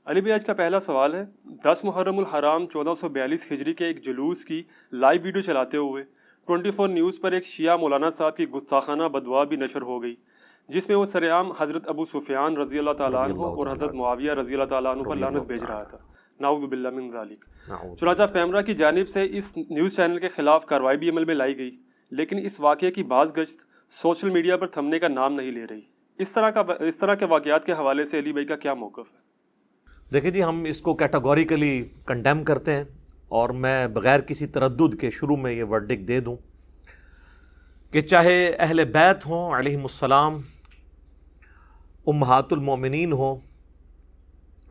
علی بھائی، آج کا پہلا سوال ہے 10 محرم الحرام 1442 ہجری کے ایک جلوس کی لائیو ویڈیو چلاتے ہوئے 24 نیوز پر ایک شیعہ مولانا صاحب کی گستاخانہ بدوا بھی نشر ہو گئی، جس میں وہ سرعام حضرت ابو سفیان رضی اللہ تعالیٰ رضی عنہ اللہ اور تعالیٰ حضرت عنہ معاویہ رضی اللہ تعالیٰ عنہ پر رضی لعنت اللہ بھیج رہا تعالیٰ تھا، نعوذ باللہ من ذالک۔ نعوذ چنانچہ باللہ۔ پیمرا کی جانب سے اس نیوز چینل کے خلاف کارروائی بھی عمل میں لائی گئی، لیکن اس واقعے کی باز گشت سوشل میڈیا پر تھمنے کا نام نہیں لے رہی۔ اس طرح کے واقعات کے حوالے سے علی بھائی کا کیا موقف ہے؟ دیکھیں جی، ہم اس کو کیٹاگوریکلی کنڈیم کرتے ہیں، اور میں بغیر کسی تردد کے شروع میں یہ ورڈکٹ دے دوں کہ چاہے اہل بیت ہوں علیہم السلام، امہات المومنین ہوں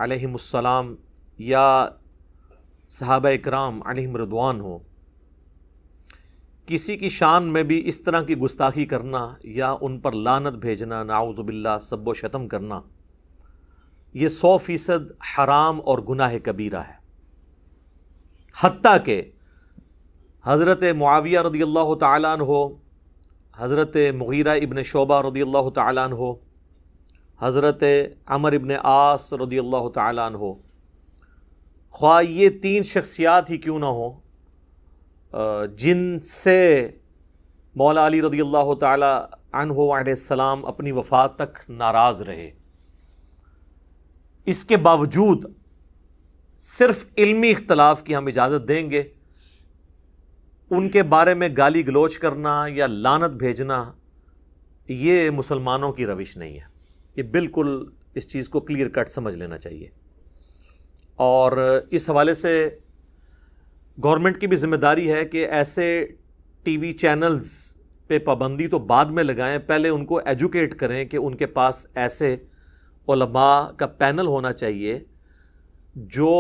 علیہم السلام، یا صحابہ اکرام علیہم رضوان ہوں، کسی کی شان میں بھی اس طرح کی گستاخی کرنا یا ان پر لعنت بھیجنا، نعوذ باللہ، سب و شتم کرنا، یہ 100% حرام اور گناہ کبیرہ ہے۔ حتیٰ کہ حضرت معاویہ رضی اللہ تعالیٰ عنہ، حضرت مغیرہ ابن شعبہ رضی اللہ تعالیٰ عنہ، حضرت عمر ابن عاص رضی اللہ تعالیٰ عنہ، خواہ یہ 3 شخصیات ہی کیوں نہ ہوں جن سے مولا علی رضی اللہ تعالیٰ عنہ علیہ السلام اپنی وفات تک ناراض رہے، اس کے باوجود صرف علمی اختلاف کی ہم اجازت دیں گے، ان کے بارے میں گالی گلوچ کرنا یا لعنت بھیجنا یہ مسلمانوں کی روش نہیں ہے۔ یہ بالکل اس چیز کو کلیئر کٹ سمجھ لینا چاہیے، اور اس حوالے سے گورنمنٹ کی بھی ذمہ داری ہے کہ ایسے ٹی وی چینلز پہ پابندی تو بعد میں لگائیں، پہلے ان کو ایجوکیٹ کریں کہ ان کے پاس ایسے علماء کا پینل ہونا چاہیے جو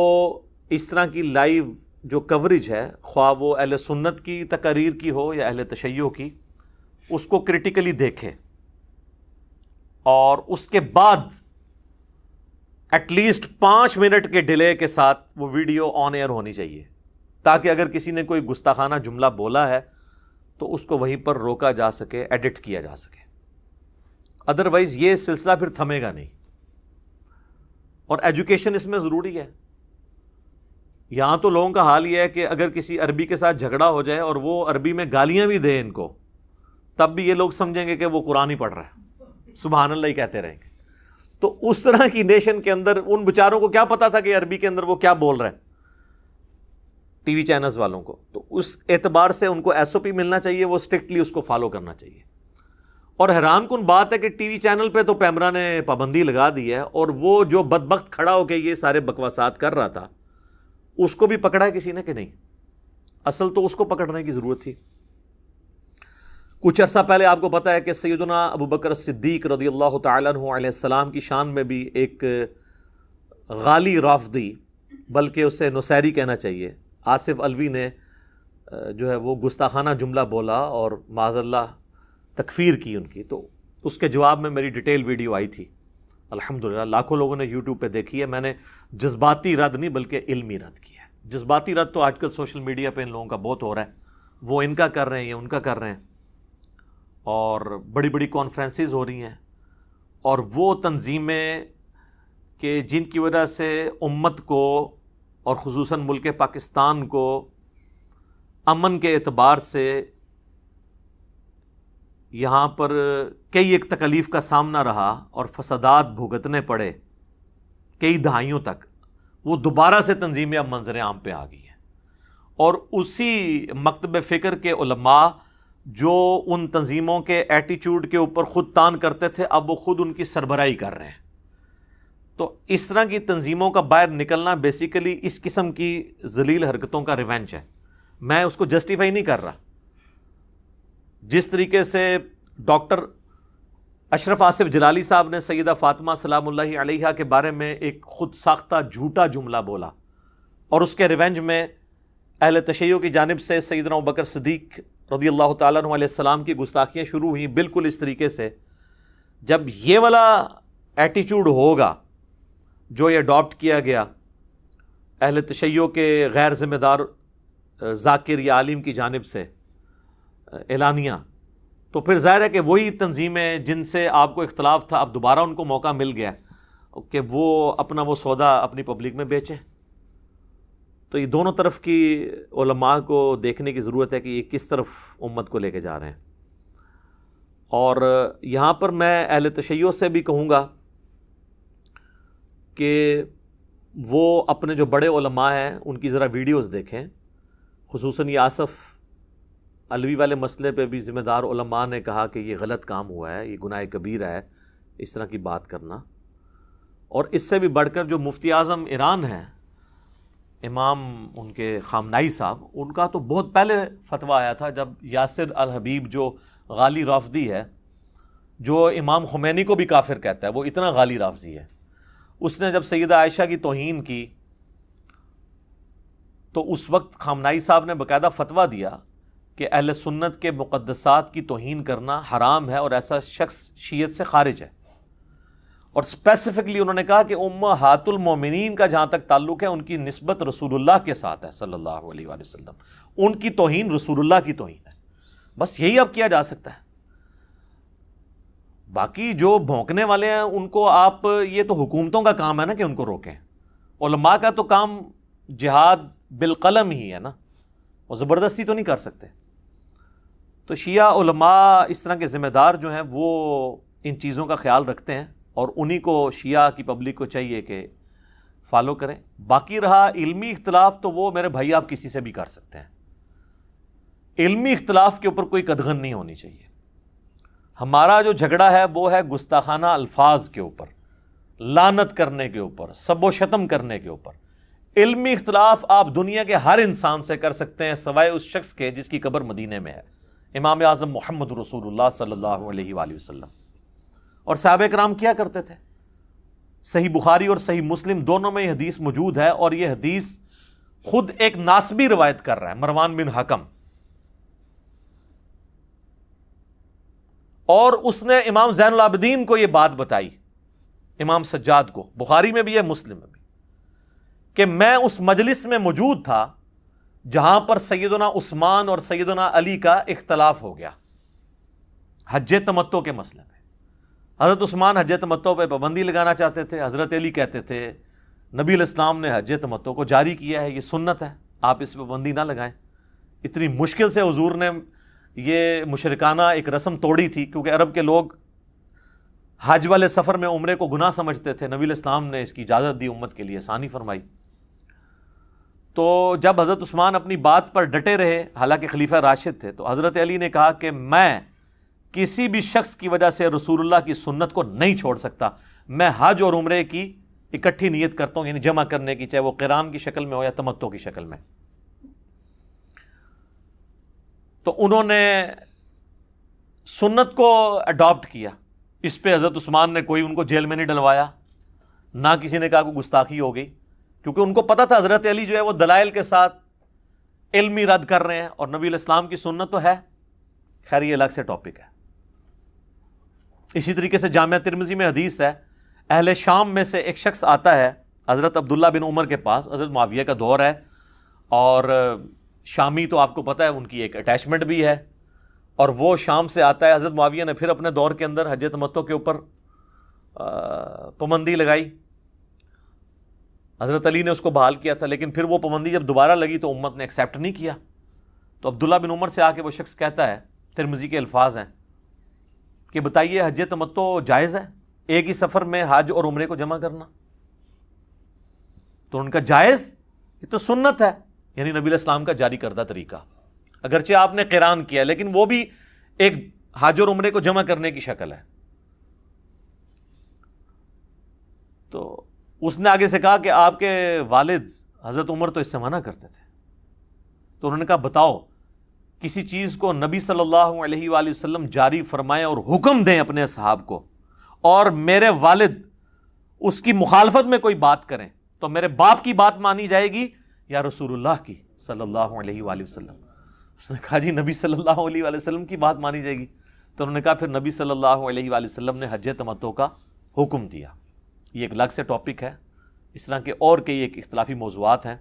اس طرح کی لائیو جو کوریج ہے، خواہ وہ اہل سنت کی تقاریر کی ہو یا اہل تشیع کی، اس کو کرٹیکلی دیکھیں، اور اس کے بعد ایٹ لیسٹ 5 منٹ کے ڈیلے کے ساتھ وہ ویڈیو آن ایئر ہونی چاہیے، تاکہ اگر کسی نے کوئی گستاخانہ جملہ بولا ہے تو اس کو وہیں پر روکا جا سکے، ایڈٹ کیا جا سکے۔ ادروائز یہ سلسلہ پھر تھمے گا نہیں، اور ایجوکیشن اس میں ضروری ہے۔ یہاں تو لوگوں کا حال یہ ہے کہ اگر کسی عربی کے ساتھ جھگڑا ہو جائے اور وہ عربی میں گالیاں بھی دیں ان کو، تب بھی یہ لوگ سمجھیں گے کہ وہ قرآن ہی پڑھ رہا ہے، سبحان اللہ ہی کہتے رہیں گے۔ تو اس طرح کی نیشن کے اندر ان بیچاروں کو کیا پتا تھا کہ عربی کے اندر وہ کیا بول رہے ہیں، ٹی وی چینلز والوں کو؟ تو اس اعتبار سے ان کو ایس او پی ملنا چاہیے، وہ اسٹرکٹلی اس کو فالو کرنا چاہیے۔ اور حیران کن بات ہے کہ ٹی وی چینل پہ تو پیمرا نے پابندی لگا دی ہے، اور وہ جو بدبخت کھڑا ہو کے یہ سارے بکواسات کر رہا تھا، اس کو بھی پکڑا ہے کسی نے کہ نہیں؟ اصل تو اس کو پکڑنے کی ضرورت تھی۔ کچھ عرصہ پہلے آپ کو پتہ ہے کہ سیدنا ابو بکر صدیق رضی اللہ تعالیٰ عنہ علیہ السلام کی شان میں بھی ایک غالی رافضی، بلکہ اسے نصیری کہنا چاہیے، آصف علوی نے جو ہے وہ گستاخانہ جملہ بولا اور معاذ اللہ تکفیر کی ان کی، تو اس کے جواب میں میری ڈیٹیل ویڈیو آئی تھی، الحمدللہ لاکھوں لوگوں نے یوٹیوب پہ دیکھی ہے۔ میں نے جذباتی رد نہیں بلکہ علمی رد کیا ہے۔ جذباتی رد تو آج کل سوشل میڈیا پہ ان لوگوں کا بہت ہو رہا ہے، وہ ان کا کر رہے ہیں یا ان کا کر رہے ہیں، اور بڑی بڑی کانفرنسز ہو رہی ہیں، اور وہ تنظیمیں کہ جن کی وجہ سے امت کو اور خصوصاً ملک پاکستان کو امن کے اعتبار سے یہاں پر کئی ایک تکلیف کا سامنا رہا اور فسادات بھگتنے پڑے کئی دہائیوں تک، وہ دوبارہ سے تنظیمیں اب منظر عام پہ آ گئی ہیں، اور اسی مکتب فکر کے علماء جو ان تنظیموں کے ایٹیچیوڈ کے اوپر خود تان کرتے تھے، اب وہ خود ان کی سربراہی کر رہے ہیں۔ تو اس طرح کی تنظیموں کا باہر نکلنا بیسیکلی اس قسم کی ذلیل حرکتوں کا ریونج ہے۔ میں اس کو جسٹیفائی نہیں کر رہا۔ جس طریقے سے ڈاکٹر اشرف آصف جلالی صاحب نے سیدہ فاطمہ سلام اللہ علیہا کے بارے میں ایک خود ساختہ جھوٹا جملہ بولا، اور اس کے ریونج میں اہل تشیع کی جانب سے سیدنا ابوبکر صدیق رضی اللہ تعالیٰ عنہ علیہ السلام کی گستاخیاں شروع ہوئیں، بالکل اس طریقے سے۔ جب یہ والا ایٹیچیوڈ ہوگا جو یہ اڈاپٹ کیا گیا اہل تشیع کے غیر ذمہ دار ذاکر یا عالم کی جانب سے اعلانیہ، تو پھر ظاہر ہے کہ وہی تنظیمیں جن سے آپ کو اختلاف تھا اب دوبارہ ان کو موقع مل گیا، کہ وہ اپنا وہ سودا اپنی پبلک میں بیچیں. تو یہ دونوں طرف کی علماء کو دیکھنے کی ضرورت ہے کہ یہ کس طرف امت کو لے کے جا رہے ہیں. اور یہاں پر میں اہل تشیع سے بھی کہوں گا کہ وہ اپنے جو بڑے علماء ہیں ان کی ذرا ویڈیوز دیکھیں. خصوصاً یہ آصف علوی والے مسئلے پہ بھی ذمہ دار علماء نے کہا کہ یہ غلط کام ہوا ہے, یہ گناہ کبیرہ ہے اس طرح کی بات کرنا. اور اس سے بھی بڑھ کر جو مفتی اعظم ایران ہیں, امام ان کے خامنائی صاحب, ان کا تو بہت پہلے فتویٰ آیا تھا جب یاسر الحبیب جو غالی رافضی ہے, جو امام خمینی کو بھی کافر کہتا ہے, وہ اتنا غالی رافضی ہے, اس نے جب سیدہ عائشہ کی توہین کی تو اس وقت خامنائی صاحب نے باقاعدہ فتویٰ دیا کہ اہل سنت کے مقدسات کی توہین کرنا حرام ہے اور ایسا شخص شیعت سے خارج ہے. اور اسپیسیفکلی انہوں نے کہا کہ امہات المومنین کا جہاں تک تعلق ہے ان کی نسبت رسول اللہ کے ساتھ ہے صلی اللہ علیہ وآلہ وسلم, ان کی توہین رسول اللہ کی توہین ہے. بس یہی اب کیا جا سکتا ہے. باقی جو بھونکنے والے ہیں ان کو آپ, یہ تو حکومتوں کا کام ہے نا کہ ان کو روکیں. علماء کا تو کام جہاد بالقلم ہی ہے نا, وہ زبردستی تو نہیں کر سکتے. تو شیعہ علماء اس طرح کے ذمہ دار جو ہیں وہ ان چیزوں کا خیال رکھتے ہیں اور انہی کو شیعہ کی پبلک کو چاہیے کہ فالو کریں. باقی رہا علمی اختلاف, تو وہ میرے بھائی آپ کسی سے بھی کر سکتے ہیں. علمی اختلاف کے اوپر کوئی قدغن نہیں ہونی چاہیے. ہمارا جو جھگڑا ہے وہ ہے گستاخانہ الفاظ کے اوپر, لعنت کرنے کے اوپر, سب و شتم کرنے کے اوپر. علمی اختلاف آپ دنیا کے ہر انسان سے کر سکتے ہیں سوائے اس شخص کے جس کی قبر مدینے میں ہے, امام اعظم محمد رسول اللہ صلی اللہ علیہ وآلہ وسلم. اور صحابہ کرام کیا کرتے تھے؟ صحیح بخاری اور صحیح مسلم دونوں میں یہ حدیث موجود ہے, اور یہ حدیث خود ایک ناسبی روایت کر رہا ہے, مروان بن حکم, اور اس نے امام زین العابدین کو یہ بات بتائی, امام سجاد کو, بخاری میں بھی ہے مسلم میں بھی, کہ میں اس مجلس میں موجود تھا جہاں پر سیدنا عثمان اور سیدنا علی کا اختلاف ہو گیا حج تمتع کے مسئلے میں. حضرت عثمان حج تمتع پہ پابندی لگانا چاہتے تھے, حضرت علی کہتے تھے نبی علیہ السلام نے حج تمتع کو جاری کیا ہے, یہ سنت ہے, آپ اس پہ پابندی نہ لگائیں. اتنی مشکل سے حضور نے یہ مشرکانہ ایک رسم توڑی تھی, کیونکہ عرب کے لوگ حج والے سفر میں عمرے کو گناہ سمجھتے تھے. نبی علیہ السلام نے اس کی اجازت دی, امت کے لیے آسانی فرمائی. تو جب حضرت عثمان اپنی بات پر ڈٹے رہے, حالانکہ خلیفہ راشد تھے, تو حضرت علی نے کہا کہ میں کسی بھی شخص کی وجہ سے رسول اللہ کی سنت کو نہیں چھوڑ سکتا. میں حج اور عمرے کی اکٹھی نیت کرتا ہوں, یعنی جمع کرنے کی, چاہے وہ قران کی شکل میں ہو یا تمتع کی شکل میں. تو انہوں نے سنت کو اڈاپٹ کیا. اس پہ حضرت عثمان نے کوئی ان کو جیل میں نہیں ڈلوایا, نہ کسی نے کہا کوئی گستاخی ہو گئی, کیونکہ ان کو پتا تھا حضرت علی جو ہے وہ دلائل کے ساتھ علمی رد کر رہے ہیں, اور نبی علیہ السلام کی سنت تو ہے. خیر یہ الگ سے ٹاپک ہے. اسی طریقے سے جامعہ ترمذی میں حدیث ہے, اہل شام میں سے ایک شخص آتا ہے حضرت عبداللہ بن عمر کے پاس, حضرت معاویہ کا دور ہے, اور شامی تو آپ کو پتہ ہے ان کی ایک اٹیچمنٹ بھی ہے, اور وہ شام سے آتا ہے. حضرت معاویہ نے پھر اپنے دور کے اندر حج تمتع کے اوپر پابندی لگائی, حضرت علی نے اس کو بحال کیا تھا, لیکن پھر وہ پابندی جب دوبارہ لگی تو امت نے ایکسیپٹ نہیں کیا. تو عبداللہ بن عمر سے آ کے وہ شخص کہتا ہے, ترمذی کے الفاظ ہیں, کہ بتائیے حج تمتع جائز ہے, ایک ہی سفر میں حج اور عمرے کو جمع کرنا؟ تو ان کا جائز, یہ تو سنت ہے, یعنی نبی علیہ السلام کا جاری کردہ طریقہ. اگرچہ آپ نے قران کیا لیکن وہ بھی ایک حج اور عمرے کو جمع کرنے کی شکل ہے. تو اس نے آگے سے کہا کہ آپ کے والد حضرت عمر تو اس سے منع کرتے تھے. تو انہوں نے کہا بتاؤ کسی چیز کو نبی صلی اللہ علیہ وآلہ وسلم جاری فرمائیں اور حکم دیں اپنے اصحاب کو, اور میرے والد اس کی مخالفت میں کوئی بات کریں, تو میرے باپ کی بات مانی جائے گی یا رسول اللہ کی صلی اللہ علیہ وآلہ وسلم؟ اس نے کہا جی نبی صلی اللہ علیہ وآلہ وسلم کی بات مانی جائے گی. تو انہوں نے کہا پھر نبی صلی اللہ علیہ وآلہ وسلم نے حج تمتع کا حکم دیا. یہ ایک الگ سے ٹاپک ہے, اس طرح کے اور کئی ایک اختلافی موضوعات ہیں.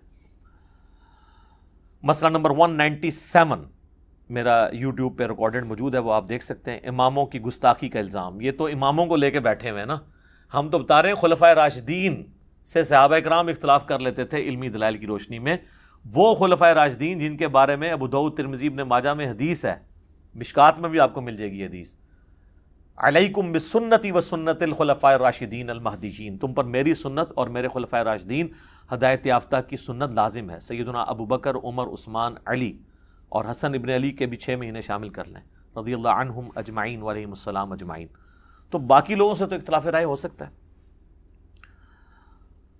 مسئلہ نمبر 197 میرا یوٹیوب پہ ریکارڈڈ موجود ہے, وہ آپ دیکھ سکتے ہیں. اماموں کی گستاخی کا الزام, یہ تو اماموں کو لے کے بیٹھے ہوئے ہیں نا, ہم تو بتا رہے ہیں خلفائے راشدین سے صحابہ اکرام اختلاف کر لیتے تھے علمی دلائل کی روشنی میں. وہ خلفائے راشدین جن کے بارے میں ابو داؤد ترمذی ابن ماجہ میں حدیث ہے, مشکات میں بھی آپ کو مل جائے گی حدیث, علیکم بسنتی و سنت الخلفاء الراشدین المہدیین, تم پر میری سنت اور میرے خلفائے راشدین ہدایت یافتہ کی سنت لازم ہے. سیدنا ابو بکر, عمر, عثمان, علی اور حسن ابن علی کے بھی 6 مہینے شامل کر لیں رضی اللہ عنہم اجمعین وعلیہم السلام اجمعین. تو باقی لوگوں سے تو اختلاف رائے ہو سکتا ہے,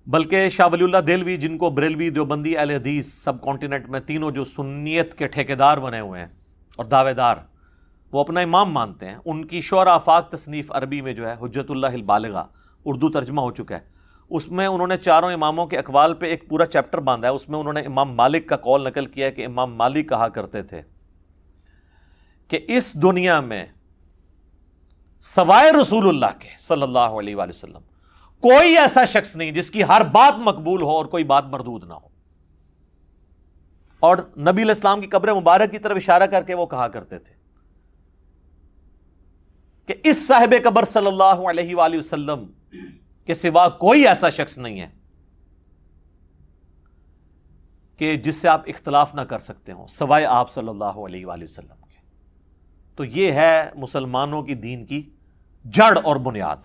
بلکہ شاہ ولی اللہ دہلوی جن کو بریلوی, دیوبندی, اہل حدیث سب کانٹیننٹ میں تینوں جو سنیت کے ٹھیکیدار بنے ہوئے ہیں اور دعوے دار, وہ اپنا امام مانتے ہیں. ان کی شعراء آفاق تصنیف عربی میں جو ہے حجت اللہ البالغہ اردو ترجمہ ہو چکا ہے, اس میں انہوں نے چاروں اماموں کے اقوال پہ ایک پورا چیپٹر باندھا ہے. اس میں انہوں نے امام مالک کا قول نقل کیا ہے کہ امام مالک کہا کرتے تھے کہ اس دنیا میں سوائے رسول اللہ کے صلی اللہ علیہ وآلہ وسلم کوئی ایسا شخص نہیں جس کی ہر بات مقبول ہو اور کوئی بات مردود نہ ہو. اور نبی علیہ السلام کی قبر مبارک کی طرف اشارہ کر کے وہ کہا کرتے تھے کہ اس صاحب قبر صلی اللہ علیہ وآلہ وسلم کے سوا کوئی ایسا شخص نہیں ہے کہ جس سے آپ اختلاف نہ کر سکتے ہوں سوائے آپ صلی اللہ علیہ وآلہ وسلم کے. تو یہ ہے مسلمانوں کی دین کی جڑ اور بنیاد.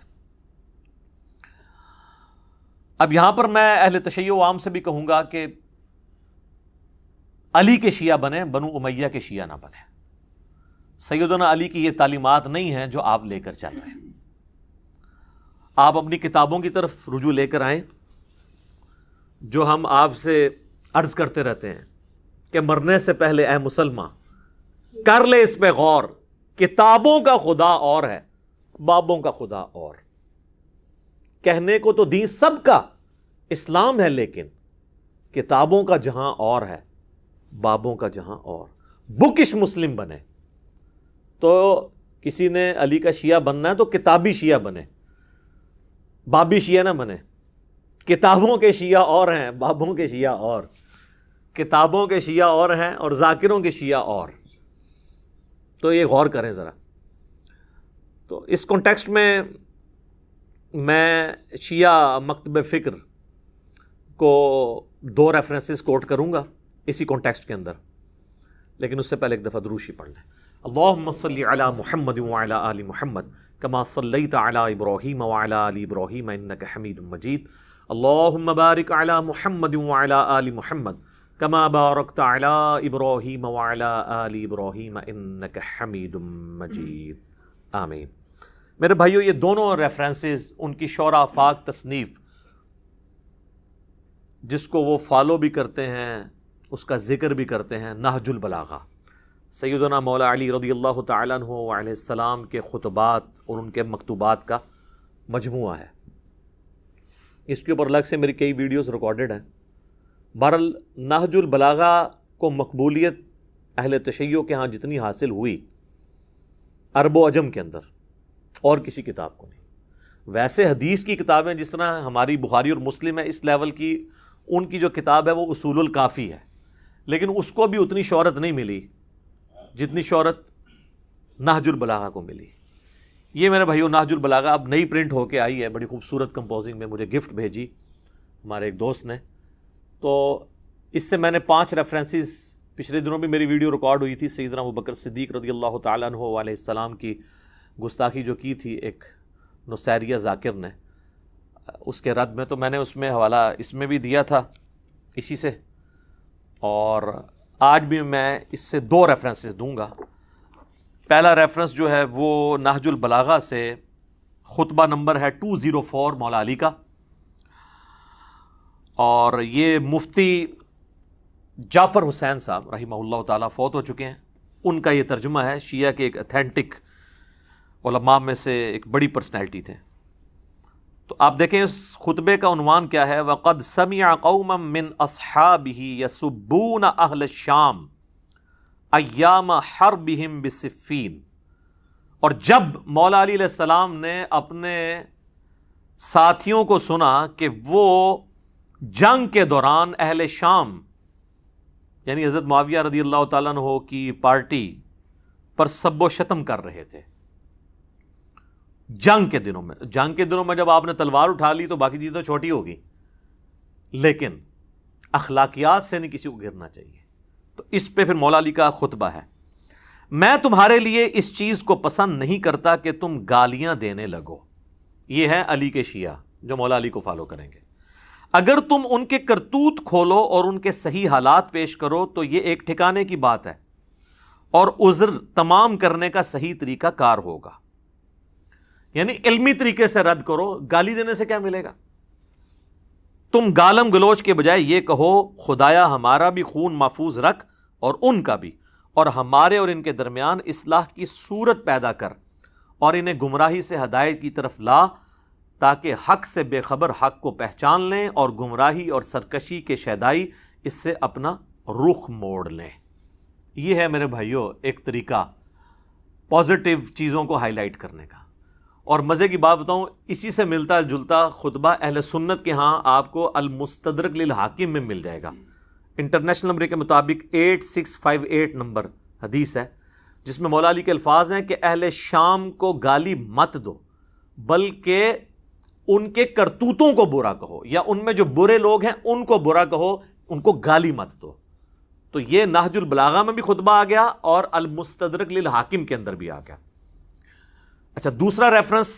اب یہاں پر میں اہل تشیع عام سے بھی کہوں گا کہ علی کے شیعہ بنیں, بنو امیہ کے شیعہ نہ بنیں. سیدنا علی کی یہ تعلیمات نہیں ہیں جو آپ لے کر چل رہے ہیں. آپ اپنی کتابوں کی طرف رجوع لے کر آئیں جو ہم آپ سے عرض کرتے رہتے ہیں کہ مرنے سے پہلے اے مسلمان کر لے اس پہ غور, کتابوں کا خدا اور ہے, بابوں کا خدا اور. کہنے کو تو دین سب کا اسلام ہے, لیکن کتابوں کا جہاں اور ہے, بابوں کا جہاں اور. بکش مسلم بنے. تو کسی نے علی کا شیعہ بننا ہے تو کتابی شیعہ بنے, بابی شیعہ نہ بنے. کتابوں کے شیعہ اور ہیں, بابوں کے شیعہ اور. کتابوں کے شیعہ اور ہیں اور ذاکروں کے شیعہ اور. تو یہ غور کریں ذرا. تو اس کانٹیکسٹ میں شیعہ مکتب فکر کو 2 ریفرنسز کوٹ کروں گا اسی کانٹیکسٹ کے اندر, لیکن اس سے پہلے ایک دفعہ دروشی پڑھ لیں. اللہم صلی علی محمد وعلی آل محمد کما صلیت علی ابراہیم وعلی آل ابراہیم انک حمید مجید. اللہم بارک علی محمد وعلی آل محمد کما بارکت علی ابراہیم وعلی آل ابراہیم انک حمید مجید. آمین. میرے بھائیو, یہ دونوں ریفرنسز ان کی شعراء آفاق تصنیف جس کو وہ فالو بھی کرتے ہیں, اس کا ذکر بھی کرتے ہیں, نہج البلاغہ, سیدنا مولا علی رضی اللہ تعالیٰ عنہ علیہ السلام کے خطبات اور ان کے مکتوبات کا مجموعہ ہے. اس کے اوپر الگ سے میری کئی ویڈیوز ریکارڈڈ ہیں. بہرحال نہج البلاغہ کو مقبولیت اہل تشیع کے ہاں جتنی حاصل ہوئی عرب و عجم کے اندر, اور کسی کتاب کو نہیں. ویسے حدیث کی کتابیں جس طرح ہماری بخاری اور مسلم ہے اس لیول کی, ان کی جو کتاب ہے وہ اصول الکافی ہے, لیکن اس کو بھی اتنی شہرت نہیں ملی جتنی شہرت نہج البلاغہ کو ملی. یہ میرے بھائیو نہج البلاغہ اب نئی پرنٹ ہو کے آئی ہے, بڑی خوبصورت کمپوزنگ میں, مجھے گفٹ بھیجی ہمارے ایک دوست نے. تو اس سے میں نے 5 ریفرنسز, پچھلے دنوں بھی میری ویڈیو ریکارڈ ہوئی تھی سیدنا ابوبکر صدیق رضی اللہ تعالیٰ عنہ علیہ السلام کی گستاخی جو کی تھی ایک نصیریہ ذاکر نے, اس کے رد میں, تو میں نے اس میں حوالہ اس میں بھی دیا تھا اسی سے, اور آج بھی میں اس سے 2 ریفرنسز دوں گا. پہلا ریفرنس جو ہے وہ نہج البلاغہ سے خطبہ نمبر ہے 204 مولا علی کا, اور یہ مفتی جعفر حسین صاحب رحمہ اللہ تعالیٰ فوت ہو چکے ہیں. ان کا یہ ترجمہ ہے, شیعہ کے ایک اتھینٹک علماء میں سے ایک بڑی پرسنالٹی تھے. تو آپ دیکھیں اس خطبے کا عنوان کیا ہے, وَقَدْ سَمِعَ قَوْمًا مِّنْ أَصْحَابِهِ يَسُبُّونَ أَهْلَ الشَّامِ أَيَّامَ حَرْبِهِمْ بِصِفِّينَ. اور جب مولا علی علیہ السلام نے اپنے ساتھیوں کو سنا کہ وہ جنگ کے دوران اہل شام یعنی حضرت معاویہ رضی اللہ تعالیٰ عنہ کی پارٹی پر سب و شتم کر رہے تھے, جنگ کے دنوں میں جب آپ نے تلوار اٹھا لی تو باقی چیزیں تو چھوٹی ہوگی، لیکن اخلاقیات سے نہیں کسی کو گرنا چاہیے. تو اس پہ پھر مولا علی کا خطبہ ہے. میں تمہارے لیے اس چیز کو پسند نہیں کرتا کہ تم گالیاں دینے لگو. یہ ہے علی کے شیعہ جو مولا علی کو فالو کریں گے. اگر تم ان کے کرتوت کھولو اور ان کے صحیح حالات پیش کرو تو یہ ایک ٹھکانے کی بات ہے اور عذر تمام کرنے کا صحیح طریقہ کار ہوگا. یعنی علمی طریقے سے رد کرو، گالی دینے سے کیا ملے گا؟ تم گالم گلوچ کے بجائے یہ کہو خدایا ہمارا بھی خون محفوظ رکھ اور ان کا بھی، اور ہمارے اور ان کے درمیان اصلاح کی صورت پیدا کر اور انہیں گمراہی سے ہدایت کی طرف لا تاکہ حق سے بے خبر حق کو پہچان لیں اور گمراہی اور سرکشی کے شیدائی اس سے اپنا رخ موڑ لیں. یہ ہے میرے بھائیوں ایک طریقہ پازیٹیو چیزوں کو ہائی لائٹ کرنے کا. اور مزے کی بات بتاؤں، اسی سے ملتا جلتا خطبہ اہل سنت کے ہاں آپ کو المستدرک للحاکم میں مل جائے گا. انٹرنیشنل نمبر کے مطابق 8658 نمبر حدیث ہے جس میں مولا علی کے الفاظ ہیں کہ اہل شام کو گالی مت دو بلکہ ان کے کرتوتوں کو برا کہو، یا ان میں جو برے لوگ ہیں ان کو برا کہو، ان کو گالی مت دو. تو یہ نہج البلاغہ میں بھی خطبہ آ گیا اور المستدرک للحاکم کے اندر بھی آ گیا. اچھا، دوسرا ریفرنس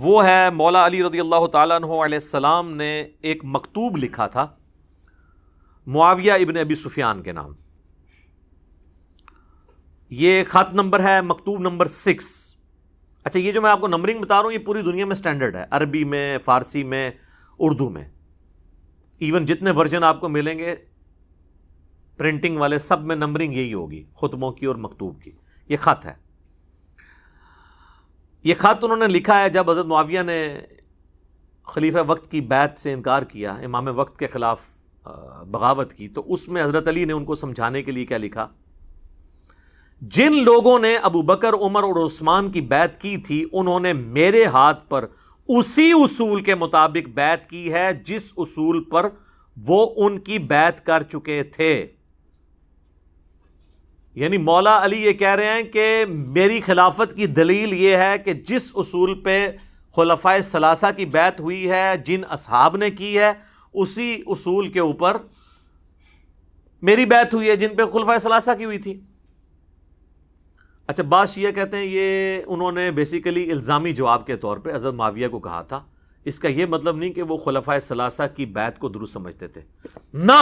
وہ ہے مولا علی رضی اللہ تعالیٰ عنہ علیہ السلام نے ایک مکتوب لکھا تھا معاویہ ابن ابی سفیان کے نام. یہ خط نمبر ہے مکتوب نمبر 6. اچھا، یہ جو میں آپ کو نمبرنگ بتا رہا ہوں یہ پوری دنیا میں سٹینڈرڈ ہے، عربی میں، فارسی میں، اردو میں. ایون جتنے ورژن آپ کو ملیں گے پرنٹنگ والے سب میں نمبرنگ یہی ہوگی، خطبوں کی اور مکتوب کی. یہ خط ہے. یہ خط انہوں نے لکھا ہے جب حضرت معاویہ نے خلیفہ وقت کی بیعت سے انکار کیا، امام وقت کے خلاف بغاوت کی، تو اس میں حضرت علی نے ان کو سمجھانے کے لیے کیا لکھا؟ جن لوگوں نے ابو بکر، عمر اور عثمان کی بیعت کی تھی انہوں نے میرے ہاتھ پر اسی اصول کے مطابق بیعت کی ہے جس اصول پر وہ ان کی بیعت کر چکے تھے. یعنی مولا علی یہ کہہ رہے ہیں کہ میری خلافت کی دلیل یہ ہے کہ جس اصول پہ خلفائے ثلاثہ کی بیعت ہوئی ہے، جن اصحاب نے کی ہے، اسی اصول کے اوپر میری بیعت ہوئی ہے جن پہ خلفائے ثلاثہ کی ہوئی تھی. اچھا، بعض شیعہ کہتے ہیں یہ انہوں نے بیسیکلی الزامی جواب کے طور پہ حضرت معاویہ کو کہا تھا. اس کا یہ مطلب نہیں کہ وہ خلفائے ثلاثہ کی بیعت کو درست سمجھتے تھے، نہ،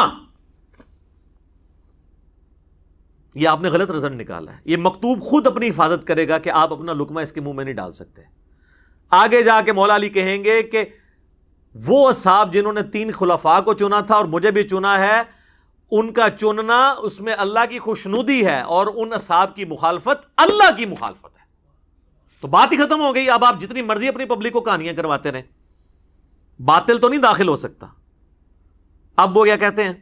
یہ آپ نے غلط رزلٹ نکالا ہے. یہ مکتوب خود اپنی حفاظت کرے گا کہ آپ اپنا لقمہ اس کے منہ میں نہیں ڈال سکتے. آگے جا کے مولا علی کہیں گے کہ وہ اصحاب جنہوں نے 3 خلفاء کو چنا تھا اور مجھے بھی چنا ہے، ان کا چننا اس میں اللہ کی خوشنودی ہے اور ان اصحاب کی مخالفت اللہ کی مخالفت ہے. تو بات ہی ختم ہو گئی. اب آپ جتنی مرضی اپنی پبلک کو کہانیاں کرواتے رہیں، باطل تو نہیں داخل ہو سکتا. اب وہ کیا کہتے ہیں؟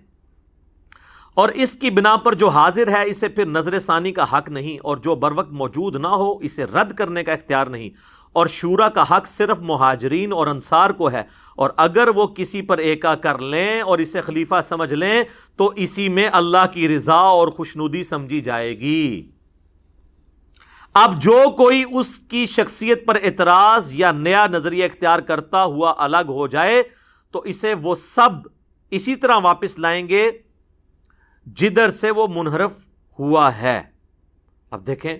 اور اس کی بنا پر جو حاضر ہے اسے پھر نظر ثانی کا حق نہیں، اور جو بر وقت موجود نہ ہو اسے رد کرنے کا اختیار نہیں، اور شورا کا حق صرف مہاجرین اور انصار کو ہے، اور اگر وہ کسی پر ایکا کر لیں اور اسے خلیفہ سمجھ لیں تو اسی میں اللہ کی رضا اور خوشنودی سمجھی جائے گی. اب جو کوئی اس کی شخصیت پر اعتراض یا نیا نظریہ اختیار کرتا ہوا الگ ہو جائے تو اسے وہ سب اسی طرح واپس لائیں گے جدھر سے وہ منحرف ہوا ہے. اب دیکھیں،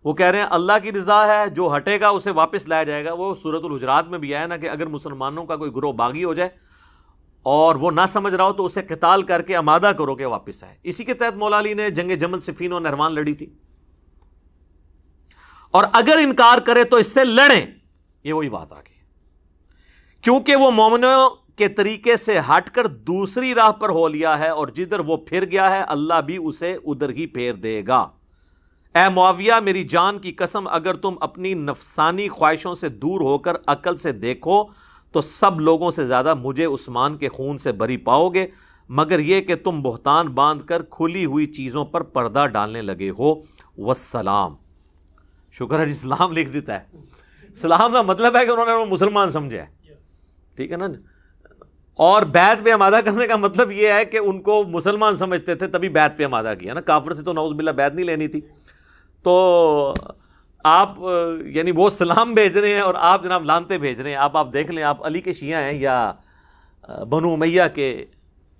وہ کہہ رہے ہیں اللہ کی رضا ہے، جو ہٹے گا اسے واپس لایا جائے گا. وہ سورۃ الحجرات میں بھی آیا نا کہ اگر مسلمانوں کا کوئی گروہ باغی ہو جائے اور وہ نہ سمجھ رہا ہو تو اسے قتال کر کے آمادہ کرو کہ واپس آئے. اسی کے تحت مولا علی نے جنگ جمل، صفین اور نہروان لڑی تھی. اور اگر انکار کرے تو اس سے لڑیں. یہ وہی بات آ گئی، کیونکہ وہ مومنوں کے طریقے سے ہٹ کر دوسری راہ پر ہو لیا ہے اور جدھر وہ پھر گیا ہے اللہ بھی اسے ادھر ہی پھیر دے گا. اے معاویہ، میری جان کی قسم، اگر تم اپنی نفسانی خواہشوں سے دور ہو کر عقل سے دیکھو تو سب لوگوں سے زیادہ مجھے عثمان کے خون سے بری پاؤ گے، مگر یہ کہ تم بہتان باندھ کر کھلی ہوئی چیزوں پر پردہ ڈالنے لگے ہو. والسلام. شکر ہے جی، اسلام لکھ دیتا ہے. اسلام کا مطلب ہے کہ انہوں نے وہ مسلمان سمجھا ہے، ٹھیک ہے نا. اور بیعت پہ آمادہ کرنے کا مطلب یہ ہے کہ ان کو مسلمان سمجھتے تھے تبھی بیعت پہ آمادہ کیا نا. کافر سے تو نعوذ باللہ بیعت نہیں لینی تھی. تو آپ یعنی وہ سلام بھیج رہے ہیں اور آپ جناب لانتے بھیج رہے ہیں. آپ دیکھ لیں، آپ علی کے شیعہ ہیں یا بنو امیہ کے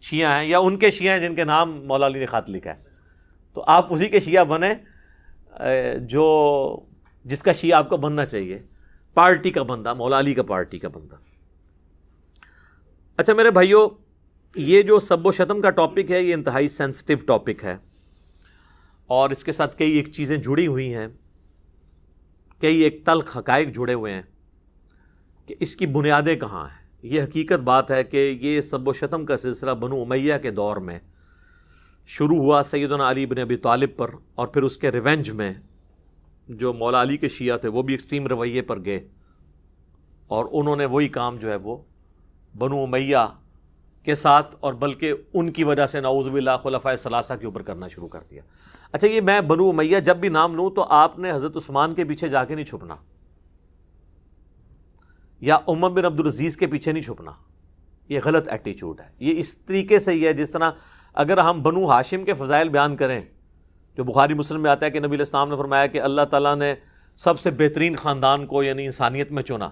شیعہ ہیں یا ان کے شیعہ ہیں جن کے نام مولا علی نے خط لکھا ہے، تو آپ اسی کے شیعہ بنیں جو جس کا شیعہ آپ کو بننا چاہیے، پارٹی کا بندہ، مولا علی کا پارٹی کا بندہ. اچھا میرے بھائیو، یہ جو سب و شتم کا ٹاپک ہے یہ انتہائی سینسٹیو ٹاپک ہے، اور اس کے ساتھ کئی ایک چیزیں جڑی ہوئی ہیں، کئی ایک تلخ حقائق جڑے ہوئے ہیں کہ اس کی بنیادیں کہاں ہیں. یہ حقیقت بات ہے کہ یہ سب و شتم کا سلسلہ بنو امیہ کے دور میں شروع ہوا سیدنا علی بن ابی طالب پر، اور پھر اس کے ریونج میں جو مولا علی کے شیعہ تھے وہ بھی ایکسٹریم رویے پر گئے، اور انہوں نے وہی کام جو ہے وہ بنو امیہ کے ساتھ، اور بلکہ ان کی وجہ سے نعوذ باللہ خلفائے ثلاثہ کے اوپر کرنا شروع کر دیا. اچھا یہ میں بنو امیہ جب بھی نام لوں تو آپ نے حضرت عثمان کے پیچھے جا کے نہیں چھپنا، یا عمر بن عبدالعزیز کے پیچھے نہیں چھپنا. یہ غلط ایٹیچیوڈ ہے. یہ اس طریقے سے ہی ہے جس طرح اگر ہم بنو ہاشم کے فضائل بیان کریں، جو بخاری مسلم میں آتا ہے کہ نبی علیہ السلام نے فرمایا کہ اللہ تعالیٰ نے سب سے بہترین خاندان کو یعنی انسانیت میں چنا،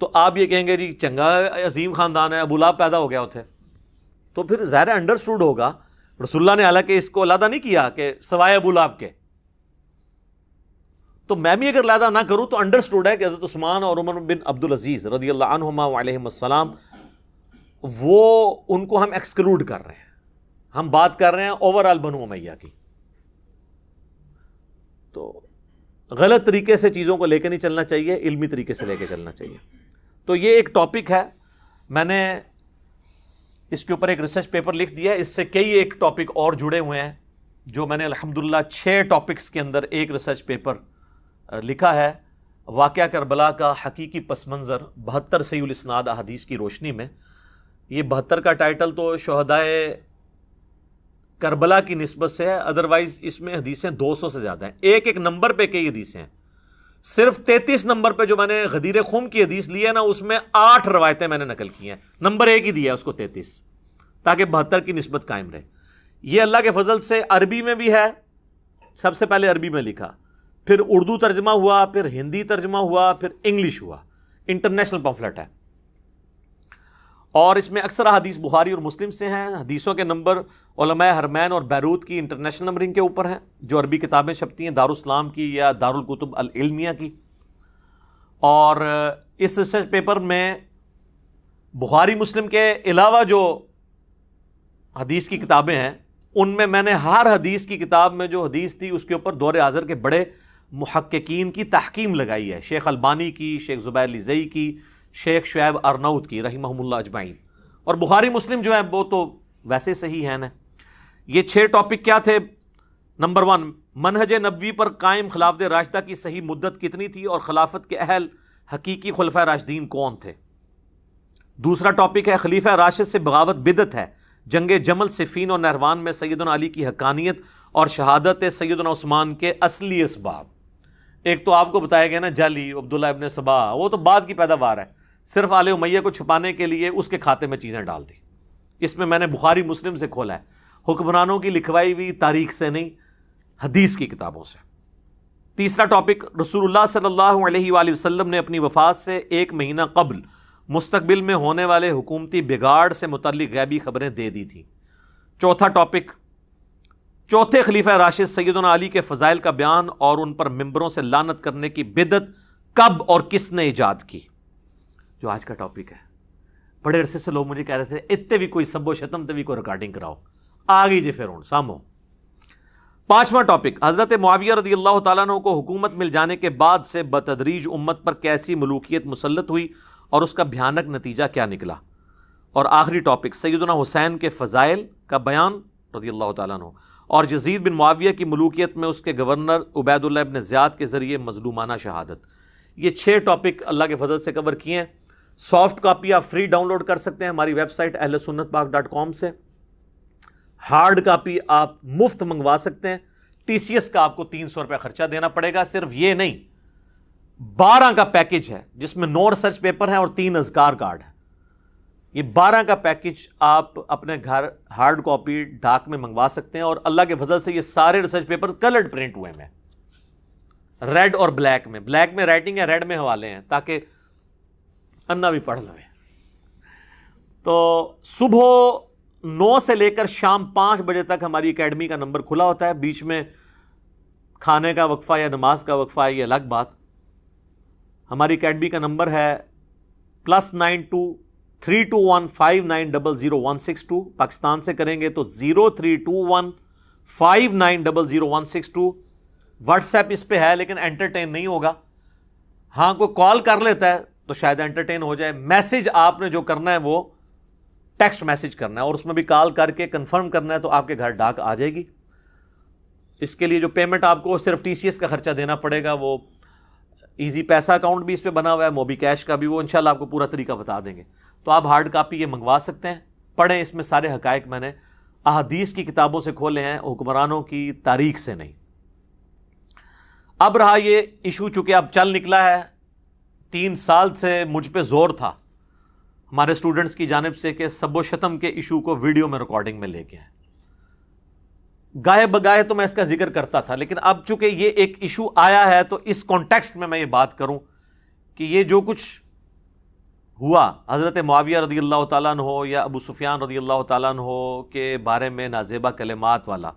تو آپ یہ کہیں گے جی چنگا عظیم خاندان ہے، ابو لہب پیدا ہو گیا ہوتے، تو پھر ظاہر انڈرسٹوڈ ہوگا. رسول اللہ نے حالانکہ اس کو علیحدہ نہیں کیا کہ سوائے ابو لہب کے، تو میں بھی اگر علیحدہ نہ کروں تو انڈرسٹوڈ ہے کہ حضرت عثمان اور عمر بن عبدالعزیز رضی اللہ عنہما وعلیہم السلام، وہ ان کو ہم ایکسکلوڈ کر رہے ہیں. ہم بات کر رہے ہیں اوور آل بنو امیہ کی. تو غلط طریقے سے چیزوں کو لے کے نہیں چلنا چاہیے، علمی طریقے سے لے کے چلنا چاہیے. تو یہ ایک ٹاپک ہے، میں نے اس کے اوپر ایک ریسرچ پیپر لکھ دیا ہے. اس سے کئی ایک ٹاپک اور جڑے ہوئے ہیں جو میں نے الحمدللہ 6 ٹاپکس کے اندر ایک ریسرچ پیپر لکھا ہے. واقعہ کربلا کا حقیقی پس منظر 72 صحیح الاسناد احادیث کی روشنی میں. یہ 72 کا ٹائٹل تو شہدائے کربلا کی نسبت سے ہے، ادروائز اس میں حدیثیں 200 سے زیادہ ہیں. ایک ایک نمبر پہ کئی حدیثیں ہیں. صرف 33 نمبر پہ جو میں نے غدیر خم کی حدیث لی ہے نا، اس میں 8 روایتیں میں نے نقل کی ہیں. نمبر 1 ہی دیا ہے اس کو 33، تاکہ 72 کی نسبت قائم رہے. یہ اللہ کے فضل سے عربی میں بھی ہے، سب سے پہلے عربی میں لکھا، پھر اردو ترجمہ ہوا، پھر ہندی ترجمہ ہوا، پھر انگلش ہوا. انٹرنیشنل پمفلٹ ہے، اور اس میں اکثر حدیث بخاری اور مسلم سے ہیں. حدیثوں کے نمبر علماء حرمین اور بیروت کی انٹرنیشنل نمبرنگ کے اوپر ہیں، جو عربی کتابیں چھپتی ہیں دارالاسلام کی یا دارالکتب العلمیہ کی. اور اس ریسرچ پیپر میں بخاری مسلم کے علاوہ جو حدیث کی کتابیں ہیں، ان میں نے ہر حدیث کی کتاب میں جو حدیث تھی اس کے اوپر دور حاضر کے بڑے محققین کی تحقیم لگائی ہے. شیخ البانی کی، شیخ زبیر لزئی کی، شیخ شعیب ارناؤت کی رحمہم اللہ اجمعین. اور بخاری مسلم جو ہے وہ تو ویسے صحیح ہیں نا. یہ 6 ٹاپک کیا تھے؟ نمبر 1، منہج نبوی پر قائم خلافت راشدہ کی صحیح مدت کتنی تھی اور خلافت کے اہل حقیقی خلفائے راشدین کون تھے. دوسرا ٹاپک ہے خلیفہ راشد سے بغاوت بدعت ہے، جنگ جمل، صفین اور نہروان میں سیدنا علی کی حقانیت اور شہادت سیدنا عثمان کے اصلی اسباب. ایک تو آپ کو بتایا گیا نا جعلی عبداللہ ابن سبا، وہ تو بعد کی پیداوار ہے، صرف آل امیہ کو چھپانے کے لیے اس کے کھاتے میں چیزیں ڈال دی. اس میں نے بخاری مسلم سے کھولا ہے، حکمرانوں کی لکھوائی ہوئی تاریخ سے نہیں، حدیث کی کتابوں سے. تیسرا ٹاپک، رسول اللہ صلی اللہ علیہ وآلہ وسلم نے اپنی وفات سے 1 مہینہ قبل مستقبل میں ہونے والے حکومتی بگاڑ سے متعلق غیبی خبریں دے دی تھیں. چوتھا ٹاپک، چوتھے خلیفہ راشد سیدنا علی کے فضائل کا بیان اور ان پر ممبروں سے لعنت کرنے کی بدعت کب اور کس نے ایجاد کی، جو آج کا ٹاپک ہے. بڑے عرصے سے لوگ مجھے کہہ رہے تھے اتنے بھی کوئی سب و شتم تے بھی کوئی ریکارڈنگ کراؤ، آ گئی جی پھر ہوں سامو. پانچواں ٹاپک، حضرت معاویہ رضی اللہ تعالیٰ عنہ کو حکومت مل جانے کے بعد سے بتدریج امت پر کیسی ملوکیت مسلط ہوئی اور اس کا بھیانک نتیجہ کیا نکلا. اور آخری ٹاپک، سیدنا حسین کے فضائل کا بیان رضی اللہ تعالیٰ عنہ اور یزید بن معاویہ کی ملوکیت میں اس کے گورنر عبید اللہ ابن زیاد کے ذریعے مظلومانہ شہادت. یہ 6 ٹاپک اللہ کے فضل سے کور کیے ہیں. سافٹ کاپی آپ فری ڈاؤن لوڈ کر سکتے ہیں ہماری ویب سائٹ اہلسنتپاک.com سے. ہارڈ کاپی آپ مفت منگوا سکتے ہیں. TCS کا آپ کو 300 روپے خرچہ دینا پڑے گا. صرف یہ نہیں، 12 کا پیکج ہے جس میں 9 ریسرچ پیپر ہیں اور 3 اذکار کارڈ ہیں. یہ 12 کا پیکج آپ اپنے گھر ہارڈ کاپی ڈاک میں منگوا سکتے ہیں. اور اللہ کے فضل سے یہ سارے ریسرچ پیپر کلرڈ پرنٹ ہوئے ہیں. ریڈ اور بلیک میں رائٹنگ ہے، ریڈ میں حوالے ہیں تاکہ انا بھی پڑھ لوے. تو صبح 9 سے لے کر شام 5 بجے تک ہماری اکیڈمی کا نمبر کھلا ہوتا ہے. بیچ میں کھانے کا وقفہ یا نماز کا وقفہ ہے، یہ الگ بات. ہماری اکیڈمی کا نمبر ہے +923215900162. پاکستان سے کریں گے تو 032159000162. واٹس ایپ اس پہ ہے لیکن انٹرٹین نہیں ہوگا. ہاں کوئی کال کر لیتا ہے تو شاید انٹرٹین ہو جائے. میسج آپ نے جو کرنا ہے وہ ٹیکسٹ میسج کرنا ہے، اور اس میں بھی کال کر کے کنفرم کرنا ہے تو آپ کے گھر ڈاک آ جائے گی. اس کے لیے جو پیمنٹ آپ کو صرف ٹی سی ایس کا خرچہ دینا پڑے گا، وہ ایزی پیسہ اکاؤنٹ بھی اس پہ بنا ہوا ہے، موبی کیش کا بھی، وہ انشاءاللہ آپ کو پورا طریقہ بتا دیں گے. تو آپ ہارڈ کاپی یہ منگوا سکتے ہیں، پڑھیں. اس میں سارے حقائق میں نے احادیث کی کتابوں سے کھولے ہیں، حکمرانوں کی تاریخ سے نہیں. اب رہا یہ ایشو، چونکہ اب چل نکلا ہے، 3 سال سے مجھ پہ زور تھا ہمارے اسٹوڈنٹس کی جانب سے کہ سب و شتم کے ایشو کو ویڈیو میں ریکارڈنگ میں لے کے آئیں. گاہے بگاہے تو میں اس کا ذکر کرتا تھا، لیکن اب چونکہ یہ ایک ایشو آیا ہے تو اس کانٹیکسٹ میں یہ بات کروں کہ یہ جو کچھ ہوا حضرت معاویہ رضی اللہ تعالیٰ عنہ یا ابو سفیان رضی اللہ تعالیٰ عنہ کے بارے میں نازیبہ کلمات والا،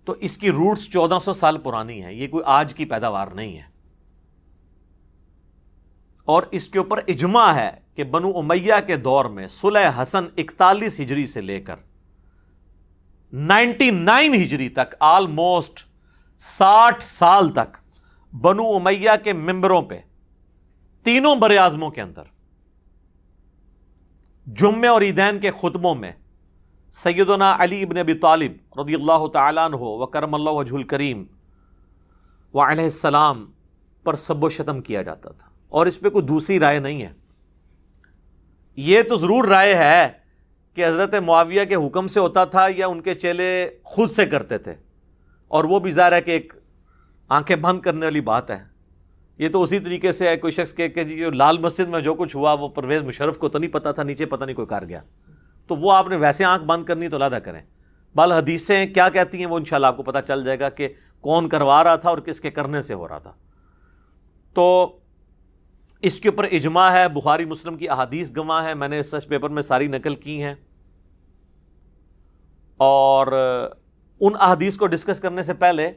تو اس کی روٹس 1400 سال پرانی ہے. یہ کوئی آج کی پیداوار نہیں ہے. اور اس کے اوپر اجماع ہے کہ بنو امیہ کے دور میں صلح حسن 41 ہجری سے لے کر 99 ہجری تک، آلموسٹ 60 سال تک بنو امیہ کے ممبروں پہ تینوں بر اعظموں کے اندر جمعے اور عیدین کے خطبوں میں سیدنا علی ابن ابی طالب رضی اللہ تعالیٰ عنہ وکرم اللہ وجہ الکریم وعلیہ السلام پر سب و شتم کیا جاتا تھا. اور اس پہ کوئی دوسری رائے نہیں ہے. یہ تو ضرور رائے ہے کہ حضرت معاویہ کے حکم سے ہوتا تھا یا ان کے چیلے خود سے کرتے تھے، اور وہ بھی ظاہر ہے کہ ایک آنکھیں بند کرنے والی بات ہے. یہ تو اسی طریقے سے ہے کوئی شخص کہ جی لال مسجد میں جو کچھ ہوا وہ پرویز مشرف کو تو نہیں پتا تھا، نیچے پتہ نہیں کوئی کر گیا، تو وہ آپ نے ویسے آنکھ بند کرنی تو علیحدہ کریں. بال حدیثیں کیا کہتی ہیں وہ انشاءاللہ آپ کو پتہ چل جائے گا کہ کون کروا رہا تھا اور کس کے کرنے سے ہو رہا تھا. تو اس کے اوپر اجماع ہے، بخاری مسلم کی احادیث گواہ ہے، میں نے ریسرچ پیپر میں ساری نقل کی ہیں. اور ان احادیث کو ڈسکس کرنے سے پہلے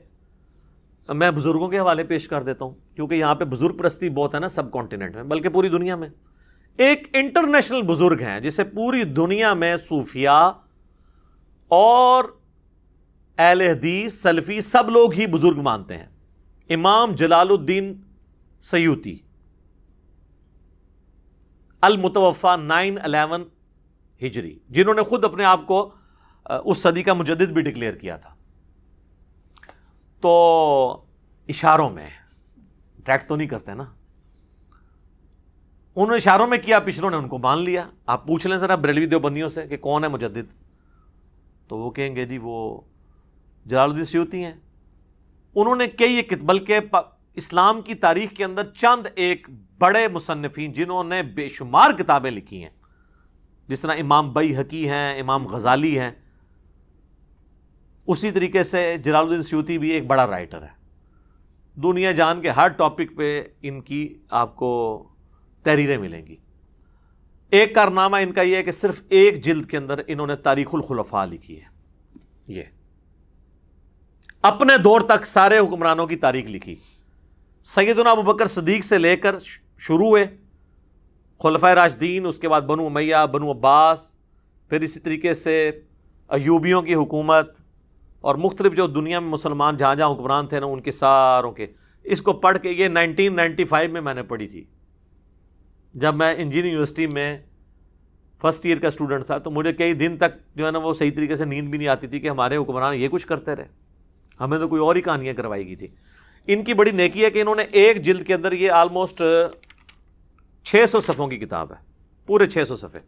میں بزرگوں کے حوالے پیش کر دیتا ہوں، کیونکہ یہاں پہ بزرگ پرستی بہت ہے نا سب کانٹیننٹ میں، بلکہ پوری دنیا میں. ایک انٹرنیشنل بزرگ ہیں جسے پوری دنیا میں صوفیاء اور اہل حدیث سلفی سب لوگ ہی بزرگ مانتے ہیں، امام جلال الدین سیوطی، المتوفا 911 ہجری، جنہوں نے خود اپنے آپ کو اس صدی کا مجدد بھی ڈکلیئر کیا تھا. تو اشاروں میں ڈائریکٹ تو نہیں کرتے نا، انہوں نے اشاروں میں کیا، پچھلوں نے ان کو مان لیا. آپ پوچھ لیں ذرا بریلوی دیوبندیوں سے کہ کون ہے مجدد، تو وہ کہیں گے جی وہ جلال الدین سیوطی ہیں. انہوں نے کئی بلکہ اسلام کی تاریخ کے اندر چند ایک بڑے مصنفین جنہوں نے بے شمار کتابیں لکھی ہیں، جس طرح امام بیہقی ہیں، امام غزالی ہیں، اسی طریقے سے جلال الدین سیوطی بھی ایک بڑا رائٹر ہے. دنیا جان کے ہر ٹاپک پہ ان کی آپ کو تحریریں ملیں گی. ایک کارنامہ ان کا یہ ہے کہ صرف ایک جلد کے اندر انہوں نے تاریخ الخلفاء لکھی ہے. یہ اپنے دور تک سارے حکمرانوں کی تاریخ لکھی. سیدنا ابوبکر صدیق سے لے کر شروع ہوئے خلفائے راشدین، اس کے بعد بنو امیہ، بنو عباس، پھر اسی طریقے سے ایوبیوں کی حکومت، اور مختلف جو دنیا میں مسلمان جہاں جہاں حکمران تھے نا ان کے ساروں کے. اس کو پڑھ کے یہ 1995 میں نے پڑھی تھی جب میں انجینئرنگ یونیورسٹی میں فرسٹ ایئر کا اسٹوڈنٹ تھا. تو مجھے کئی دن تک جو ہے نا وہ صحیح طریقے سے نیند بھی نہیں آتی تھی کہ ہمارے حکمران یہ کچھ کرتے رہے، ہمیں تو کوئی اور ہی کہانیاں کروائی گئی تھی. ان کی بڑی نیکی ہے کہ انہوں نے ایک جلد کے اندر یہ آلموسٹ 600 صفحوں کی کتاب ہے، پورے 600 صفحے.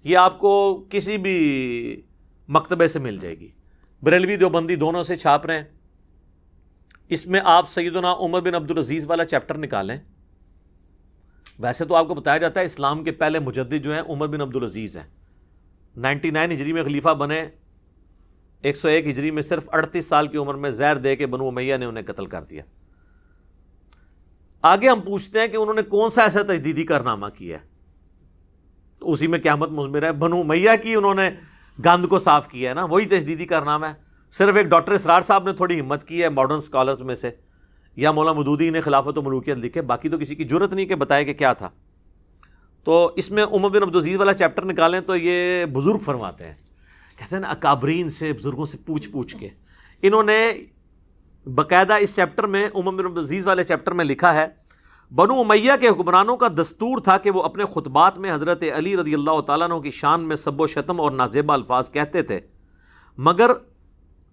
یہ آپ کو کسی بھی مکتبے سے مل جائے گی، بریلوی دیوبندی دونوں سے چھاپ رہے ہیں. اس میں آپ سیدنا عمر بن عبدالعزیز والا چیپٹر نکالیں. ویسے تو آپ کو بتایا جاتا ہے اسلام کے پہلے مجدد جو ہیں عمر بن عبدالعزیز ہیں، 99 ہجری میں خلیفہ بنے، 101 ہجری میں صرف 38 سال کی عمر میں زہر دے کے بنو امیہ نے انہیں قتل کر دیا. آگے ہم پوچھتے ہیں کہ انہوں نے کون سا ایسا تجدیدی کارنامہ کیا ہے؟ تو اسی میں قیامت مضمر ہے. بنو امیہ کی انہوں نے گند کو صاف کیا ہے نا, وہی تجدیدی کارنامہ ہے. صرف ایک ڈاکٹر اسرار صاحب نے تھوڑی ہمت کی ہے ماڈرن اسکالرز میں سے, یا مولانا مودودی نے خلافت و ملوکیت لکھے, باقی تو کسی کی جرت نہیں کہ بتائے کہ کیا تھا. تو اس میں عمر بن عبدالعزیز والا چیپٹر نکالیں تو یہ بزرگ فرماتے ہیں, کہتے ہیں نا اکابرین سے, بزرگوں سے پوچھ کے انہوں نے باقاعدہ اس چیپٹر میں, عمر بن عبدالعزیز والے چیپٹر میں لکھا ہے, بنو امیہ کے حکمرانوں کا دستور تھا کہ وہ اپنے خطبات میں حضرت علی رضی اللہ تعالیٰ عنہ کی شان میں سب و شتم اور نازیبہ الفاظ کہتے تھے, مگر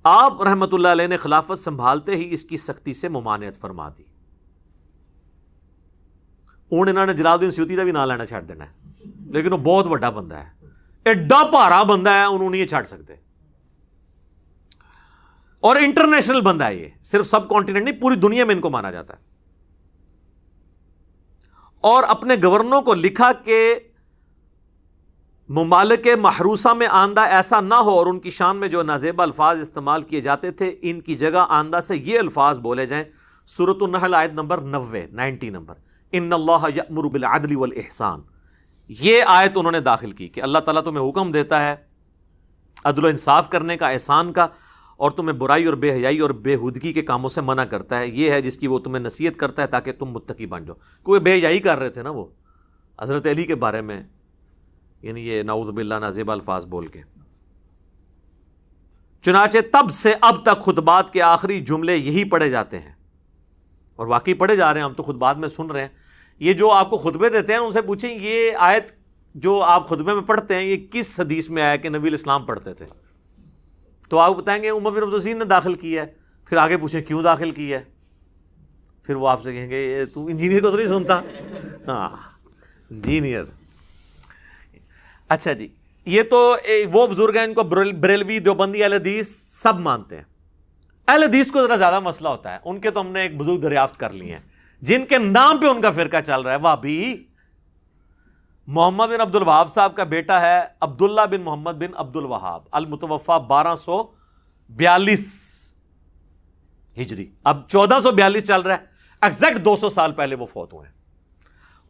آپ رحمۃ اللہ علیہ نے خلافت سنبھالتے ہی اس کی سختی سے ممانعت فرما دی. انہوں نے جلال الدین سیوطی کا بھی نام لینا چھاڑ دینا ہے, لیکن وہ بہت بڑا بندہ ہے, ایڈا بھارا بندہ ہے, انہوں نے یہ چھاڑ سکتے. اور انٹرنیشنل بندہ ہے یہ, صرف سب کانٹیننٹ نہیں, پوری دنیا میں ان کو مانا جاتا ہے. اور اپنے گورنروں کو لکھا کہ ممالک محروسہ میں آندہ ایسا نہ ہو اور ان کی شان میں جو نازیبہ الفاظ استعمال کیے جاتے تھے ان کی جگہ آندہ سے یہ الفاظ بولے جائیں. سورۃ النحل آیت نمبر 90 نمبر, ان اللہ یأمر بالعدل والاحسان. یہ آیت انہوں نے داخل کی کہ اللہ تعالیٰ تمہیں حکم دیتا ہے عدل و انصاف کرنے کا, احسان کا, اور تمہیں برائی اور بے حیائی اور بے ہودگی کے کاموں سے منع کرتا ہے. یہ ہے جس کی وہ تمہیں نصیحت کرتا ہے تاکہ تم متقی بن جاؤ. کوئی بے حیائی کر رہے تھے نا وہ حضرت علی کے بارے میں, یعنی یہ نعوذ باللہ نازیبہ الفاظ بول کے. چنانچہ تب سے اب تک خطبات کے آخری جملے یہی پڑھے جاتے ہیں, اور واقعی پڑھے جا رہے ہیں, ہم تو خطبات میں سن رہے ہیں. یہ جو آپ کو خطبے دیتے ہیں ان سے پوچھیں یہ آیت جو آپ خطبے میں پڑھتے ہیں یہ کس حدیث میں آیا کہ نبی الاسلام پڑھتے تھے, تو آپ بتائیں گے عمر بن عبدالعزیز نے داخل کی ہے. پھر آگے پوچھیں کیوں داخل کی ہے, پھر وہ آپ سے کہیں گے تو انجینئر کو تو نہیں سنتا. ہاں انجینئر. اچھا جی, یہ تو وہ بزرگ ہیں ان کو بریلوی دیوبندی اہل حدیث سب مانتے ہیں. اہل حدیث کو ذرا زیادہ مسئلہ ہوتا ہے, ان کے تو ہم نے ایک بزرگ دریافت کر لیے ہیں جن کے نام پہ ان کا فرقہ چل رہا ہے, وہابی. محمد بن عبد الوہاب صاحب کا بیٹا ہے عبداللہ بن محمد بن عبد الوہاب, المتوفا 1242 ہجری, اب 1442 چل رہا ہے, ایگزیکٹ 200 سال پہلے وہ فوت ہوئے ہیں.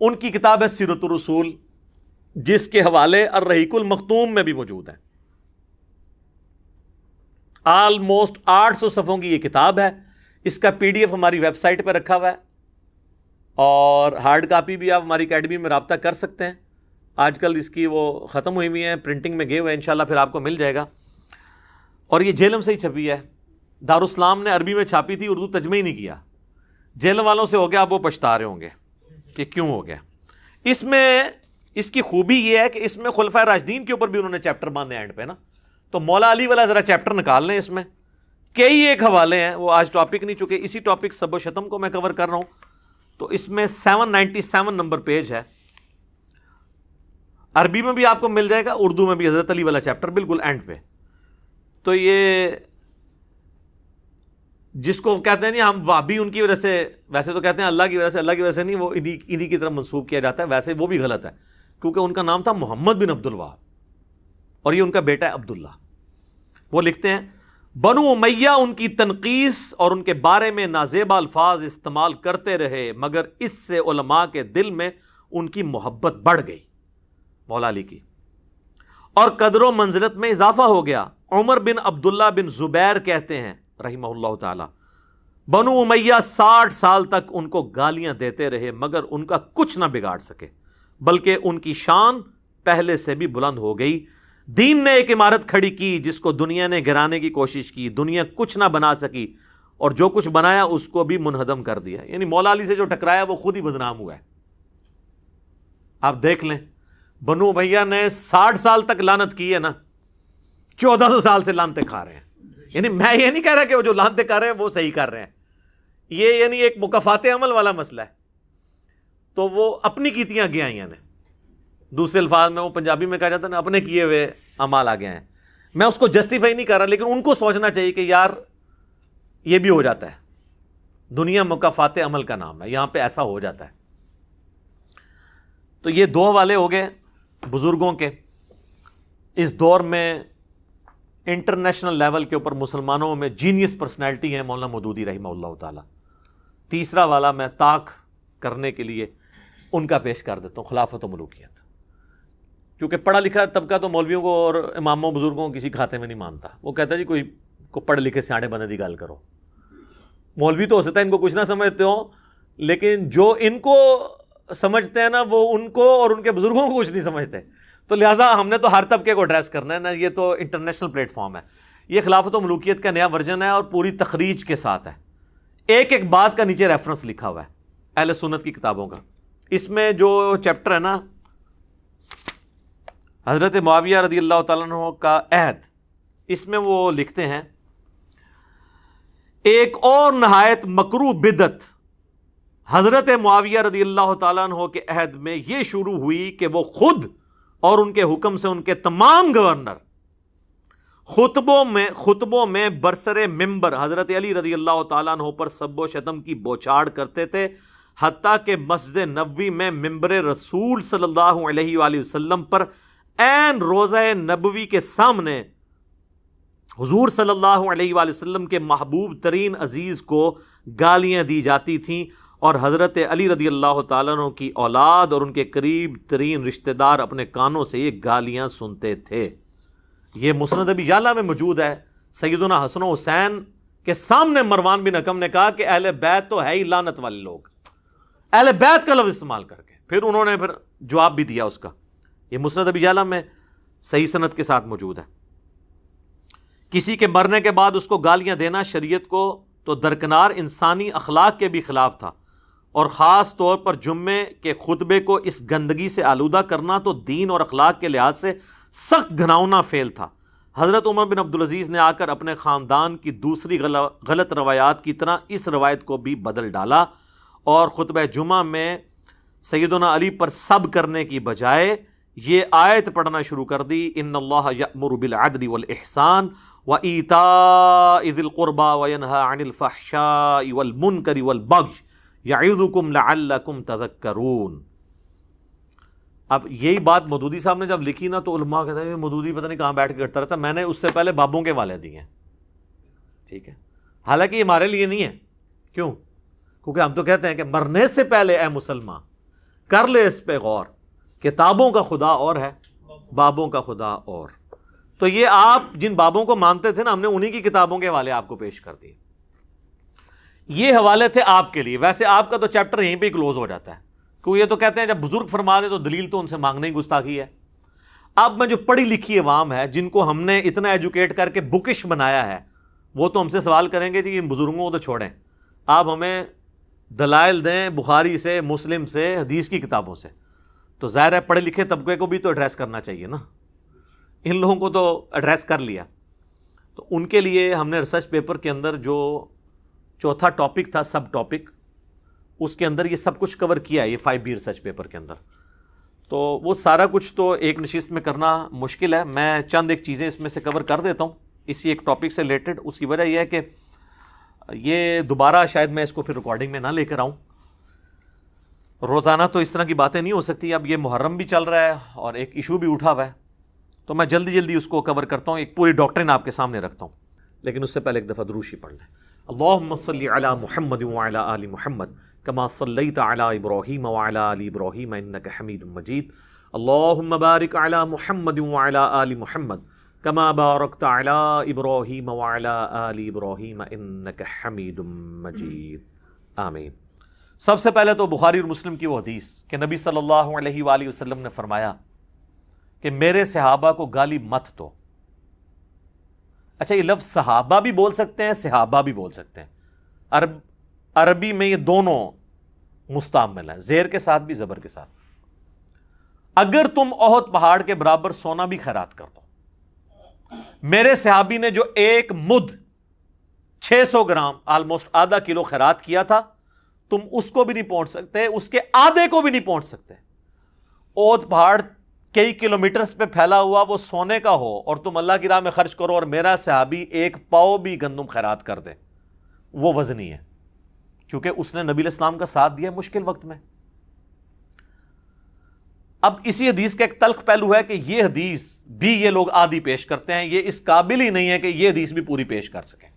ان کی کتاب ہے سیرۃ الرسول, جس کے حوالے الرحیق المختوم میں بھی موجود ہیں. آلموسٹ 800 صفحوں کی یہ کتاب ہے. اس کا PDF ہماری ویب سائٹ پہ رکھا ہوا ہے, اور ہارڈ کاپی بھی آپ ہماری اکیڈمی میں رابطہ کر سکتے ہیں. آج کل اس کی وہ ختم ہوئی ہوئی ہیں, پرنٹنگ میں گئے ہوئے ہیں, انشاءاللہ پھر آپ کو مل جائے گا. اور یہ جیلم سے ہی چھپی ہے, دارالاسلام نے عربی میں چھاپی تھی, اردو ترجمہ ہی نہیں کیا. جیلم والوں سے ہو گیا, اب وہ پچھتا رہے ہوں گے کہ کیوں ہو گیا. اس میں اس کی خوبی یہ ہے کہ اس میں خلفائے راشدین کے اوپر بھی انہوں نے چیپٹر باندھے اینڈ پہ نا. تو مولا علی والا ذرا چیپٹر نکال لیں, اس میں کئی ایک حوالے ہیں, وہ آج ٹاپک نہیں, چونکہ اسی ٹاپک سب و شتم کو میں کور کر رہا ہوں. تو اس میں 797 نمبر پیج ہے, عربی میں بھی آپ کو مل جائے گا, اردو میں بھی حضرت علی والا چیپٹر بالکل اینڈ پہ. تو یہ جس کو کہتے ہیں نہیں ہم وہابی ان کی وجہ سے, ویسے تو کہتے ہیں اللہ کی وجہ سے, اللہ کی وجہ سے نہیں, وہ انہی کی طرف منسوب کیا جاتا ہے. ویسے وہ بھی غلط ہے, کیونکہ ان کا نام تھا محمد بن عبد الوہاب اور یہ ان کا بیٹا ہے عبداللہ. وہ لکھتے ہیں بنو امیہ ان کی تنقیس اور ان کے بارے میں نازیبہ الفاظ استعمال کرتے رہے, مگر اس سے علماء کے دل میں ان کی محبت بڑھ گئی, مولا علی کی, اور قدر و منزلت میں اضافہ ہو گیا. عمر بن عبداللہ بن زبیر کہتے ہیں رحمہ اللہ تعالی, بنو امیہ 60 سال تک ان کو گالیاں دیتے رہے مگر ان کا کچھ نہ بگاڑ سکے, بلکہ ان کی شان پہلے سے بھی بلند ہو گئی. دین نے ایک عمارت کھڑی کی جس کو دنیا نے گرانے کی کوشش کی, دنیا کچھ نہ بنا سکی, اور جو کچھ بنایا اس کو بھی منہدم کر دیا. یعنی مولا علی سے جو ٹکرایا وہ خود ہی بدنام ہوا ہے. آپ دیکھ لیں, بنو امیہ نے 60 سال تک لعنت کی ہے نا, 1400 سال سے لعنتیں کھا رہے ہیں. یعنی میں یہ نہیں کہہ رہا کہ وہ جو لعنتیں کر رہے ہیں وہ صحیح کر رہے ہیں, یہ یعنی ایک مکافات عمل والا مسئلہ ہے. تو وہ اپنی کیتیاں آگے آئی ہیں. دوسرے الفاظ میں وہ پنجابی میں کہا جاتا ہے نا, اپنے کیے ہوئے اعمال آگے ہیں. میں اس کو جسٹیفائی نہیں کر رہا, لیکن ان کو سوچنا چاہیے کہ یار یہ بھی ہو جاتا ہے. دنیا مکافات عمل کا نام ہے, یہاں پہ ایسا ہو جاتا ہے. تو یہ 2 حوالے ہو گئے بزرگوں کے. اس دور میں انٹرنیشنل لیول کے اوپر مسلمانوں میں جینیس پرسنالٹی ہیں مولانا مودودی رحمہ اللہ تعالی. تیسرا والا میں طاق کرنے کے لیے ان کا پیش کر دیتا ہوں، خلافت و ملوکیت. کیونکہ پڑھا لکھا طبقہ تو مولویوں کو اور اماموں بزرگوں کو کسی کھاتے میں نہیں مانتا. وہ کہتا ہے جی کوئی کو پڑھ لکھے سیاڑے بندے دی گل کرو. مولوی تو ہو سکتا ہے ان کو کچھ نہ سمجھتے ہوں، لیکن جو ان کو سمجھتے ہیں نا وہ ان کو اور ان کے بزرگوں کو کچھ نہیں سمجھتے. تو لہٰذا ہم نے تو ہر طبقے کو ایڈریس کرنا ہے نا. یہ تو انٹرنیشنل پلیٹ فارم ہے. یہ خلافت و ملوکیت کا نیا ورژن ہے اور پوری تخریج کے ساتھ ہے. ایک ایک بات کا نیچے ریفرنس لکھا ہوا ہے اہل سنت کی کتابوں کا. اس میں جو چیپٹر ہے نا حضرت معاویہ رضی اللہ تعالیٰ عنہ کا عہد، اس میں وہ لکھتے ہیں ایک اور نہایت مکروہ بدعت حضرت معاویہ رضی اللہ تعالیٰ عنہ کے عہد میں یہ شروع ہوئی کہ وہ خود اور ان کے حکم سے ان کے تمام گورنر خطبوں میں برسر ممبر حضرت علی رضی اللہ تعالیٰ عنہ پر سب و شتم کی بوچھاڑ کرتے تھے، حتیٰ کہ مسجد نبوی میں ممبر رسول صلی اللہ علیہ وآلہ وسلم پر عین روضہ نبوی کے سامنے حضور صلی اللہ علیہ وآلہ وسلم کے محبوب ترین عزیز کو گالیاں دی جاتی تھیں، اور حضرت علی رضی اللہ تعالیٰ عنہ کی اولاد اور ان کے قریب ترین رشتہ دار اپنے کانوں سے یہ گالیاں سنتے تھے. یہ مسند ابی یعلا میں موجود ہے. سیدنا حسن و حسین کے سامنے مروان بن حکم نے کہا کہ اہل بیت تو ہے ہی لعنت والے لوگ، اہل بیت کا لفظ استعمال کر کے. پھر انہوں نے جواب بھی دیا اس کا. یہ مسند ابی یعلا میں صحیح سند کے ساتھ موجود ہے. کسی کے مرنے کے بعد اس کو گالیاں دینا شریعت کو تو درکنار انسانی اخلاق کے بھی خلاف تھا، اور خاص طور پر جمعے کے خطبے کو اس گندگی سے آلودہ کرنا تو دین اور اخلاق کے لحاظ سے سخت گھناؤنا فعل تھا. حضرت عمر بن عبدالعزیز نے آ کر اپنے خاندان کی دوسری غلط روایات کی طرح اس روایت کو بھی بدل ڈالا، اور خطبہ جمعہ میں سیدنا علی پر سب کرنے کی بجائے یہ آیت پڑھنا شروع کر دی، ان اللہ یأمر بالعدل والاحسان وایتاء ذی القربى وینہی عن الفحشاء والمنکر والبغی یعظکم لعلکم تذکرون. اب یہی بات مودودی صاحب نے جب لکھی نا تو علماء کہتے ہیں مودودی پتہ نہیں کہاں بیٹھ کے کرتا رہتا. میں نے اس سے پہلے بابوں کے والے دیے ہیں، ٹھیک ہے، حالانکہ یہ ہمارے لیے نہیں ہے. کیوں؟ کیونکہ ہم تو کہتے ہیں کہ مرنے سے پہلے اے مسلمان کر لے اس پہ غور، کتابوں کا خدا اور ہے، بابوں کا خدا اور. تو یہ آپ جن بابوں کو مانتے تھے نا، ہم نے انہی کی کتابوں کے حوالے آپ کو پیش کر دیے. یہ حوالے تھے آپ کے لیے. ویسے آپ کا تو چیپٹر یہیں پہ کلوز ہو جاتا ہے، کیونکہ یہ تو کہتے ہیں جب بزرگ فرما دے تو دلیل تو ان سے مانگنا ہی گستاخی ہے. اب میں جو پڑھی لکھی عوام ہے جن کو ہم نے اتنا ایجوکیٹ کر کے بکش بنایا ہے، وہ تو ہم سے سوال کریں گے جی ان بزرگوں کو تو چھوڑیں، آپ ہمیں دلائل دیں بخاری سے، مسلم سے، حدیث کی کتابوں سے. تو ظاہر ہے پڑھے لکھے طبقے کو بھی تو ایڈریس کرنا چاہیے نا. ان لوگوں کو تو ایڈریس کر لیا. تو ان کے لیے ہم نے ریسرچ پیپر کے اندر جو چوتھا ٹاپک تھا، سب ٹاپک، اس کے اندر یہ سب کچھ کور کیا ہے، یہ 5B ریسرچ پیپر کے اندر. تو وہ سارا کچھ تو ایک نشست میں کرنا مشکل ہے. میں چند ایک چیزیں اس میں سے کور کر دیتا ہوں اسی ایک ٹاپک سے ریلیٹڈ. اس کی وجہ یہ ہے کہ یہ دوبارہ شاید میں اس کو پھر ریکارڈنگ میں نہ لے کر آؤں. روزانہ تو اس طرح کی باتیں نہیں ہو سکتی. اب یہ محرم بھی چل رہا ہے اور ایک ایشو بھی اٹھا ہوا ہے، تو میں جلدی اس کو کور کرتا ہوں، ایک پوری ڈاکٹرن آپ کے سامنے رکھتا ہوں. لیکن اس سے پہلے ایک دفعہ درود پڑھ لیں. اللہم صلی علی محمد وعلی آل محمد کما صلیت علی ابراہیم وعلی آل ابراہیم انک حمید مجید. اللہم بارک علی محمد وعلی آل محمد کما بارکت علی ابراہیم وعلی آل ابراہیم انک حمید مجید. آمین. سب سے پہلے تو بخاری اور مسلم کی وہ حدیث کہ نبی صلی اللہ علیہ وآلہ وسلم نے فرمایا کہ میرے صحابہ کو گالی مت دو. اچھا، یہ لفظ صحابہ بھی بول سکتے ہیں، صحابہ بھی بول سکتے ہیں. عربی میں یہ دونوں مستعمل ہیں، زیر کے ساتھ بھی زبر کے ساتھ. اگر تم احد پہاڑ کے برابر سونا بھی خیرات کر دو، میرے صحابی نے جو ایک مد 600 گرام آلموسٹ آدھا کلو خیرات کیا تھا، تم اس کو بھی نہیں پہنچ سکتے، اس کے آدھے کو بھی نہیں پہنچ سکتے. احد پہاڑ کئی کلومیٹرز پہ پھیلا ہوا وہ سونے کا ہو اور تم اللہ کی راہ میں خرچ کرو اور میرا صحابی ایک پاؤ بھی گندم خیرات کر دے، وہ وزنی ہے، کیونکہ اس نے نبی علیہ السلام کا ساتھ دیا مشکل وقت میں. اب اسی حدیث کا ایک تلخ پہلو ہے کہ یہ حدیث بھی یہ لوگ آدھی پیش کرتے ہیں، یہ اس قابل ہی نہیں ہے کہ یہ حدیث بھی پوری پیش کر سکیں،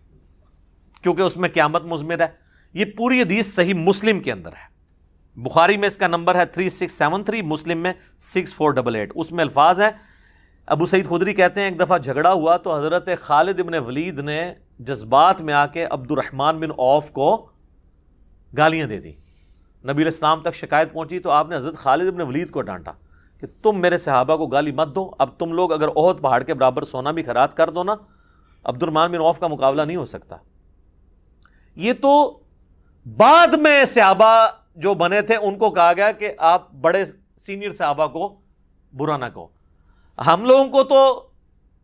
کیونکہ اس میں قیامت مضمر ہے. یہ پوری حدیث صحیح مسلم کے اندر ہے. بخاری میں اس کا نمبر ہے 3673، مسلم میں 6488. اس میں الفاظ ہیں، ابو سعید خدری کہتے ہیں ایک دفعہ جھگڑا ہوا تو حضرت خالد ابن ولید نے جذبات میں آ کے عبد الرحمن بن عوف کو گالیاں دے دی. نبی علیہ السلام تک شکایت پہنچی تو آپ نے حضرت خالد ابن ولید کو ڈانٹا کہ تم میرے صحابہ کو گالی مت دو، اب تم لوگ اگر احد پہاڑ کے برابر سونا بھی خیرات کر دو نا، عبد الرحمن بن عوف کا مقابلہ نہیں ہو سکتا. یہ تو بعد میں صحابہ جو بنے تھے ان کو کہا گیا کہ آپ بڑے سینئر صحابہ کو برا نہ کہو. ہم لوگوں کو تو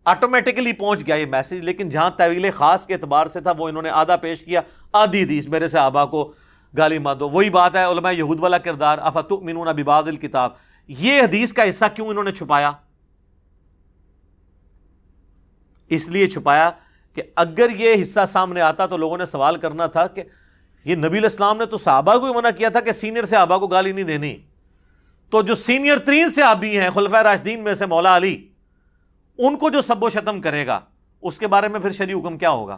آٹومیٹکلی پہنچ گیا یہ میسج، لیکن جہاں طویل خاص کے اعتبار سے تھا وہ انہوں نے آدھا پیش کیا، آدھی حدیث میرے صحابہ کو گالی مت دو. وہی بات ہے علماء یہود والا کردار، افتؤمنون ببعض الکتاب. یہ حدیث کا حصہ کیوں انہوں نے چھپایا؟ اس لیے چھپایا کہ اگر یہ حصہ سامنے آتا تو لوگوں نے سوال کرنا تھا کہ یہ نبی علیہ السلام نے تو صحابہ کو ہی منع کیا تھا کہ سینئر صحابہ کو گالی نہیں دینی، تو جو سینئر ترین صحابی ہیں خلفائے راشدین میں سے مولا علی، ان کو جو سب و شتم کرے گا اس کے بارے میں پھر شرعی حکم کیا ہوگا؟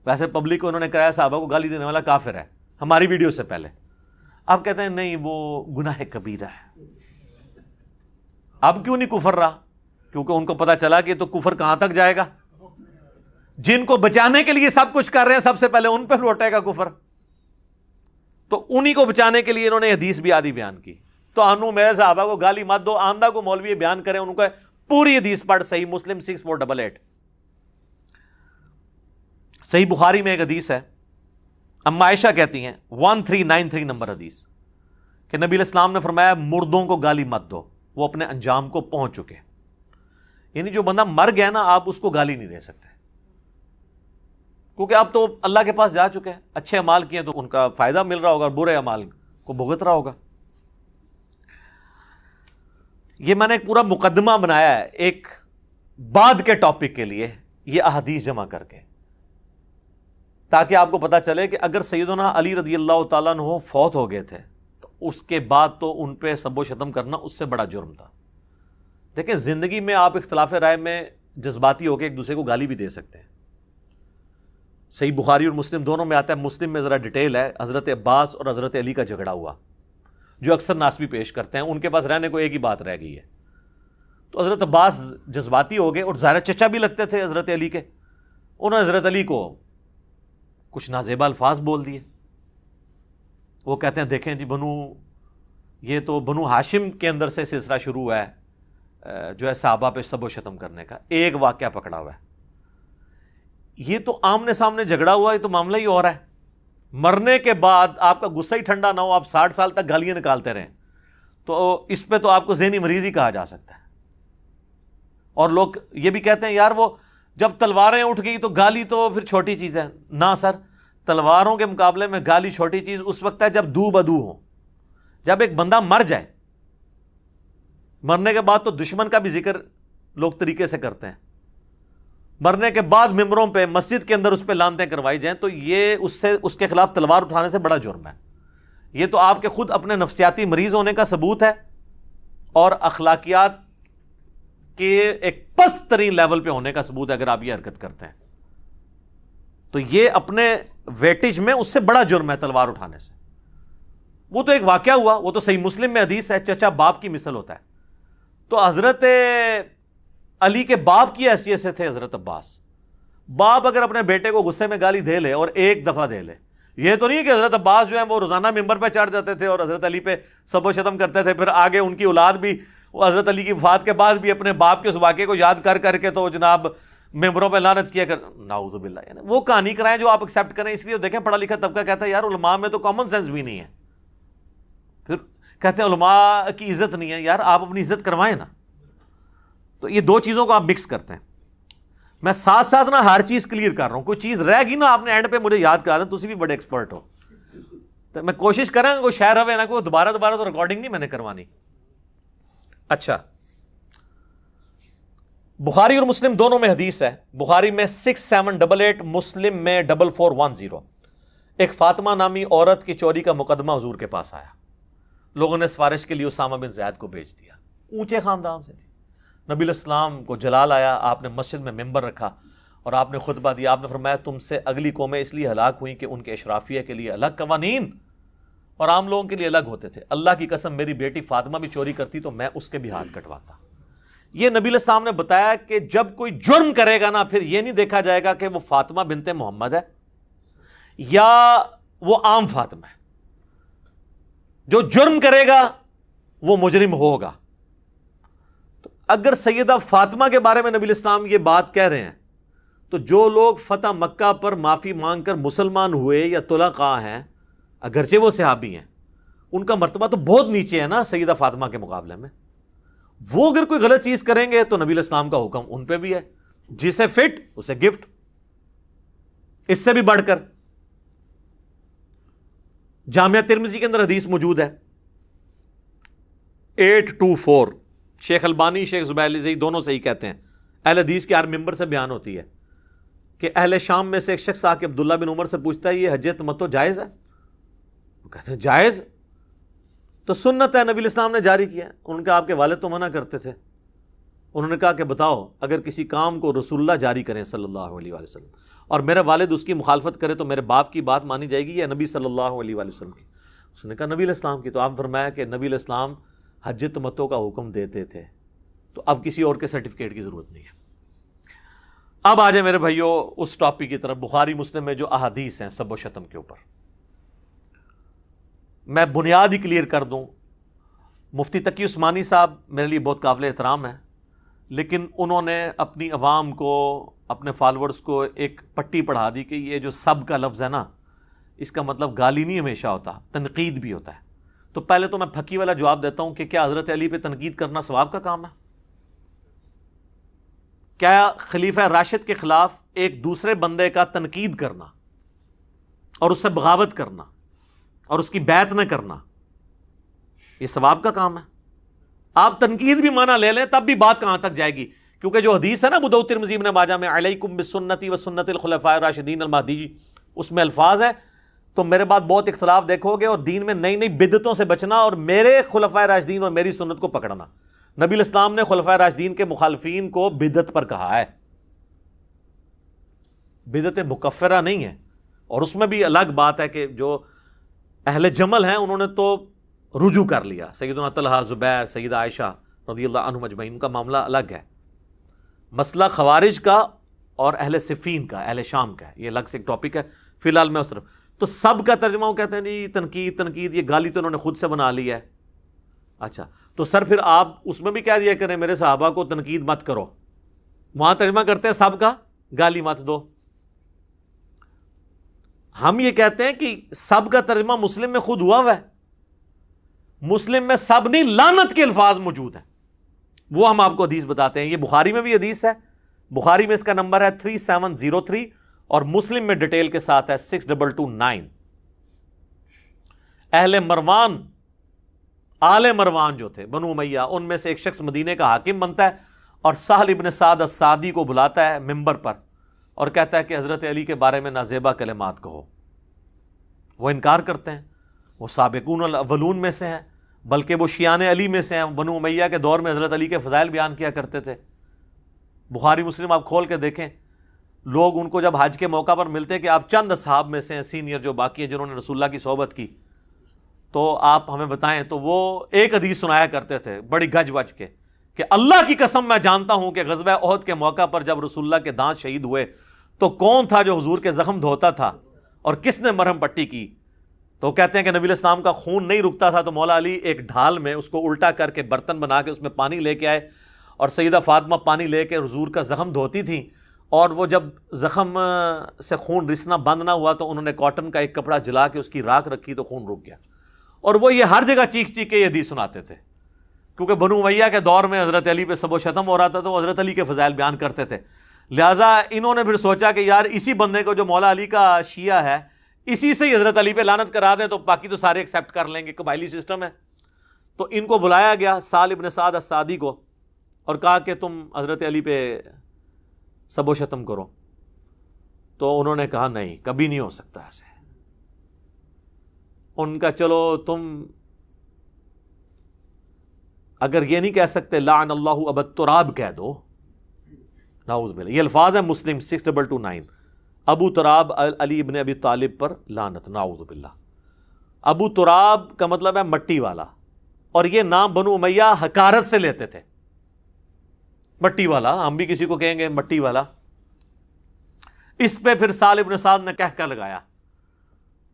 ویسے پبلک کو انہوں نے کرایا صحابہ کو گالی دینے والا کافر ہے، ہماری ویڈیو سے پہلے. اب کہتے ہیں نہیں وہ گناہ کبیرہ ہے. اب کیوں نہیں کفر رہا؟ کیونکہ ان کو پتا چلا کہ تو کفر کہاں تک جائے گا. جن کو بچانے کے لیے سب کچھ کر رہے ہیں سب سے پہلے ان پہ لوٹے گا کفر. تو انہی کو بچانے کے لیے انہوں نے حدیث بھی آدھی بیان کی. تو انو میرے صحابہ کو گالی مت دو، آندہ کو مولوی بیان کریں، ان کو پوری حدیث پڑھ. صحیح مسلم 6488. صحیح بخاری میں ایک حدیث ہے، اما عائشہ کہتی ہیں 1393 نمبر حدیث، کہ نبی علیہ السلام نے فرمایا مردوں کو گالی مت دو، وہ اپنے انجام کو پہنچ چکے. یعنی جو بندہ مر گیا نا آپ اس کو گالی نہیں دے سکتے، کیونکہ آپ تو اللہ کے پاس جا چکے ہیں. اچھے اعمال کیے تو ان کا فائدہ مل رہا ہوگا اور برے اعمال کو بھگت رہا ہوگا. یہ میں نے ایک پورا مقدمہ بنایا ہے ایک بعد کے ٹاپک کے لیے، یہ احادیث جمع کر کے، تاکہ آپ کو پتا چلے کہ اگر سیدنا علی رضی اللہ تعالیٰ عنہ فوت ہو گئے تھے تو اس کے بعد تو ان پہ سب و شتم کرنا اس سے بڑا جرم تھا. دیکھیں زندگی میں آپ اختلاف رائے میں جذباتی ہو کے ایک دوسرے کو گالی بھی دے سکتے ہیں. صحیح بخاری اور مسلم دونوں میں آتا ہے. مسلم میں ذرا ڈیٹیل ہے، حضرت عباس اور حضرت علی کا جھگڑا ہوا جو اکثر ناسبی پیش کرتے ہیں، ان کے پاس رہنے کو ایک ہی بات رہ گئی ہے. تو حضرت عباس جذباتی ہو گئے اور ظاہر چچا بھی لگتے تھے حضرت علی کے. انہوں نے حضرت علی کو کچھ نازیبا الفاظ بول دیے. وہ کہتے ہیں دیکھیں جی یہ تو بنو ہاشم کے اندر سے سلسلہ شروع ہوا ہے جو ہے صحابہ پہ سب و شتم کرنے کا. ایک واقعہ پکڑا ہوا ہے. یہ تو آمنے سامنے جھگڑا ہوا، یہ تو معاملہ ہی اور ہے. مرنے کے بعد آپ کا غصہ ہی ٹھنڈا نہ ہو، آپ 60 سال تک گالیاں نکالتے رہیں، تو اس پہ تو آپ کو ذہنی مریض ہی کہا جا سکتا ہے. اور لوگ یہ بھی کہتے ہیں یار وہ جب تلواریں اٹھ گئی تو گالی تو پھر چھوٹی چیز ہے. نہ سر، تلواروں کے مقابلے میں گالی چھوٹی چیز اس وقت ہے جب دو بدو ہو. جب ایک بندہ مر جائے، مرنے کے بعد تو دشمن کا بھی ذکر لوگ طریقے سے کرتے ہیں. مرنے کے بعد ممبروں پہ مسجد کے اندر اس پہ لانتیں کروائی جائیں تو یہ اس کے خلاف تلوار اٹھانے سے بڑا جرم ہے. یہ تو آپ کے خود اپنے نفسیاتی مریض ہونے کا ثبوت ہے اور اخلاقیات کے ایک پست ترین لیول پہ ہونے کا ثبوت ہے اگر آپ یہ حرکت کرتے ہیں. تو یہ اپنے ویٹیج میں اس سے بڑا جرم ہے تلوار اٹھانے سے. وہ تو ایک واقعہ ہوا، وہ تو صحیح مسلم میں حدیث ہے، چچا باپ کی مثل ہوتا ہے. تو حضرت علی کے باپ کی حیثیت سے تھے حضرت عباس. باپ اگر اپنے بیٹے کو غصے میں گالی دے لے اور ایک دفعہ دے لے، یہ تو نہیں کہ حضرت عباس جو ہیں وہ روزانہ ممبر پہ چڑھ جاتے تھے اور حضرت علی پہ سب و شتم کرتے تھے، پھر آگے ان کی اولاد بھی وہ حضرت علی کی وفات کے بعد بھی اپنے باپ کے اس واقعے کو یاد کر کر کے تو جناب ممبروں پہ لعنت کیا کر. نعوذ باللہ. یعنی وہ کہانی کرائیں جو آپ ایکسیپٹ کریں. اس لیے دیکھیں پڑھا لکھا طبقہ کہتا ہے یار علماء میں تو کامن سینس بھی نہیں ہے. پھر کہتے ہیں علماء کی عزت نہیں ہے. یار آپ اپنی عزت کروائیں نا. تو یہ دو چیزوں کو آپ مکس کرتے ہیں. میں ساتھ ساتھ نا ہر چیز کلیئر کر رہا ہوں. کوئی چیز رہ گی نا آپ نے اینڈ پہ مجھے یاد کرا دیں. تسی بھی بڑے ایکسپرٹ ہو تو میں کوشش کریں کوئی شہر ہوئے نا کوئی دوبارہ تو ریکارڈنگ نہیں میں نے کروانی. اچھا بخاری اور مسلم دونوں میں حدیث ہے. بخاری میں 6788، مسلم میں 4410. ایک فاطمہ نامی عورت کی چوری کا مقدمہ حضور کے پاس آیا. لوگوں نے سفارش کے لیے اسامہ بن زید کو بھیج دیا. اونچے خاندان سے تھی. نبی علیہ السلام کو جلال آیا. آپ نے مسجد میں ممبر رکھا اور آپ نے خطبہ دیا. آپ نے فرمایا تم سے اگلی قومیں اس لیے ہلاک ہوئیں کہ ان کے اشرافیہ کے لیے الگ قوانین اور عام لوگوں کے لیے الگ ہوتے تھے. اللہ کی قسم میری بیٹی فاطمہ بھی چوری کرتی تو میں اس کے بھی ہاتھ کٹواتا. یہ نبی علیہ السلام نے بتایا کہ جب کوئی جرم کرے گا نا پھر یہ نہیں دیکھا جائے گا کہ وہ فاطمہ بنت محمد ہے یا وہ عام فاطمہ ہے. جو جرم کرے گا وہ مجرم ہوگا. تو اگر سیدہ فاطمہ کے بارے میں نبی علیہ السلام یہ بات کہہ رہے ہیں تو جو لوگ فتح مکہ پر معافی مانگ کر مسلمان ہوئے یا طلقاء ہیں اگرچہ وہ صحابی ہیں ان کا مرتبہ تو بہت نیچے ہے نا سیدہ فاطمہ کے مقابلے میں. وہ اگر کوئی غلط چیز کریں گے تو نبی علیہ السلام کا حکم ان پہ بھی ہے جسے فٹ اسے گفٹ. اس سے بھی بڑھ کر جامعہ ترمذی کے اندر حدیث موجود ہے 824. شیخ البانی شیخ زبیر علی دونوں صحیح کہتے ہیں. اہل حدیث کے ہر ممبر سے بیان ہوتی ہے کہ اہل شام میں سے ایک شخص آ کے عبداللہ بن عمر سے پوچھتا ہے یہ حج تمتع جائز ہے؟ وہ کہتے ہیں جائز تو سنت ہے نبی علیہ السلام نے جاری کیا. ان کا آپ کے والد تو منع کرتے تھے. انہوں نے کہا کہ بتاؤ اگر کسی کام کو رسول اللہ جاری کریں صلی اللہ علیہ وآلہ وسلم اور میرا والد اس کی مخالفت کرے تو میرے باپ کی بات مانی جائے گی یا نبی صلی اللہ علیہ وآلہ وسلم کی؟ اس نے کہا نبی علیہ السلام کی. تو آپ فرمایا کہ نبی علیہ السلام حج تمتع کا حکم دیتے تھے تو اب کسی اور کے سرٹیفکیٹ کی ضرورت نہیں ہے. اب آ جائیں میرے بھائیو اس ٹاپک کی طرف. بخاری مسلم میں جو احادیث ہیں سب و شتم کے اوپر میں بنیاد ہی کلیئر کر دوں. مفتی تقی عثمانی صاحب میرے لیے بہت قابل احترام ہیں لیکن انہوں نے اپنی عوام کو اپنے فالورز کو ایک پٹی پڑھا دی کہ یہ جو سب کا لفظ ہے نا اس کا مطلب گالی نہیں ہمیشہ ہوتا تنقید بھی ہوتا ہے. تو پہلے تو میں پھکی والا جواب دیتا ہوں کہ کیا حضرت علی پہ تنقید کرنا ثواب کا کام ہے؟ کیا خلیفہ راشد کے خلاف ایک دوسرے بندے کا تنقید کرنا اور اس سے بغاوت کرنا اور اس کی بیعت نہ کرنا یہ ثواب کا کام ہے؟ آپ تنقید بھی مانا لے لیں تب بھی بات کہاں تک جائے گی؟ کیونکہ جو حدیث ہے نا ابو داؤد ترمذی ابن ماجہ میں علیکم بسنتی و سنت الخلفاء الراشدین المہدیین اس میں الفاظ ہے تو میرے بعد بہت اختلاف دیکھو گے اور دین میں نئی نئی بدعتوں سے بچنا اور میرے خلفاء راشدین اور میری سنت کو پکڑنا. نبی علیہ السلام نے خلفاء راشدین کے مخالفین کو بدعت پر کہا ہے. بدعت مکفرہ نہیں ہے. اور اس میں بھی الگ بات ہے کہ جو اہل جمل ہیں انہوں نے تو رجوع کر لیا. سیدنا طلحہ زبیر سیدہ عائشہ رضی اللہ عنہم اجمعین کا معاملہ الگ ہے. مسئلہ خوارج کا اور اہل صفین کا اہل شام کا ہے یہ الگ سے ایک ٹاپک ہے. فی الحال میں اس طرف تو سب کا ترجمہ وہ کہتے ہیں جی تنقید یہ گالی تو انہوں نے خود سے بنا لی ہے. اچھا تو سر پھر آپ اس میں بھی کہہ دیا کریں میرے صحابہ کو تنقید مت کرو. وہاں ترجمہ کرتے ہیں سب کا گالی مت دو. ہم یہ کہتے ہیں کہ سب کا ترجمہ مسلم میں خود ہوا ہے. مسلم میں سب نہیں لعنت کے الفاظ موجود ہیں وہ ہم آپ کو حدیث بتاتے ہیں. یہ بخاری میں بھی حدیث ہے. بخاری میں اس کا نمبر ہے 3703 اور مسلم میں ڈیٹیل کے ساتھ ہے 6229. اہل مروان آل مروان جو تھے بنو امیہ ان میں سے ایک شخص مدینے کا حاکم بنتا ہے اور سہل ابن سعد الساعدی کو بلاتا ہے ممبر پر اور کہتا ہے کہ حضرت علی کے بارے میں نازیبا کلمات کہو. وہ انکار کرتے ہیں. وہ سابقون الاولون میں سے ہیں بلکہ وہ شیعان علی میں سے ہیں. بنو امیہ کے دور میں حضرت علی کے فضائل بیان کیا کرتے تھے. بخاری مسلم آپ کھول کے دیکھیں. لوگ ان کو جب حج کے موقع پر ملتے کہ آپ چند اصحاب میں سے ہیں سینئر جو باقی ہیں جنہوں نے رسول اللہ کی صحبت کی تو آپ ہمیں بتائیں تو وہ ایک حدیث سنایا کرتے تھے بڑی گج وج کے کہ اللہ کی قسم میں جانتا ہوں کہ غزوہ احد کے موقع پر جب رسول اللہ کے دانت شہید ہوئے تو کون تھا جو حضور کے زخم دھوتا تھا اور کس نے مرہم پٹی کی. تو کہتے ہیں کہ نبی علیہ السلام کا خون نہیں رکتا تھا تو مولا علی ایک ڈھال میں اس کو الٹا کر کے برتن بنا کے اس میں پانی لے کے آئے اور سیدہ فاطمہ پانی لے کے حضور کا زخم دھوتی تھیں اور وہ جب زخم سے خون رسنا بند نہ ہوا تو انہوں نے کاٹن کا ایک کپڑا جلا کے اس کی راکھ رکھی تو خون رک گیا. اور وہ یہ ہر جگہ چیخ چیخ کے یہ حدیث سناتے تھے کیونکہ بنو امیہ کے دور میں حضرت علی پہ سب و شتم ہو رہا تھا تو وہ حضرت علی کے فضائل بیان کرتے تھے. لہٰذا انہوں نے پھر سوچا کہ یار اسی بندے کو جو مولا علی کا شیعہ ہے اسی سے ہی حضرت علی پہ لعنت کرا دیں تو باقی تو سارے ایکسیپٹ کر لیں گے. قبائلی سسٹم ہے. تو ان کو بلایا گیا سہل ابن سعد الساعدی کو اور کہا کہ تم حضرت علی پہ سب و شتم کرو. تو انہوں نے کہا نہیں کبھی نہیں ہو سکتا ایسے. ان کا چلو تم اگر یہ نہیں کہہ سکتے لعن اللہ ابا تراب کہہ دو. نعوذ باللہ. یہ الفاظ ہیں مسلم 6229 ابو تراب علی ابن ابی طالب پر لعنت. نعوذ باللہ. ابو تراب کا مطلب ہے مٹی والا، اور یہ نام بنو امیہ حقارت سے لیتے تھے، مٹی والا، ہم بھی کسی کو کہیں گے مٹی والا۔ اس پہ پھر سہل ابن سعد نے کہہ لگایا،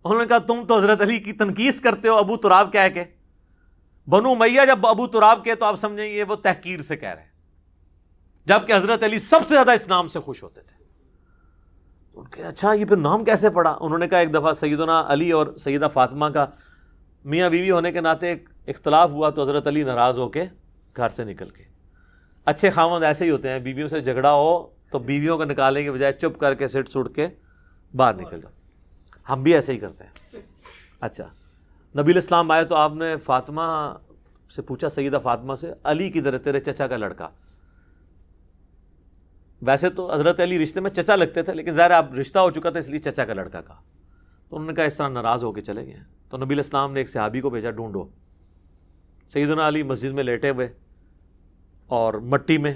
انہوں نے کہا تم تو حضرت علی کی تنقیص کرتے ہو ابو تراب کہہ کے، بنو امیہ جب ابو تراب کے تو آپ سمجھیں یہ وہ تحقیر سے کہہ رہے ہیں، جبکہ حضرت علی سب سے زیادہ اس نام سے خوش ہوتے تھے۔ ان کے اچھا یہ پھر نام کیسے پڑا؟ انہوں نے کہا ایک دفعہ سیدنا علی اور سیدہ فاطمہ کا میاں بیوی ہونے کے ناطے ایک اختلاف ہوا، تو حضرت علی ناراض ہو کے گھر سے نکل کے، اچھے خاوند ایسے ہی ہوتے ہیں، بیویوں سے جھگڑا ہو تو بیویوں کو نکالنے کے بجائے چپ کر کے سٹ سٹ کے باہر نکل جاؤ، ہم بھی ایسے ہی کرتے ہیں۔ اچھا نبی الاسلام آئے تو آپ نے فاطمہ سے پوچھا، سیدہ فاطمہ سے، علی کدھر ہے تیرے چچا کا لڑکا؟ ویسے تو حضرت علی رشتے میں چچا لگتے تھے، لیکن ظاہر اب رشتہ ہو چکا تھا اس لیے چچا کا لڑکا کہا، تو انہوں نے کہا اس طرح ناراض ہو کے چلے گئے۔ تو نبی الاسلام نے ایک صحابی کو بھیجا، ڈھونڈو۔ سیدنا علی مسجد میں لیٹے ہوئے اور مٹی میں،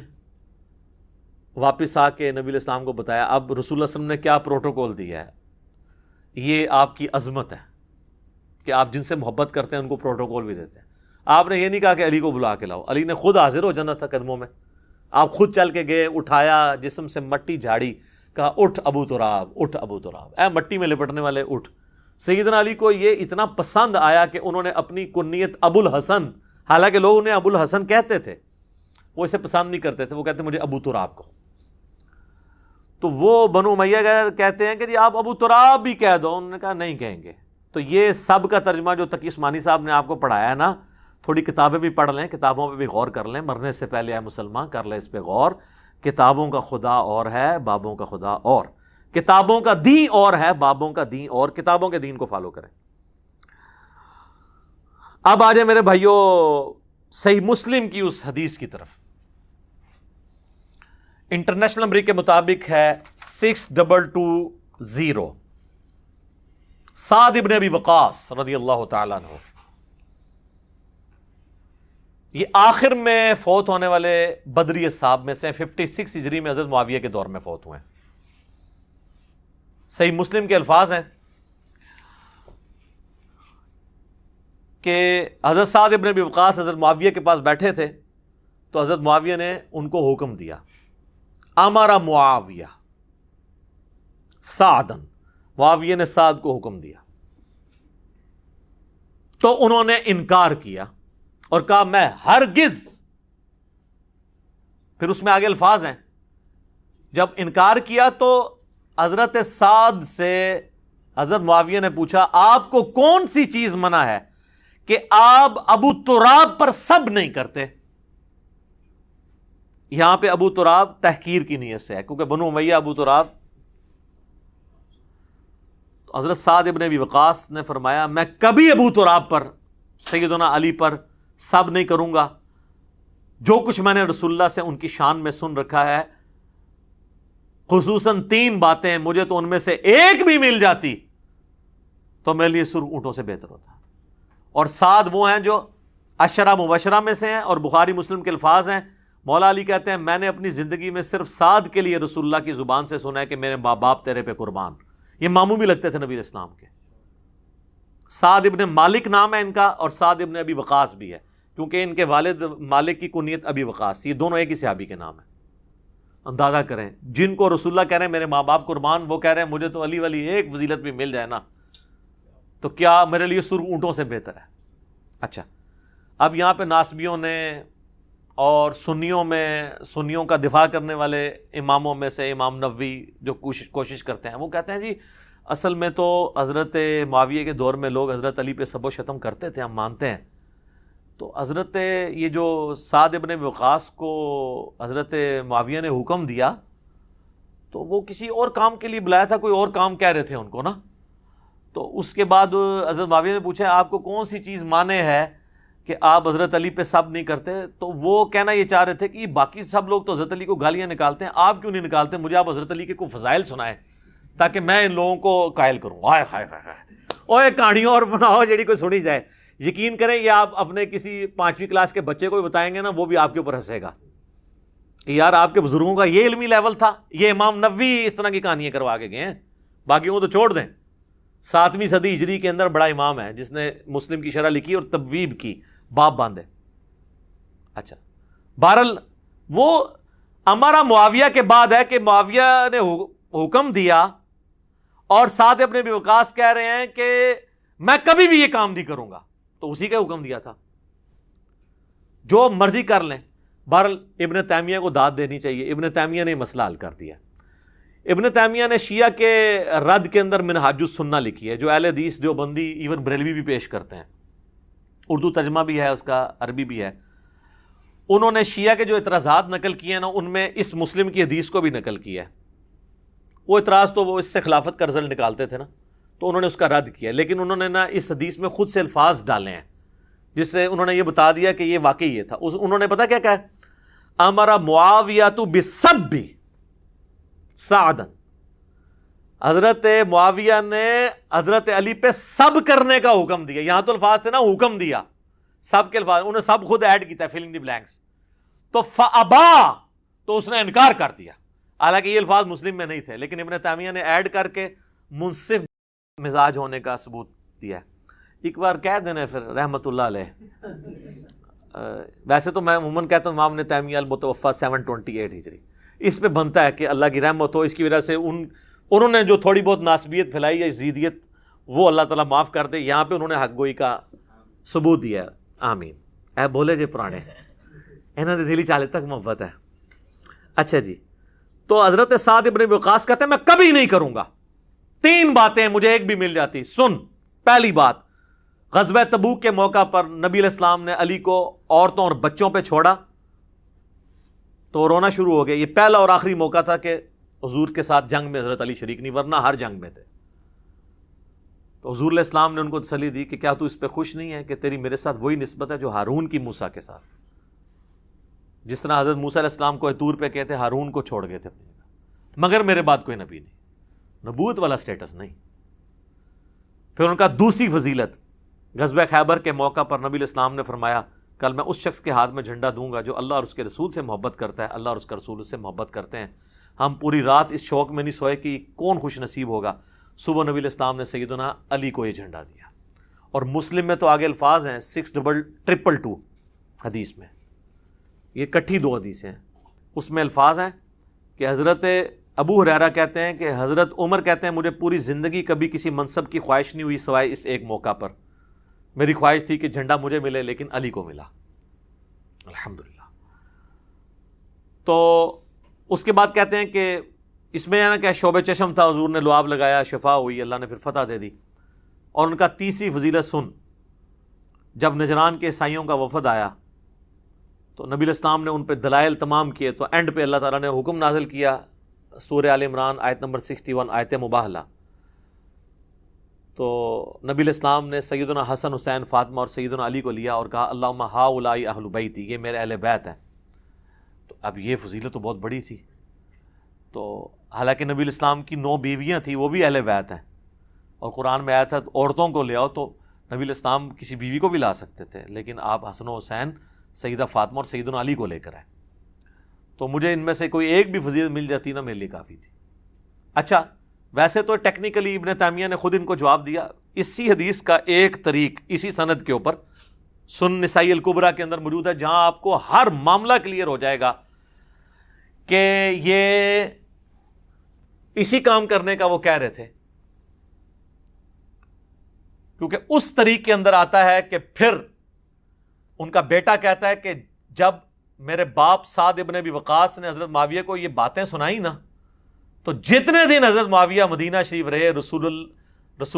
واپس آ کے نبی الاسلام کو بتایا، اب رسول اللہ صلی اللہ علیہ وسلم نے کیا پروٹوکول دیا ہے، یہ آپ کی عظمت ہے کہ آپ جن سے محبت کرتے ہیں ان کو پروٹوکول بھی دیتے ہیں۔ آپ نے یہ نہیں کہا کہ علی کو بلا کے لاؤ، علی نے خود حاضر ہو جانا تھا قدموں میں، آپ خود چل کے گئے، اٹھایا، جسم سے مٹی جھاڑی، کہا اٹھ ابو تراب، اٹھ ابو تراب، اے مٹی میں لپٹنے والے اٹھ۔ سیدنا علی کو یہ اتنا پسند آیا کہ انہوں نے اپنی کنیت ابو الحسن، حالانکہ لوگ انہیں ابو الحسن کہتے تھے، وہ اسے پسند نہیں کرتے تھے، وہ کہتے مجھے ابو تراب کو۔ تو وہ بنو امیہ کہتے ہیں کہ جی آپ ابو تراب بھی کہہ دو، انہوں نے کہا نہیں کہیں گے۔ تو یہ سب کا ترجمہ جو تقی عثمانی صاحب نے آپ کو پڑھایا ہے نا، تھوڑی کتابیں بھی پڑھ لیں، کتابوں پہ بھی غور کر لیں، مرنے سے پہلے اے مسلمان کر لیں اس پہ غور۔ کتابوں کا خدا اور ہے، بابوں کا خدا اور، کتابوں کا دین اور ہے، بابوں کا دین اور، کتابوں کے دین کو فالو کریں۔ اب آ جائیں میرے بھائیوں صحیح مسلم کی اس حدیث کی طرف۔ انٹرنیشنل نمبر کے مطابق ہے 6220، سعد ابن ابی وقاص رضی اللہ تعالیٰ عنہ، یہ آخر میں فوت ہونے والے بدری اصحاب میں سے 56 ہجری میں حضرت معاویہ کے دور میں فوت ہوئے ہیں۔ صحیح مسلم کے الفاظ ہیں کہ حضرت سعد ابن ابی وقاص حضرت معاویہ کے پاس بیٹھے تھے، تو حضرت معاویہ نے ان کو حکم دیا، امر معاویہ سعدن، معاویہ نے سعد کو حکم دیا، تو انہوں نے انکار کیا اور کہا میں ہرگز، پھر اس میں آگے الفاظ ہیں، جب انکار کیا تو حضرت سعد سے حضرت معاویہ نے پوچھا آپ کو کون سی چیز منع ہے کہ آپ ابو تراب پر سب نہیں کرتے؟ یہاں پہ ابو تراب تحقیر کی نیت سے ہے، کیونکہ بنو امیہ ابو تراب۔ تو حضرت سعد ابن ابی وقاص نے فرمایا میں کبھی ابو تراب پر، سیدنا علی پر سب نہیں کروں گا، جو کچھ میں نے رسول اللہ سے ان کی شان میں سن رکھا ہے، خصوصاً 3 باتیں، مجھے تو ان میں سے ایک بھی مل جاتی تو میرے لیے سرخ اونٹوں سے بہتر ہوتا۔ اور سعد وہ ہیں جو عشرہ مبشرہ میں سے ہیں، اور بخاری مسلم کے الفاظ ہیں، مولا علی کہتے ہیں میں نے اپنی زندگی میں صرف سعد کے لیے رسول اللہ کی زبان سے سنا ہے کہ میرے ماں باپ تیرے پہ قربان۔ یہ ماموں بھی لگتے تھے نبی اسلام کے۔ سعد ابن مالک نام ہے ان کا، اور سعد ابن ابی وقاص بھی ہے، کیونکہ ان کے والد مالک کی کنیت ابی وقاص، یہ دونوں ایک ہی صحابی کے نام ہیں۔ اندازہ کریں، جن کو رسول اللہ کہہ رہے ہیں میرے ماں باپ قربان، وہ کہہ رہے ہیں مجھے تو علی والی ایک فضیلت بھی مل جائے نا تو کیا میرے لیے سرخ اونٹوں سے بہتر ہے۔ اچھا، اب یہاں پہ ناسبیوں نے اور سنیوں کا دفاع کرنے والے اماموں میں سے امام نووی جو کوشش کرتے ہیں، وہ کہتے ہیں جی اصل میں تو حضرت معاویہ کے دور میں لوگ حضرت علی پہ سب و شتم کرتے تھے، ہم مانتے ہیں، تو حضرت یہ جو سعد ابن وقاص کو حضرت معاویہ نے حکم دیا تو وہ کسی اور کام کے لیے بلایا تھا، کوئی اور کام کہہ رہے تھے ان کو نا۔ تو اس کے بعد حضرت معاویہ نے پوچھا آپ کو کون سی چیز مانے ہے کہ آپ حضرت علی پہ سب نہیں کرتے؟ تو وہ کہنا یہ چاہ رہے تھے کہ باقی سب لوگ تو حضرت علی کو گالیاں نکالتے ہیں، آپ کیوں نہیں نکالتے؟ مجھے آپ حضرت علی کے کوئی فضائل سنائیں تاکہ میں ان لوگوں کو قائل کروں۔ ہائے ہائے ہائے، اوے کہانیوں اور بناؤ جیڑی کوئی سنی جائے۔ یقین کریں یہ آپ اپنے کسی 5ویں کلاس کے بچے کو بھی بتائیں گے نا، وہ بھی آپ کے اوپر ہنسے گا کہ یار آپ کے بزرگوں کا یہ علمی لیول تھا، یہ امام نووی اس طرح کی کہانیاں کروا کے گئے ہیں، باقیوں کو تو چھوڑ دیں۔ 7ویں صدی ہجری کے اندر بڑا امام ہے جس نے مسلم کی شرح لکھی اور تبویب کی، باب باندھے. اچھا بہرحال وہ ہمارا معاویہ کے بعد ہے کہ معاویہ نے حکم دیا اور سعد ابن ابی وقاص کہہ رہے ہیں کہ میں کبھی بھی یہ کام نہیں کروں گا، تو اسی کا حکم دیا تھا جو مرضی کر لیں. بہرحال ابن تیمیہ کو داد دینی چاہیے، ابن تیمیہ نے مسئلہ حل کر دیا. ابن تیمیہ نے شیعہ کے رد کے اندر منہاج السنہ لکھی ہے جو اہل حدیث دیوبندی ایون بریلوی بھی پیش کرتے ہیں، اردو ترجمہ بھی ہے اس کا، عربی بھی ہے. انہوں نے شیعہ کے جو اعتراضات نقل کیے ہیں نا ان میں اس مسلم کی حدیث کو بھی نقل کیا ہے. وہ اعتراض تو وہ اس سے خلافت کا رزلٹ نکالتے تھے نا، تو انہوں نے اس کا رد کیا، لیکن انہوں نے نا اس حدیث میں خود سے الفاظ ڈالے ہیں جس سے انہوں نے یہ بتا دیا کہ یہ واقعی یہ تھا. انہوں نے پتا کیا کہا، امر معاویہ بسب سعدا، حضرت معاویہ نے حضرت علی پہ سب کرنے کا حکم دیا. یہاں تو الفاظ تھے نا حکم دیا، سب کے الفاظ انہوں نے سب خود ایڈ کیتا ہے، فلنگ دی بلینکس. تو فابا، تو اس نے انکار کر دیا، حالانکہ یہ الفاظ مسلم میں نہیں تھے، لیکن ابن تیمیہ نے ایڈ کر کے منصف مزاج ہونے کا ثبوت دیا ہے. ایک بار کہہ دینا پھر رحمت اللہ علیہ. ویسے تو میں عموماً کہتا ہوں امام ابن تیمیہ المتوفی 728 ہجری، اس پہ بنتا ہے کہ اللہ کی رحمت ہو، اس کی وجہ سے انہوں نے جو تھوڑی بہت ناسبیت پھیلائی یا زیدیت وہ اللہ تعالیٰ معاف کر دے. یہاں پہ انہوں نے حق گوئی کا ثبوت دیا. آمین. اے بولے جے پرانے انہوں نے دلی چالے تک محبت ہے. اچھا جی، تو حضرت سعد ابن وقاص کہتے ہیں میں کبھی نہیں کروں گا. 3 باتیں مجھے ایک بھی مل جاتی. سن، پہلی بات، غزوہ تبوک کے موقع پر نبی علیہ السلام نے علی کو عورتوں اور بچوں پہ چھوڑا تو رونا شروع ہو گیا. یہ پہلا اور آخری موقع تھا کہ حضور کے ساتھ جنگ میں حضرت علی شریک نہیں، ورنہ ہر جنگ میں تھے. تو حضور علیہ السلام نے ان کو تسلی دی کہ کیا تو اس پہ خوش نہیں ہے کہ تیری میرے ساتھ وہی نسبت ہے جو ہارون کی موسیٰ کے ساتھ، جس طرح حضرت موسیٰ علیہ السلام کو طور پہ کہتے ہارون کو چھوڑ گئے تھے اپنی جگہ، مگر میرے بعد کوئی نبی نہیں، نبوت والا سٹیٹس نہیں. پھر ان کا دوسری فضیلت، غزوہ خیبر کے موقع پر نبی علیہ السلام نے فرمایا کل میں اس شخص کے ہاتھ میں جھنڈا دوں گا جو اللہ اور اس کے رسول سے محبت کرتا ہے، اللہ اور اس کا رسول اس سے محبت کرتے ہیں. ہم پوری رات اس شوق میں نہیں سوئے کہ کون خوش نصیب ہوگا. صبح نبی علیہ السلام نے سیدنا علی کو یہ جھنڈا دیا. اور مسلم میں تو آگے الفاظ ہیں 6222 حدیث میں، یہ کٹھی 2 حدیثیں ہیں. اس میں الفاظ ہیں کہ حضرت ابو ہریرہ کہتے ہیں کہ حضرت عمر کہتے ہیں مجھے پوری زندگی کبھی کسی منصب کی خواہش نہیں ہوئی سوائے اس ایک موقع پر. میری خواہش تھی کہ جھنڈا مجھے ملے لیکن علی کو ملا، الحمدللہ. تو اس کے بعد کہتے ہیں کہ اس میں نا کہ شعب چشم تھا، حضور نے لعاب لگایا، شفا ہوئی، اللہ نے پھر فتح دے دی. اور ان کا تیسری فضیلت سن، جب نجران کے عیسائیوں کا وفد آیا تو نبی علیہ السلام نے ان پہ دلائل تمام کیے، تو اینڈ پہ اللہ تعالیٰ نے حکم نازل کیا، سورہ آل عمران آیت نمبر 61 آیت مباہلہ. تو نبی علیہ السلام نے سیدنا حسن، حسین، فاطمہ اور سیدنا علی کو لیا اور کہا اللہم ہؤلاء اہل بیتی، یہ میرے اہل بیت ہیں. تو اب یہ فضیلت تو بہت بڑی تھی. تو حالانکہ نبی علیہ السلام کی 9 بیویاں تھیں، وہ بھی اہل بیت ہیں، اور قرآن میں آیا تھا عورتوں کو لے آؤ، تو نبی علیہ السلام کسی بیوی کو بھی لا سکتے تھے، لیکن آپ حسن و حسین، سیدہ فاطمہ اور سیدنا علی کو لے کر آئے. تو مجھے ان میں سے کوئی ایک بھی فضیلت مل جاتی نا میرے لیے کافی تھی. اچھا، ویسے تو ٹیکنیکلی ابن تیمیہ نے خود ان کو جواب دیا. اسی حدیث کا ایک طریق اسی سند کے اوپر سنن نسائی الکبریٰ کے اندر موجود ہے، جہاں آپ کو ہر معاملہ کلیئر ہو جائے گا کہ یہ اسی کام کرنے کا وہ کہہ رہے تھے. کیونکہ اس طریق کے اندر آتا ہے کہ پھر ان کا بیٹا کہتا ہے کہ جب میرے باپ سعد ابن ابی وقاص نے حضرت معاویہ کو یہ باتیں سنائی نا، تو جتنے دن حضرت معاویہ مدینہ شریف رہے، رسول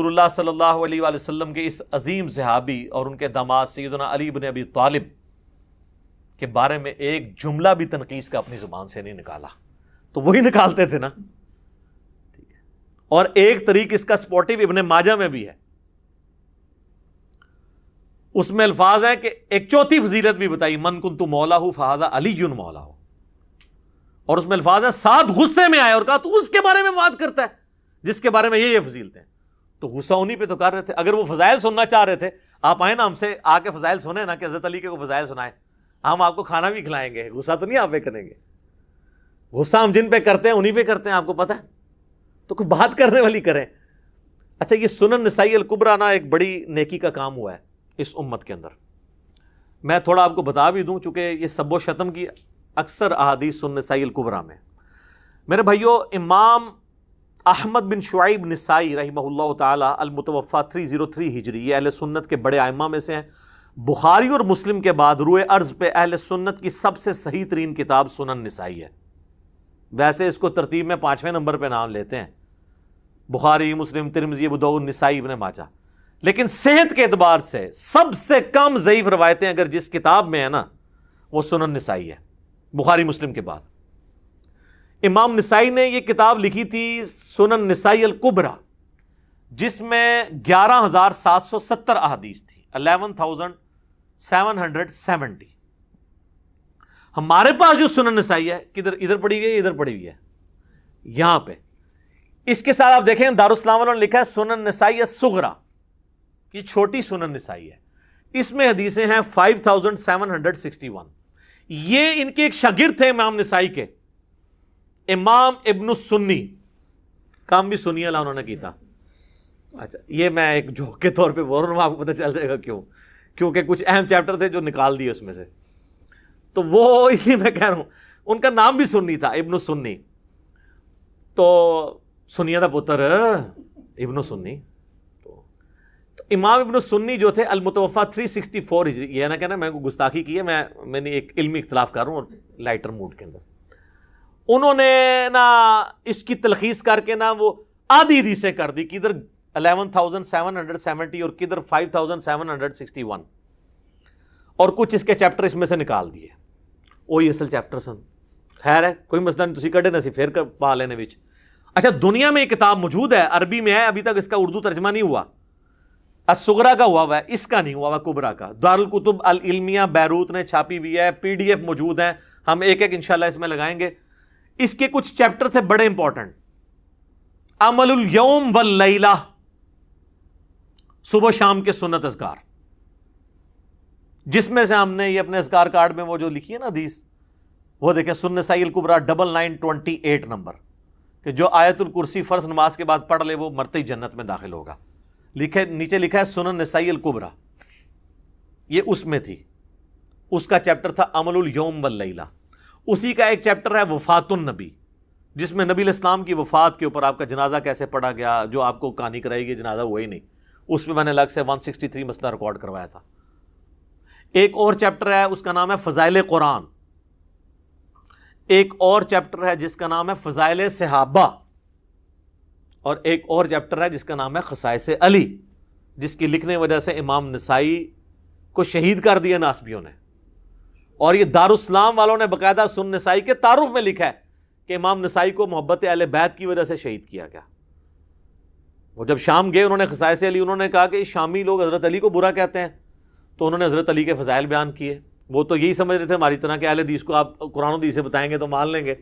اللہ صلی اللہ علیہ وآلہ وسلم کے اس عظیم صحابی اور ان کے داماد سیدنا علی بن ابی طالب کے بارے میں ایک جملہ بھی تنقیص کا اپنی زبان سے نہیں نکالا. تو وہی نکالتے تھے نا. ٹھیک ہے. اور ایک طریق اس کا سپورٹیو ابن ماجہ میں بھی ہے، اس میں الفاظ ہیں کہ ایک چوتھی فضیلت بھی بتائی، من کنت مولا فہذا علی مولا. اور اس میں الفاظ ہیں سعد غصے میں آئے اور کہا تو اس کے بارے میں بات کرتا ہے جس کے بارے میں یہ فضیلتیں ہیں. تو غصہ انہی پہ تو کر رہے تھے. اگر وہ فضائل سننا چاہ رہے تھے، آپ آئیں نا ہم سے آ کے فضائل سنیں نا، کہ حضرت علی کے کو فضائل سنائیں، ہم آپ کو کھانا بھی کھلائیں گے. غصہ تو نہیں آپ پہ کریں گے. غصہ ہم جن پہ کرتے ہیں انہی پہ کرتے ہیں، آپ کو پتہ ہے. تو کوئی بات کرنے والی کریں. اچھا یہ سنن نسائی الکبریٰ نا ایک بڑی نیکی کا کام ہوا ہے اس امت کے اندر. میں تھوڑا آپ کو بتا بھی دوں چونکہ یہ سب و شتم کی اکثر احادیث سنن نسائی الکبریٰ میں. میرے بھائیو امام احمد بن شعیب نسائی رحمہ اللہ تعالی المتوفی 303 ہجری، یہ اہل سنت کے بڑے ائمہ میں سے ہیں. بخاری اور مسلم کے بعد روئے ارض پہ اہل سنت کی سب سے صحیح ترین کتاب سنن نسائی ہے. ویسے اس کو ترتیب میں 5ویں نمبر پہ نام لیتے ہیں، بخاری، مسلم، ترمذی، ابو داؤد، نسائی، ابن ماجہ. لیکن صحت کے اعتبار سے سب سے کم ضعیف روایتیں اگر جس کتاب میں ہے نا وہ سنن نسائی ہے، بخاری مسلم کے بعد. امام نسائی نے یہ کتاب لکھی تھی سنن نسائی الکبریٰ، جس میں 11,770 احادیث تھی، 11,770. ہمارے پاس جو سنن نسائی ہے کدھر، ادھر پڑی ہوئی ہے، ادھر پڑی ہوئی ہے یہاں پہ. اس کے ساتھ آپ دیکھیں دارالاسلام والوں نے لکھا ہے سنن نسائی الصغریٰ، یہ چھوٹی سنن نسائی ہے. اس میں حدیثیں ہیں 5,761. یہ ان کے ایک شاگرد تھے امام نسائی کے، امام ابن السنی، کام بھی سنی اللہ انہوں نے کی تھا. اچھا یہ میں ایک جوک کے طور پہ بول رہا ہوں، آپ کو پتہ چل جائے گا کیوں، کیونکہ کچھ اہم چیپٹر تھے جو نکال دیے اس میں سے، تو وہ اس لیے میں کہہ رہا ہوں. ان کا نام بھی سنی تھا، ابن السنی. تو سنیہ دا پتر ابن السنی. تو امام ابن السنی جو تھے المتوفی 364 ہجری، یہ نہ کہنا میں کو گستاخی کی ہے، میں نے ایک علمی اختلاف کر رہا ہوں لائٹر موڈ کے اندر. انہوں نے نا اس کی تلخیص کر کے نا وہ آدھی حدیثیں کر دی، کدھر 11,770 اور کدھر 5,761، اور کچھ اس کے چیپٹر اس میں سے نکال دیے. وہی اصل چیپٹر سن. خیر ہے کوئی مسئلہ نہیں، تسی کڈے نہ سی پھر پا لینے وچ. اچھا دنیا میں یہ کتاب موجود ہے، عربی میں ہے، ابھی تک اس کا اردو ترجمہ نہیں ہوا. الصغریٰ کا ہوا ہے، اس کا نہیں ہوا ہوا کبریٰ کا. دارالکتب العلمیہ بیروت نے چھاپی ہوئی ہے، PDF موجود ہیں، ہم ایک ایک انشاءاللہ اس میں لگائیں گے. اس کے کچھ چیپٹر تھے بڑے امپورٹنٹ. عمل الیوم واللیلہ، صبح شام کے سنت اذکار، جس میں سے ہم نے یہ اپنے اذکار کارڈ میں وہ جو لکھی ہے نا حدیث، وہ دیکھیں سنن نسائی الکبریٰ 9928 نمبر، کہ جو آیت الکرسی فرض نماز کے بعد پڑھ لے وہ مرتے ہی جنت میں داخل ہوگا. نیچے لکھا ہے سنن نسائی الکبریٰ، یہ اس میں تھی. اس کا چیپٹر تھا عمل الیوم واللیلہ. اسی کا ایک چیپٹر ہے وفات النبی، جس میں نبی علیہ السلام کی وفات کے اوپر آپ کا جنازہ کیسے پڑھا گیا، جو آپ کو کہانی کرائے گی جنازہ وہی نہیں. اس میں نے الگ سے 163 مسئلہ ریکارڈ کروایا تھا. ایک اور چیپٹر ہے اس کا نام ہے فضائل قرآن. ایک اور چیپٹر ہے جس کا نام ہے فضائل صحابہ. اور ایک اور چیپٹر ہے جس کا نام ہے خصائص علی، جس کی لکھنے وجہ سے امام نسائی کو شہید کر دیا ناسبیوں نے. اور یہ دارالاسلام والوں نے باقاعدہ سنن نسائی کے تعارف میں لکھا ہے کہ امام نسائی کو محبت اہل بیت کی وجہ سے شہید کیا گیا. وہ جب شام گئے انہوں نے خصائص علی، انہوں نے کہا کہ شامی لوگ حضرت علی کو برا کہتے ہیں، تو انہوں نے حضرت علی کے فضائل بیان کیے. وہ تو یہی سمجھ رہے تھے ہماری طرح کہ اہل حدیث کو آپ قرآن و حدیث سے بتائیں گے تو مان لیں گے.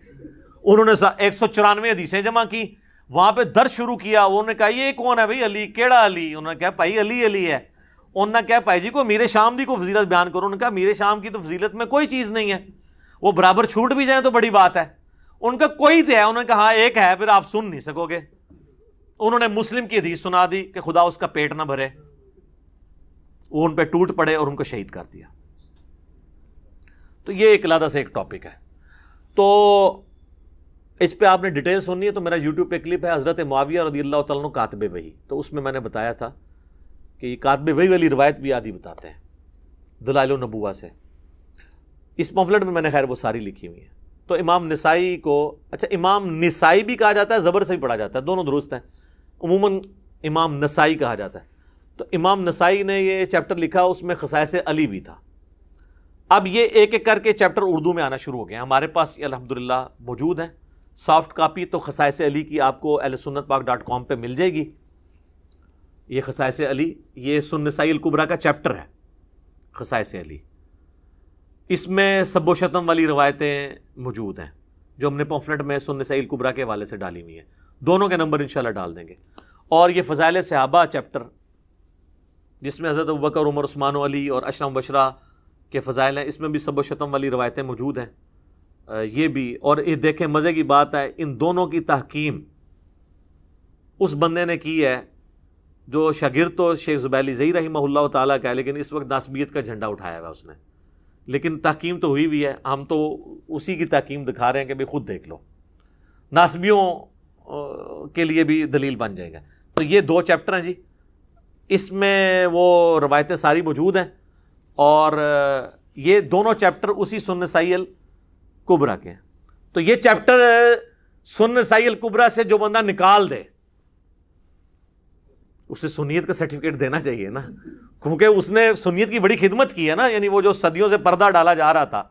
انہوں نے 194 حدیثیں جمع کی، وہاں پہ درس شروع کیا. انہوں نے کہا یہ کون ہے بھائی علی، کیڑا علی؟ انہوں نے کہا بھائی علی علی ہے. انہوں نے کہا بھائی جی کو میرے شام دی کو فضیلت بیان کرو. انہوں نے کہا میرے شام کی تو فضیلت میں کوئی چیز نہیں ہے، وہ برابر چھوٹ بھی جائیں تو بڑی بات ہے. ان کا کوئی تو ہے. انہوں نے کہا ہاں ایک ہے، پھر آپ سن نہیں سکو گے. انہوں نے مسلم کی حدیث سنا دی کہ خدا اس کا پیٹ نہ بھرے. وہ ان پہ ٹوٹ پڑے اور ان کو شہید کر دیا. تو یہ ایک علیحدہ سے ایک ٹاپک ہے. تو اس پہ آپ نے ڈیٹیل سننی ہے تو میرا یوٹیوب پہ کلپ ہے حضرت معاویہ رضی اللہ تعالیٰ عنہ کاتب وحی. تو اس میں نے بتایا تھا کہ یہ کاتب وحی والی روایت بھی آدھی بتاتے ہیں دلائل النبوہ سے. اس پمفلٹ میں نے خیر وہ ساری لکھی ہوئی ہیں. تو امام نسائی کو، اچھا امام نسائی بھی کہا جاتا ہے، زبر سے بھی پڑھا جاتا ہے، دونوں درست ہیں. عموماً امام نسائی کہا جاتا ہے. تو امام نسائی نے یہ چیپٹر لکھا، اس میں خصائص علی بھی تھا. اب یہ ایک ایک کر کے چیپٹر اردو میں آنا شروع ہو گئے ہیں. ہمارے پاس یہ الحمدللہ موجود ہیں سافٹ کاپی. تو خصائص علی کی آپ کو ahlsunnatpak.com پہ مل جائے گی. یہ خصائص علی، یہ سنن نسائی الکبریٰ کا چیپٹر ہے خصائص علی. اس میں سب و شتم والی روایتیں موجود ہیں جو ہم نے پمفلٹ میں سنن نسائی الکبریٰ کے حوالے سے ڈالی ہوئی ہیں. دونوں کے نمبر انشاءاللہ ڈال دیں گے. اور یہ فضائل صحابہ چیپٹر جس میں حضرت ابوبکر، عمر، عثمان و علی اور اشرم بشرا کے فضائل ہیں، اس میں بھی سب و شتم والی روایتیں موجود ہیں. یہ بھی، اور یہ دیکھیں مزے کی بات ہے، ان دونوں کی تحکیم اس بندے نے کی ہے جو شاگرد تو شیخ زبیلی زئی رحمہ اللہ تعالیٰ کا ہے، لیکن اس وقت ناسبیت کا جھنڈا اٹھایا ہوا اس نے، لیکن تحکیم تو ہوئی ہوئی ہے، ہم تو اسی کی تحکیم دکھا رہے ہیں کہ بھئی خود دیکھ لو، ناسبیوں کے لیے بھی دلیل بن جائے گا۔ تو یہ 2 چیپٹر ہیں جی، اس میں وہ روایتیں ساری موجود ہیں، اور یہ دونوں چیپٹر اسی سنن نسائی الکبریٰ کے ہیں۔ تو یہ چیپٹر سنن نسائی الکبریٰ سے جو بندہ نکال دے اسے سنیت کا سرٹیفکیٹ دینا چاہیے نا، کیونکہ اس نے سنیت کی بڑی خدمت کی ہے نا، یعنی وہ جو صدیوں سے پردہ ڈالا جا رہا تھا،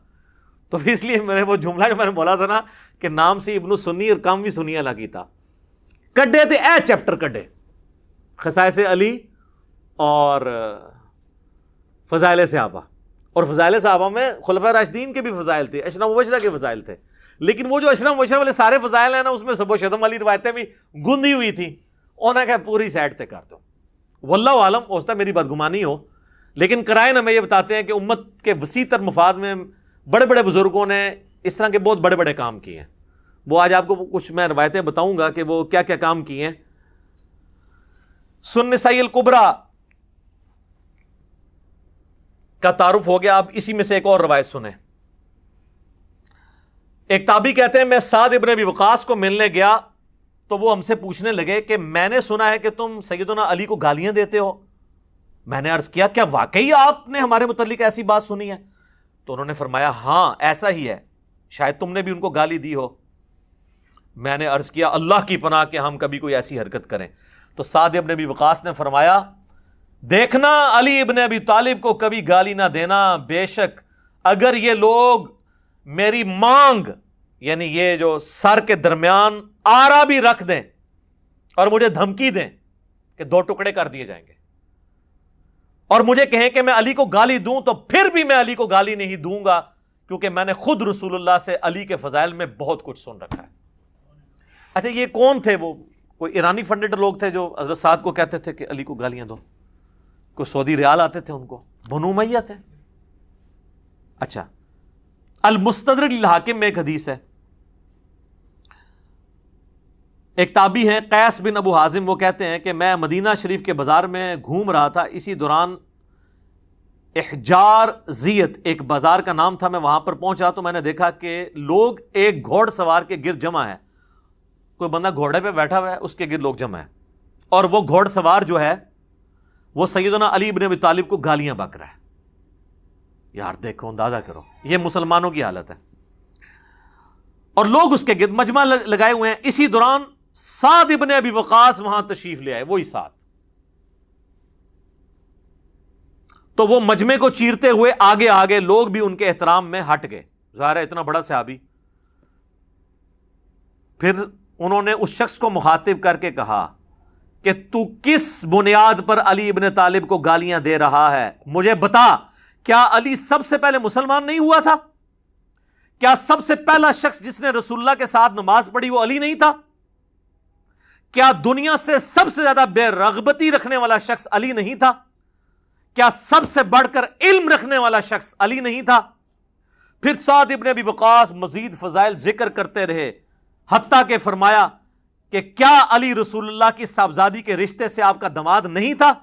تو اس لیے میرے وہ جملہ جو میں نے بولا تھا نا کہ نام سے ابن سنی اور کام بھی سنی لگی تھا، کڈے تھے اے چیپٹر کڈے، خصائص علی اور فضائل صحابہ، اور فضائل صحابہ میں خلفاء راشدین کے بھی فضائل تھے، اشرا مبشرہ کے فضائل تھے، لیکن وہ جو اشرا مبشرہ والے سارے فضائل ہیں نا، اس میں سب و شتم والی روایتیں بھی گندی ہوئی تھیں، انہیں کہا پوری سائڈ تے کر دو۔ واللہ عالم، ہو سکتا ہے میری بدگمانی ہو، لیکن قرائن ہمیں یہ بتاتے ہیں کہ امت کے وسیع تر مفاد میں بڑے بڑے بزرگوں نے اس طرح کے بہت بڑے بڑے کام کیے ہیں۔ وہ آج آپ کو کچھ میں روایتیں بتاؤں گا کہ وہ کیا کیا کام کیے ہیں۔ سنن نسائی الکبریٰ کا تعارف ہو گیا، اب اسی میں سے ایک اور روایت سنیں۔ ایک تابعی کہتے ہیں میں سعد ابن ابی وقاص کو ملنے گیا تو وہ ہم سے پوچھنے لگے کہ میں نے سنا ہے کہ تم سیدنا علی کو گالیاں دیتے ہو۔ میں نے عرض کیا کیا واقعی آپ نے ہمارے متعلق ایسی بات سنی ہے؟ تو انہوں نے فرمایا ہاں ایسا ہی ہے، شاید تم نے بھی ان کو گالی دی ہو۔ میں نے عرض کیا اللہ کی پناہ کہ ہم کبھی کوئی ایسی حرکت کریں۔ تو سعد ابن ابی وقاص نے فرمایا دیکھنا علی ابن ابی طالب کو کبھی گالی نہ دینا، بے شک اگر یہ لوگ میری مانگ یعنی یہ جو سر کے درمیان آرا بھی رکھ دیں اور مجھے دھمکی دیں کہ 2 ٹکڑے کر دیے جائیں گے، اور مجھے کہیں کہ میں علی کو گالی دوں، تو پھر بھی میں علی کو گالی نہیں دوں گا، کیونکہ میں نے خود رسول اللہ سے علی کے فضائل میں بہت کچھ سن رکھا ہے۔ اچھا یہ کون تھے؟ وہ کوئی ایرانی فنڈڈ لوگ تھے جو حضرت سعد کو کہتے تھے کہ علی کو گالیاں دو؟ کوئی سعودی ریال آتے تھے ان کو؟ بنو امیہ تھے؟ اچھا المستدرک للحاکم میں ایک حدیث ہے، ایک تابعی ہیں قیس بن ابو حازم، وہ کہتے ہیں کہ میں مدینہ شریف کے بازار میں گھوم رہا تھا، اسی دوران احجار زیت ایک بازار کا نام تھا، میں وہاں پر پہنچا تو میں نے دیکھا کہ لوگ ایک گھوڑ سوار کے گرد جمع ہے، کوئی بندہ گھوڑے پہ بیٹھا ہوا ہے، اس کے گرد لوگ جمع ہے، اور وہ گھوڑ سوار جو ہے وہ سیدنا علی بن ابی طالب کو گالیاں بک رہا ہے۔ یار دیکھو اندازہ کرو، یہ مسلمانوں کی حالت ہے، اور لوگ اس کے گرد مجمع لگائے ہوئے ہیں۔ اسی دوران سعد ابن ابی وقاص وہاں تشریف لے آئے، وہی سعد، تو وہ مجمع کو چیرتے ہوئے آگے آگے، لوگ بھی ان کے احترام میں ہٹ گئے، ظاہر ہے اتنا بڑا صحابی۔ پھر انہوں نے اس شخص کو مخاطب کر کے کہا کہ تو کس بنیاد پر علی ابن طالب کو گالیاں دے رہا ہے؟ مجھے بتا، کیا علی سب سے پہلے مسلمان نہیں ہوا تھا؟ کیا سب سے پہلا شخص جس نے رسول اللہ کے ساتھ نماز پڑھی وہ علی نہیں تھا؟ کیا دنیا سے سب سے زیادہ بے رغبتی رکھنے والا شخص علی نہیں تھا؟ کیا سب سے بڑھ کر علم رکھنے والا شخص علی نہیں تھا؟ پھر سعد ابن ابی وقاص مزید فضائل ذکر کرتے رہے، حتیٰ کہ فرمایا کہ کیا علی رسول اللہ کی صاحبزادی کے رشتے سے آپ کا داماد نہیں تھا؟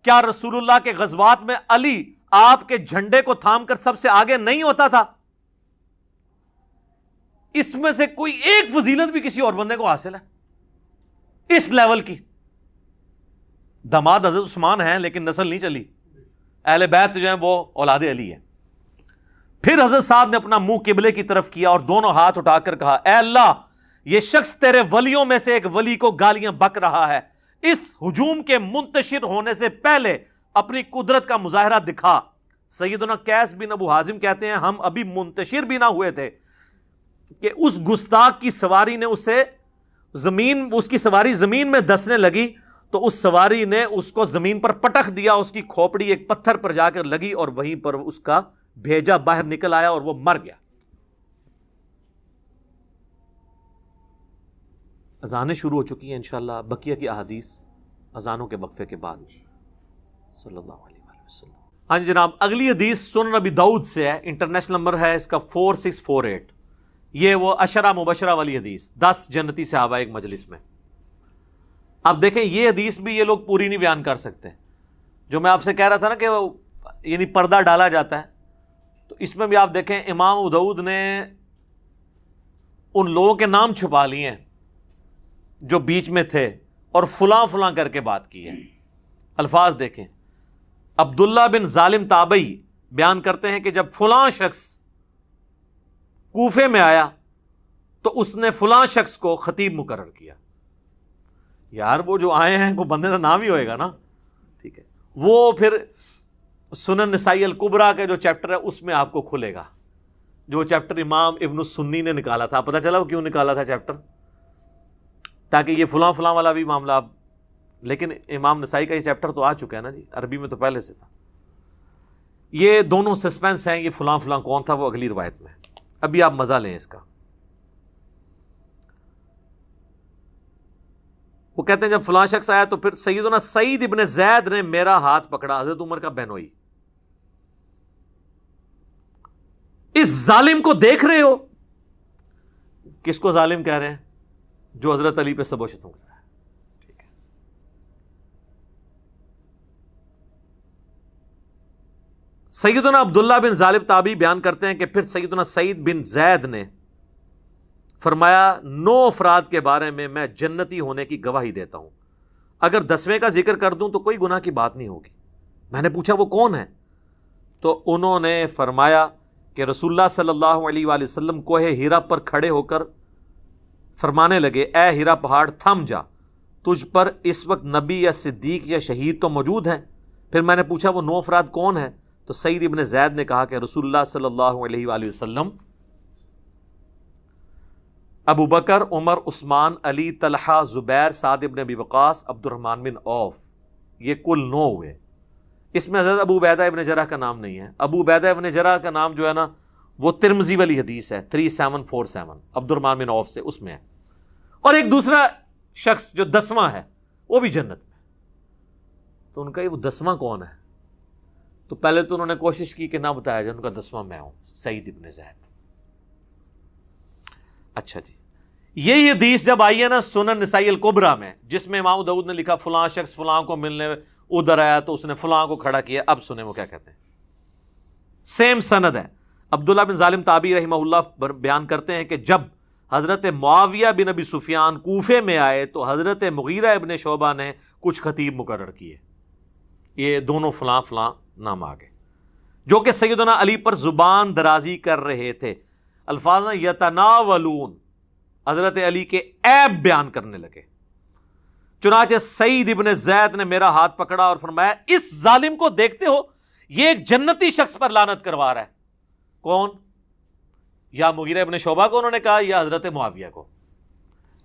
کیا رسول اللہ کے غزوات میں علی آپ کے جھنڈے کو تھام کر سب سے آگے نہیں ہوتا تھا؟ اس میں سے کوئی ایک فضیلت بھی کسی اور بندے کو حاصل ہے اس لیول کی؟ داماد حضرت عثمان ہیں لیکن نسل نہیں چلی، اہل بیت جو ہیں وہ اولاد علی ہے۔ پھر حضرت صاحب نے اپنا منہ قبلے کی طرف کیا اور دونوں ہاتھ اٹھا کر کہا اے اللہ، یہ شخص تیرے ولیوں میں سے ایک ولی کو گالیاں بک رہا ہے، اس ہجوم کے منتشر ہونے سے پہلے اپنی قدرت کا مظاہرہ دکھا۔ سیدنا قیس بن ابو حازم کہتے ہیں ہم ابھی منتشر بھی نہ ہوئے تھے کہ اس گستاخ کی سواری نے اس کی سواری زمین میں دسنے لگی، تو اس سواری نے اس کو زمین پر پٹخ دیا، اس کی کھوپڑی ایک پتھر پر جا کر لگی اور وہیں پر اس کا بھیجا باہر نکل آیا اور وہ مر گیا۔ اذانیں شروع ہو چکی ہیں انشاءاللہ، بقیہ کی احادیث اذانوں کے وقفے کے بعد صلی اللہ علیہ وسلم۔ ہاں جی جناب، اگلی حدیث سنن ابی داؤد سے ہے، انٹرنیشنل نمبر ہے اس کا 4648۔ یہ وہ عشرہ مبشرہ والی حدیث، 10 جنتی صحابہ ایک مجلس میں۔ اب دیکھیں یہ حدیث بھی یہ لوگ پوری نہیں بیان کر سکتے. جو میں آپ سے کہہ رہا تھا نا کہ یعنی پردہ ڈالا جاتا ہے, تو اس میں بھی آپ دیکھیں امام ابو داؤد نے ان لوگوں کے نام چھپا لیے ہیں جو بیچ میں تھے اور فلاں فلاں کر کے بات کی ہے. الفاظ دیکھیں, عبداللہ بن ظالم تابعی بیان کرتے ہیں کہ جب فلاں شخص کوفے میں آیا تو اس نے فلاں شخص کو خطیب مقرر کیا. یار وہ جو آئے ہیں وہ بندے کا نام ہی ہوئے گا نا, ٹھیک ہے. وہ پھر سنن نسائی الکبریٰ کے جو چیپٹر ہے اس میں آپ کو کھلے گا, جو چیپٹر امام ابن السنی نے نکالا تھا. پتہ چلا وہ کیوں نکالا تھا چیپٹر, تاکہ یہ فلاں فلاں والا بھی معاملہ. لیکن امام نسائی کا یہ چیپٹر تو آ چکا ہے نا جی, عربی میں تو پہلے سے تھا. یہ دونوں سسپینس ہیں, یہ فلاں فلاں کون تھا وہ اگلی روایت میں. ابھی آپ مزہ لیں اس کا. وہ کہتے ہیں جب فلاں شخص آیا تو پھر سیدنا سعید ابن زید نے میرا ہاتھ پکڑا, حضرت عمر کا بہنوئی. اس ظالم کو دیکھ رہے ہو؟ کس کو ظالم کہہ رہے ہیں؟ جو حضرت علی پہ سب و شتم کر رہا ہے. ٹھیک ہے. سیدنا عبداللہ بن ظالم تابعی بیان کرتے ہیں کہ پھر سیدنا سعید بن زید نے فرمایا 9 افراد کے بارے میں جنتی ہونے کی گواہی دیتا ہوں, اگر 10ویں کا ذکر کر دوں تو کوئی گناہ کی بات نہیں ہوگی. میں نے پوچھا وہ کون ہے؟ تو انہوں نے فرمایا کہ رسول اللہ صلی اللہ علیہ وآلہ وسلم کوہ ہیرا پر کھڑے ہو کر فرمانے لگے, اے ہیرا پہاڑ تھم جا, تجھ پر اس وقت نبی یا صدیق یا شہید تو موجود ہیں. پھر میں نے پوچھا وہ 9 افراد کون ہیں؟ تو سعید ابن زید نے کہا کہ رسول اللہ صلی اللہ علیہ وآلہ وسلم, ابو بکر, عمر, عثمان, علی, طلحہ, زبیر, سعد ابن ابی وقاص, عبد الرحمن بن عوف. یہ کل 9 ہوئے. اس میں حضرت ابو عبیدہ ابن جرح کا نام نہیں ہے. ابو عبیدہ ابن جرح کا نام جو ہے نا وہ ترمذی والی حدیث ہے 3747 عبد الرحمن بن عوف سے, اس میں ہے. اور ایک دوسرا شخص جو 10واں ہے وہ بھی جنت میں. تو ان کا یہ وہ 10واں کون ہے؟ تو پہلے تو انہوں نے کوشش کی کہ نہ بتایا جائے. ان کا 10واں میں ہوں, سعید ابن زید. اچھا جی, یہی حدیث جب آئی ہے نا سنن نسائی الکبریٰ میں, جس میں امام داؤد نے لکھا فلاں شخص فلاں کو ملنے ادھر آیا تو اس نے فلاں کو کھڑا کیا. اب سنیں وہ کیا کہتے ہیں. سیم سند ہے. عبداللہ بن ظالم تابعی رحمہ اللہ بیان کرتے ہیں کہ جب حضرت معاویہ بن ابی سفیان کوفے میں آئے تو حضرت مغیرہ ابن شعبہ نے کچھ خطیب مقرر کیے. یہ دونوں فلاں فلاں نام آگے, جو کہ سیدنا علی پر زبان درازی کر رہے تھے. الفاظ یتناولون, حضرت علی کے عیب بیان کرنے لگے. چنانچہ سعید ابن زید نے میرا ہاتھ پکڑا اور فرمایا اس ظالم کو دیکھتے ہو, یہ ایک جنتی شخص پر لعنت کروا رہا ہے. کون؟ یا مغیرہ ابن شعبہ کو انہوں نے کہا یا حضرت معاویہ کو.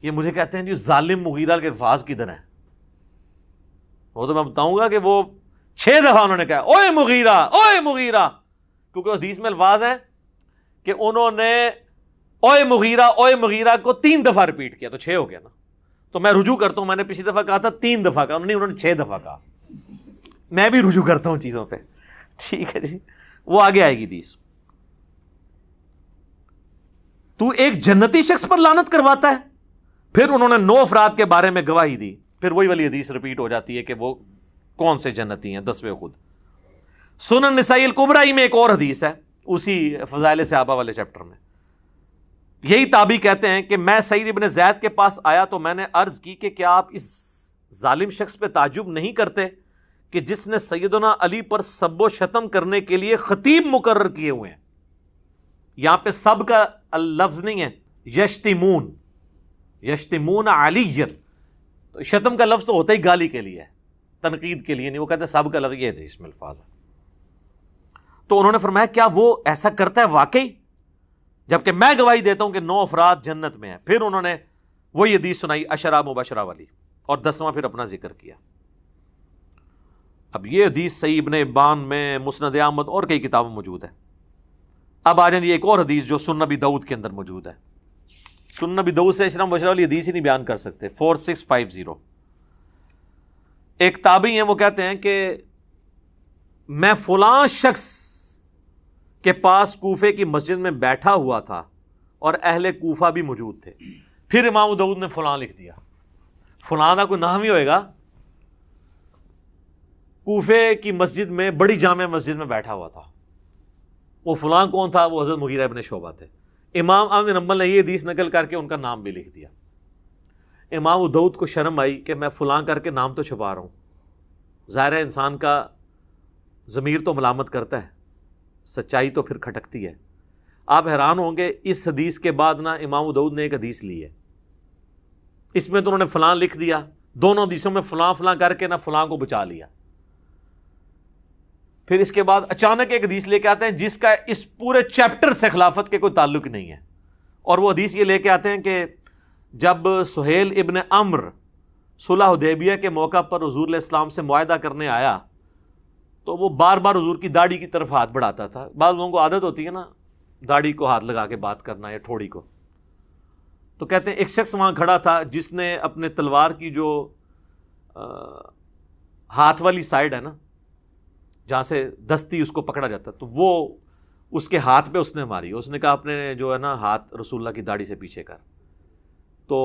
یہ مجھے کہتے ہیں جی ظالم مغیرہ کے الفاظ کدھر ہیں؟ وہ تو میں بتاؤں گا کہ وہ 6 دفعہ انہوں نے کہا اوئے مغیرہ, اوئے مغیرہ, کیونکہ اس حدیث میں الفاظ ہیں کہ انہوں نے اوئے مغیرہ کو 3 دفعہ ریپیٹ کیا, تو 6 ہو گیا نا. تو میں رجوع کرتا ہوں, میں نے پچھلی دفعہ کہا تھا 3 دفعہ کہا, انہوں نے 6 دفعہ کہا. میں بھی رجوع کرتا ہوں چیزوں پہ, ٹھیک ہے جی. وہ آگے آئے گی حدیث. تو ایک جنتی شخص پر لعنت کرواتا ہے. پھر انہوں نے 9 افراد کے بارے میں گواہی دی. پھر وہی والی حدیث ریپیٹ ہو جاتی ہے کہ وہ کون سے جنتی ہیں, 10ویں خود. سنن نسائی الکبریٰ میں ایک اور حدیث ہے اسی فضائل صحابہ والے چیپٹر میں. یہی تابعی کہتے ہیں کہ میں سعید ابن زید کے پاس آیا تو میں نے عرض کی کہ کیا آپ اس ظالم شخص پہ تعجب نہیں کرتے کہ جس نے سیدنا علی پر سب و شتم کرنے کے لیے خطیب مقرر کیے ہوئے ہیں. یہاں پہ سب کا لفظ نہیں ہے, یشتمون, یشتمون علی. تو شتم کا لفظ تو ہوتا ہی گالی کے لیے, تنقید کے لیے نہیں. وہ کہتے ہیں سب کا لفظ یہ تھے, اس میں الفاظ ہے. تو انہوں نے فرمایا کیا وہ ایسا کرتا ہے واقعی, جبکہ میں گواہی دیتا ہوں کہ 9 افراد جنت میں ہیں. پھر انہوں نے وہی حدیث سنائی عشرہ مبشرہ والی, اور 10واں پھر اپنا ذکر کیا. اب یہ حدیث صحیح ابن حبان میں, مسند احمد اور کئی کتابوں موجود ہے. اب آ جائیں ایک اور حدیث جو سنن نبی داؤد کے اندر موجود ہے. سنن نبی داؤد سے عشرہ مبشرہ والی حدیث ہی نہیں بیان کر سکتے. 4650 ایک تابعی ہیں, وہ کہتے ہیں کہ میں فلاں شخص کے پاس کوفے کی مسجد میں بیٹھا ہوا تھا اور اہل کوفہ بھی موجود تھے. پھر امام داؤد نے فلاں لکھ دیا. فلاں کا کوئی نام ہی ہوئے گا. کوفے کی مسجد میں, بڑی جامع مسجد میں بیٹھا ہوا تھا. وہ فلاں کون تھا؟ وہ حضرت مغیرہ ابن شعبہ تھے. امام احمد بن حنبل نے یہ حدیث نقل کر کے ان کا نام بھی لکھ دیا. امام ابو داؤد کو شرم آئی کہ میں فلاں کر کے نام تو چھپا رہا ہوں. ظاہر ہے انسان کا ضمیر تو ملامت کرتا ہے, سچائی تو پھر کھٹکتی ہے. آپ حیران ہوں گے, اس حدیث کے بعد نا امام ابو داؤد نے ایک حدیث لی ہے, اس میں تو انہوں نے فلاں لکھ دیا, دونوں حدیثوں میں فلاں فلاں کر کے نا فلاں کو بچا لیا. پھر اس کے بعد اچانک ایک حدیث لے کے آتے ہیں جس کا اس پورے چیپٹر سے خلافت کے کوئی تعلق نہیں ہے, اور وہ حدیث یہ لے کے آتے ہیں کہ جب سہیل ابن عمرو صلح حدیبیہ کے موقع پر حضور علیہ السلام سے معاہدہ کرنے آیا تو وہ بار بار حضور کی داڑھی کی طرف ہاتھ بڑھاتا تھا. بعض لوگوں کو عادت ہوتی ہے نا داڑھی کو ہاتھ لگا کے بات کرنا یا ٹھوڑی کو. تو کہتے ہیں ایک شخص وہاں کھڑا تھا جس نے اپنے تلوار کی جو ہاتھ والی سائڈ ہے نا, جہاں سے دستی اس کو پکڑا جاتا, تو وہ اس کے ہاتھ پہ اس نے ماری. اس نے کہا اپنے جو ہے نا ہاتھ رسول اللہ کی داڑھی سے پیچھے کر. تو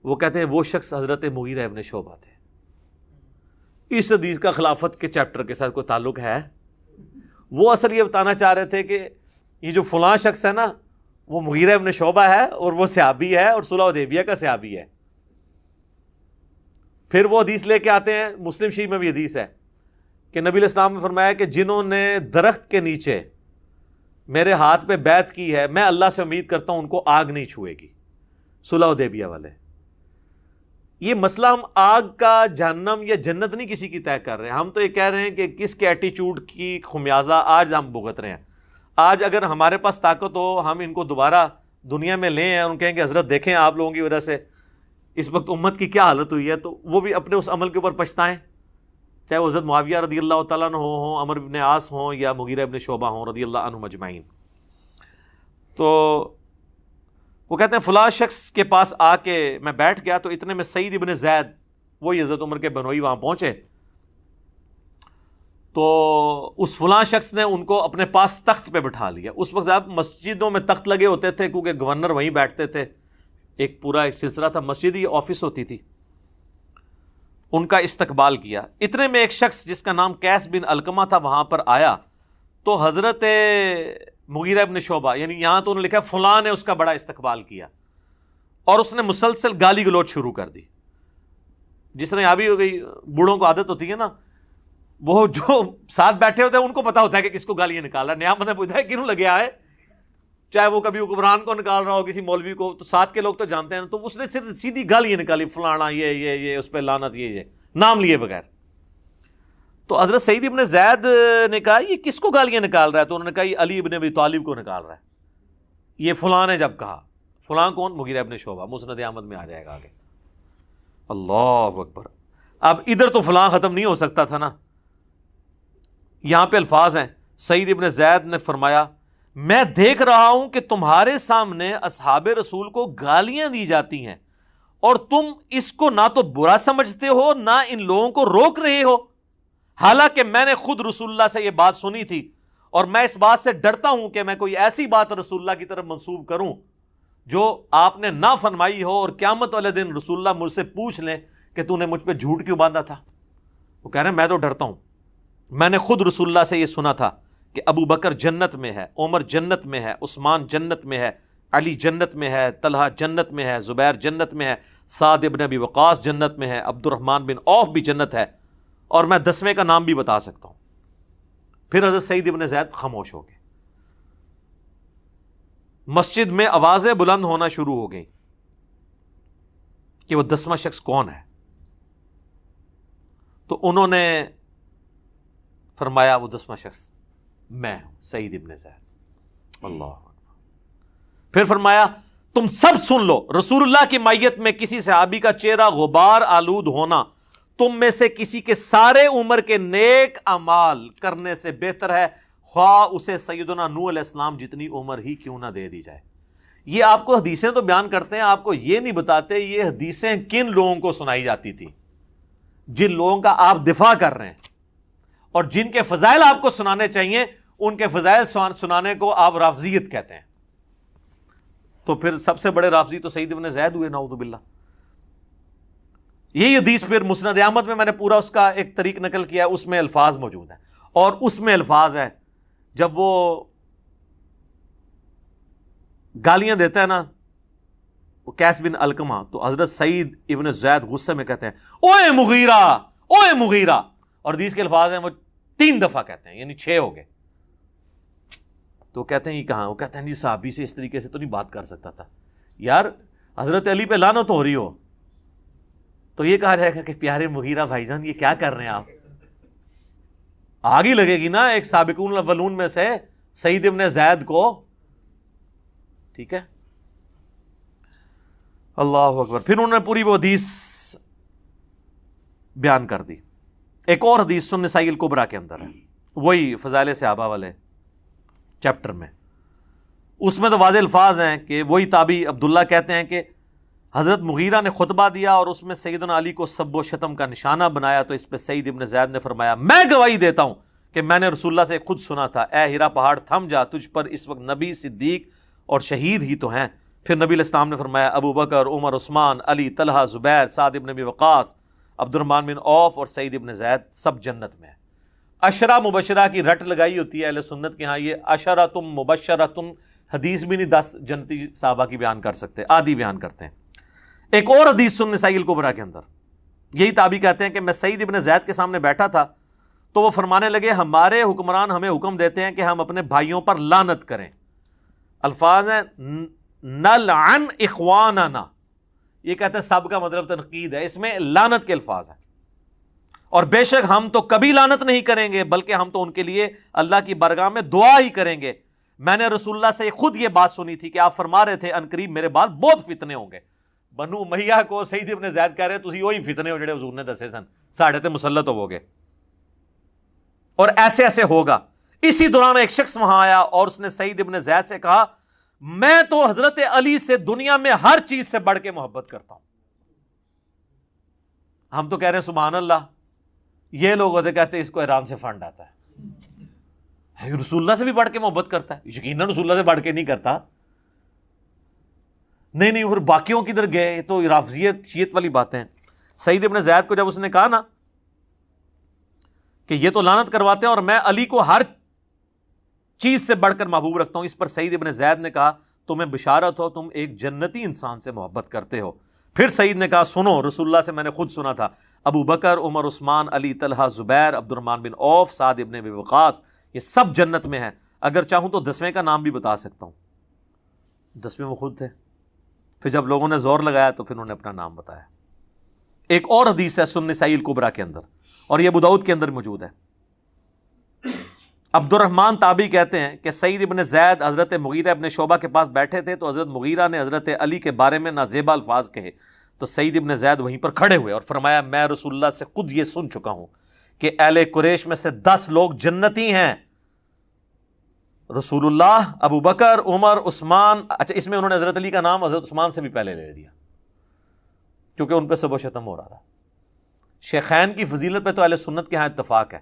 وہ کہتے ہیں وہ شخص حضرت مغیرہ ابن شعبہ تھے. اس حدیث کا خلافت کے چیپٹر کے ساتھ کوئی تعلق ہے؟ وہ اصل یہ بتانا چاہ رہے تھے کہ یہ جو فلاں شخص ہے نا وہ مغیرہ ابن شعبہ ہے اور وہ صحابی ہے اور صلح حدیبیہ کا صحابی ہے. پھر وہ حدیث لے کے آتے ہیں, مسلم شریف میں بھی حدیث ہے کہ نبی علیہ السلام نے فرمایا کہ جنہوں نے درخت کے نیچے میرے ہاتھ پہ بیعت کی ہے میں اللہ سے امید کرتا ہوں ان کو آگ نہیں چھوئے گی. صلح حدیبیہ والے. یہ مسئلہ ہم آگ کا جہنم یا جنت نہیں کسی کی طے کر رہے ہیں, ہم تو یہ کہہ رہے ہیں کہ کس کے ایٹیچیوڈ کی خمیازہ آج ہم بھگت رہے ہیں. آج اگر ہمارے پاس طاقت ہو ہم ان کو دوبارہ دنیا میں لیں اور ان کہیں کہ حضرت دیکھیں آپ لوگوں کی وجہ سے اس وقت امت کی کیا حالت ہوئی ہے, تو وہ بھی اپنے اس عمل کے اوپر پچھتائیں, چاہے وہ حضرت معاویہ رضی اللہ تعالیٰ عنہ ہوں, عمر بن عاص ہوں یا مغیرہ ابن شعبہ ہوں رضی اللہ عنہم اجمعین. تو وہ کہتے ہیں فلاں شخص کے پاس آ کے میں بیٹھ گیا تو اتنے میں سعید ابن زید وہی حضرت عمر کے بنوئی وہاں پہنچے. تو اس فلاں شخص نے ان کو اپنے پاس تخت پہ بٹھا لیا. اس وقت آپ مسجدوں میں تخت لگے ہوتے تھے کیونکہ گورنر وہیں بیٹھتے تھے, ایک پورا ایک سلسلہ تھا, مسجد ہی آفس ہوتی تھی. ان کا استقبال کیا. اتنے میں ایک شخص جس کا نام قیس بن علقمہ تھا وہاں پر آیا تو حضرت مغیرہ ابن شعبہ, یعنی یہاں تو انہوں نے لکھا فلاں نے اس کا بڑا استقبال کیا اور اس نے مسلسل گالی گلوچ شروع کر دی. جس نے ابھی ہو گئی, بوڑھوں کو عادت ہوتی ہے نا, وہ جو ساتھ بیٹھے ہوتے ہیں ان کو پتا ہوتا ہے کہ کس کو گالیاں نکال رہا ہے. نیا بندہ پوچھتا ہے کیوں لگے آئے, چاہے وہ کبھی حکمران کو نکال رہا ہو کسی مولوی کو, تو ساتھ کے لوگ تو جانتے ہیں. تو اس نے صرف سیدھی گالیاں نکالی, فلانا یہ اس پہ لعنت, یہ نام لیے بغیر. تو حضرت سعید ابن زید نے کہا یہ کس کو گالیاں نکال رہا ہے؟ تو انہوں نے کہا یہ علی ابن ابی طالب کو نکال رہا ہے. یہ فلاں نے جب کہا, فلاں کون؟ مغیرہ ابن شعبہ, مسند احمد میں آ جائے گا آگے. اللہ اکبر. اب ادھر تو فلاں ختم نہیں ہو سکتا تھا نا, یہاں پہ الفاظ ہیں. سعید ابن زید نے فرمایا میں دیکھ رہا ہوں کہ تمہارے سامنے اصحاب رسول کو گالیاں دی جاتی ہیں اور تم اس کو نہ تو برا سمجھتے ہو نہ ان لوگوں کو روک رہے ہو, حالانکہ میں نے خود رسول اللہ سے یہ بات سنی تھی اور میں اس بات سے ڈرتا ہوں کہ میں کوئی ایسی بات رسول اللہ کی طرف منسوب کروں جو آپ نے نہ فرمائی ہو اور قیامت والے دن رسول اللہ مجھ سے پوچھ لیں کہ تو نے مجھ پہ جھوٹ کیوں باندھا تھا. وہ کہہ رہے ہیں میں تو ڈرتا ہوں, میں نے خود رسول اللہ سے یہ سنا تھا کہ ابو بکر جنت میں ہے, عمر جنت میں ہے, عثمان جنت میں ہے, علی جنت میں ہے, طلحہ جنت میں ہے, زبیر جنت میں ہے, سعد ابن ابی وقاص جنت میں ہے, عبد الرحمن بن عوف بھی جنت ہے, اور میں 10ویں کا نام بھی بتا سکتا ہوں. پھر حضرت سعید ابن زید خاموش ہو گئے. مسجد میں آوازیں بلند ہونا شروع ہو گئیں کہ وہ 10واں شخص کون ہے. تو انہوں نے فرمایا وہ 10واں شخص میں ہوں, سعید ابن زید. اللہ. پھر فرمایا تم سب سن لو, رسول اللہ کی مائیت میں کسی صحابی کا چہرہ غبار آلود ہونا تم میں سے کسی کے سارے عمر کے نیک اعمال کرنے سے بہتر ہے, خواہ اسے سیدنا نوح علیہ السلام جتنی عمر ہی کیوں نہ دے دی جائے. یہ آپ کو حدیثیں تو بیان کرتے ہیں, آپ کو یہ نہیں بتاتے یہ حدیثیں کن لوگوں کو سنائی جاتی تھی, جن لوگوں کا آپ دفاع کر رہے ہیں اور جن کے فضائل آپ کو سنانے چاہیے ان کے فضائل سنانے کو آپ رافضیت کہتے ہیں. تو پھر سب سے بڑے رافضی تو سعید ابن زید ہوئے, نعوذ باللہ. یہی حدیث پھر مسند احمد میں میں نے پورا اس کا ایک طریق نقل کیا، اس میں الفاظ موجود ہیں، اور اس میں الفاظ ہیں جب وہ گالیاں دیتا ہے نا وہ قیس بن علقمہ، تو حضرت سعید ابن زید غصے میں کہتے ہیں اوئے مغیرہ، اوئے مغیرہ، اور حدیث کے الفاظ ہیں وہ 3 دفعہ کہتے ہیں، یعنی 6 ہو گئے. تو کہتے ہیں یہ کہاں؟ وہ کہتے ہیں جی صحابی سے اس طریقے سے تو نہیں بات کر سکتا تھا. یار حضرت علی پہ لعنت ہو رہی ہو تو یہ کہا جائے گا کہ پیارے مغیرہ بھائی جان یہ کیا کر رہے ہیں آپ؟ آگ ہی لگے گی نا ایک سابقون الاولون میں سے سعید ابن زید کو. ٹھیک ہے، اللہ اکبر. پھر انہوں نے پوری وہ حدیث بیان کر دی. ایک اور حدیث سنن نسائی الکبریٰ کے اندر ہے، وہی فضائل صحابہ والے چیپٹر میں. اس میں تو واضح الفاظ ہیں کہ وہی تابعی عبداللہ کہتے ہیں کہ حضرت مغیرہ نے خطبہ دیا اور اس میں سیدنا علی کو سب و شتم کا نشانہ بنایا، تو اس پہ سعید ابن زید نے فرمایا میں گواہی دیتا ہوں کہ میں نے رسول اللہ سے خود سنا تھا، اے ہیرا پہاڑ تھم جا، تجھ پر اس وقت نبی، صدیق اور شہید ہی تو ہیں. پھر نبی علیہ السلام نے فرمایا ابو بکر، عمر، عثمان، علی، طلحہ، زبیر، سعد ابن ابی وقاص، عبد الرحمن بن عوف اور سعید ابن زید سب جنت میں ہیں. عشرہ مبشرہ کی رٹ لگائی ہوتی ہے اہل سنت کے ہاں، یہ عشرۃ مبشرۃ حدیث بھی نہیں 10 جنتی صحابہ کی بیان کر سکتے، آدھی بیان کرتے ہیں. ایک اور حدیث سنن نسائی الکبریٰ کے اندر یہی تابعی کہتے ہیں کہ میں سعید ابن زید کے سامنے بیٹھا تھا تو وہ فرمانے لگے ہمارے حکمران ہمیں حکم دیتے ہیں کہ ہم اپنے بھائیوں پر لعنت کریں. الفاظ ہیں نلعن اخواننا، یہ کہتے ہیں سب کا مطلب تنقید ہے، اس میں لعنت کے الفاظ ہیں. اور بے شک ہم تو کبھی لعنت نہیں کریں گے بلکہ ہم تو ان کے لیے اللہ کی بارگاہ میں دعا ہی کریں گے. میں نے رسول اللہ سے خود یہ بات سنی تھی کہ آپ فرما رہے تھے ان قریب میرے بعد بہت فتنے ہوں گے. بنو امیہ کو سعید ابن زید کہہ رہے تسی وہی فتنے ہو جڑے حضور نے دسے سن، ساڑھے تے مسلط ہو گے. اور ایسے ایسے ہوگا. اسی دوران ایک شخص وہاں آیا اور اس نے سعید ابن زید سے کہا میں تو حضرت علی سے دنیا میں ہر چیز سے بڑھ کے محبت کرتا ہوں. ہم تو کہہ رہے ہیں سبحان اللہ، یہ لوگ ہوتے کہتے ہیں اس کو ایران سے فنڈ آتا ہے، رسول اللہ سے بھی بڑھ کے محبت کرتا ہے. یقیناً رسول اللہ سے بڑھ کے نہیں کرتا. نہیں اور باقیوں کدھر گئے؟ یہ تو رافضیت شیعت والی باتیں ہیں. سعید ابن زید کو جب اس نے کہا نا کہ یہ تو لعنت کرواتے ہیں اور میں علی کو ہر چیز سے بڑھ کر محبوب رکھتا ہوں، اس پر سعید ابن زید نے کہا تمہیں بشارت ہو، تم ایک جنتی انسان سے محبت کرتے ہو. پھر سعید نے کہا سنو، رسول اللہ سے میں نے خود سنا تھا ابو بکر، عمر، عثمان، علی، طلحہ، زبیر، عبد الرحمن بن عوف، سعد ابن ابی وقاص یہ سب جنت میں ہیں. اگر چاہوں تو 10ویں کا نام بھی بتا سکتا ہوں. 10ویں وہ خود تھے. پھر جب لوگوں نے زور لگایا تو پھر انہوں نے اپنا نام بتایا. ایک اور حدیث ہے سنن نسائی الکبریٰ کے اندر اور یہ ابو داؤد کے اندر موجود ہے. عبد الرحمن تابعی کہتے ہیں کہ سعید ابن زید حضرت مغیرہ ابن شعبہ کے پاس بیٹھے تھے تو حضرت مغیرہ نے حضرت علی کے بارے میں نازیبا الفاظ کہے تو سعید ابن زید وہیں پر کھڑے ہوئے اور فرمایا میں رسول اللہ سے خود یہ سن چکا ہوں کہ اہل قریش میں سے 10 لوگ جنتی ہیں، رسول اللہ، ابو بکر، عمر، عثمان. اچھا اس میں انہوں نے حضرت علی کا نام حضرت عثمان سے بھی پہلے لے دیا کیونکہ ان پہ سب و شتم ہو رہا تھا. شیخین کی فضیلت پہ تو اہل سنت کے ہاں اتفاق ہے،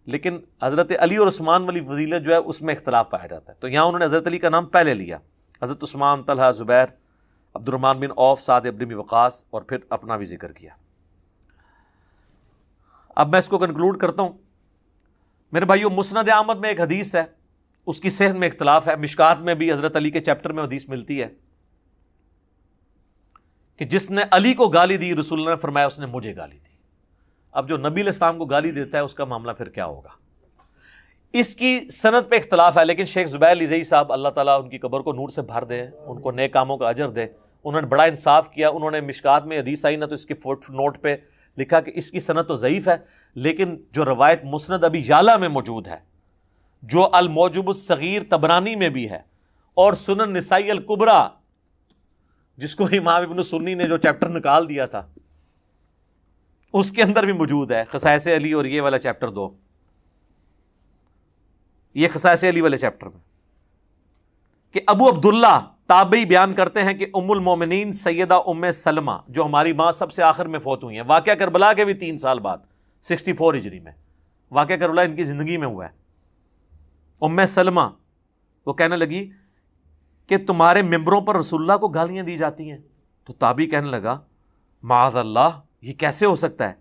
لیکن حضرت علی اور عثمان والی فضیلت جو ہے اس میں اختلاف پایا جاتا ہے. تو یہاں انہوں نے حضرت علی کا نام پہلے لیا، حضرت عثمان، طلحہ، زبیر، عبد الرحمن بن عوف، سعد ابن ابی وقاص اور پھر اپنا بھی ذکر کیا. اب میں اس کو کنکلوڈ کرتا ہوں. میرے بھائیو مسند احمد میں ایک حدیث ہے، اس کی صحت میں اختلاف ہے. مشکات میں بھی حضرت علی کے چیپٹر میں حدیث ملتی ہے کہ جس نے علی کو گالی دی رسول اللہ نے فرمایا اس نے مجھے گالی دی. اب جو نبی علیہ السلام کو گالی دیتا ہے اس کا معاملہ پھر کیا ہوگا؟ اس کی سند پہ اختلاف ہے، لیکن شیخ زبیر لیزئی صاحب اللہ تعالیٰ ان کی قبر کو نور سے بھر دے، ان کو نیک کاموں کا اجر دے، انہوں نے بڑا انصاف کیا. انہوں نے مشکات میں حدیث آئی نا تو اس کی فوٹ نوٹ پہ لکھا کہ اس کی سند تو ضعیف ہے، لیکن جو روایت مسند ابی یعلا میں موجود ہے، جو الموجب الصغیر طبرانی میں بھی ہے، اور سنن نسائی الکبریٰ جس کو امام ابن سنی نے جو چیپٹر نکال دیا تھا اس کے اندر بھی موجود ہے، خصائص علی اور یہ والا چیپٹر 2، یہ خصائص علی والے چیپٹر میں، کہ ابو عبداللہ تابعی بیان کرتے ہیں کہ ام المومنین سیدہ ام سلمہ جو ہماری ماں سب سے آخر میں فوت ہوئی ہیں، واقعہ کربلا کے بھی 3 سال بعد 64 ہجری میں واقعہ کربلا ان کی زندگی میں ہوا ہے. ام سلمہ وہ کہنے لگی کہ تمہارے ممبروں پر رسول اللہ کو گالیاں دی جاتی ہیں. تو تابعی کہنے لگا معاذ اللہ، یہ کیسے ہو سکتا ہے؟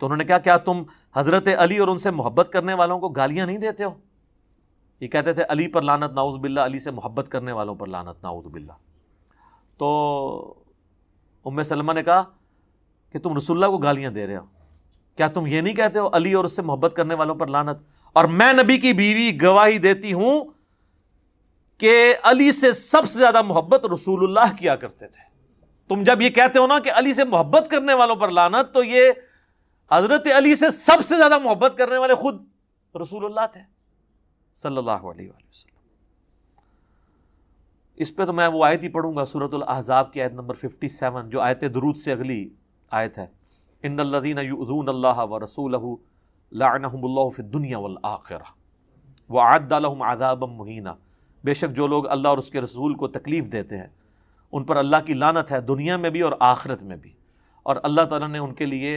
تو انہوں نے کہا کیا تم حضرت علی اور ان سے محبت کرنے والوں کو گالیاں نہیں دیتے ہو؟ یہ کہتے تھے علی پر لعنت نعوذ باللہ، علی سے محبت کرنے والوں پر لعنت نعوذ باللہ۔ تو ام سلمہ نے کہا کہ تم رسول اللہ کو گالیاں دے رہے ہو، کیا تم یہ نہیں کہتے ہو علی اور اس سے محبت کرنے والوں پر لعنت؟ اور میں نبی کی بیوی گواہی دیتی ہوں کہ علی سے سب سے زیادہ محبت رسول اللہ کیا کرتے تھے۔ تم جب یہ کہتے ہو نا کہ علی سے محبت کرنے والوں پر لعنت، تو یہ حضرت علی سے سب سے زیادہ محبت کرنے والے خود رسول اللہ تھے صلی اللہ علیہ وآلہ وسلم۔ اس پہ تو میں وہ آیت ہی پڑھوں گا، سورۃ الاحزاب کی آیت نمبر 57، جو آیت درود سے اگلی آیت ہے، ان الذین یؤذون اللہ ورسولہ لعنہم اللہ فی الدنیا والآخرہ وأعد لهم عذابا مہینا۔ بے شک جو لوگ اللہ اور اس کے رسول کو تکلیف دیتے ہیں ان پر اللہ کی لعنت ہے، دنیا میں بھی اور آخرت میں بھی، اور اللہ تعالیٰ نے ان کے لیے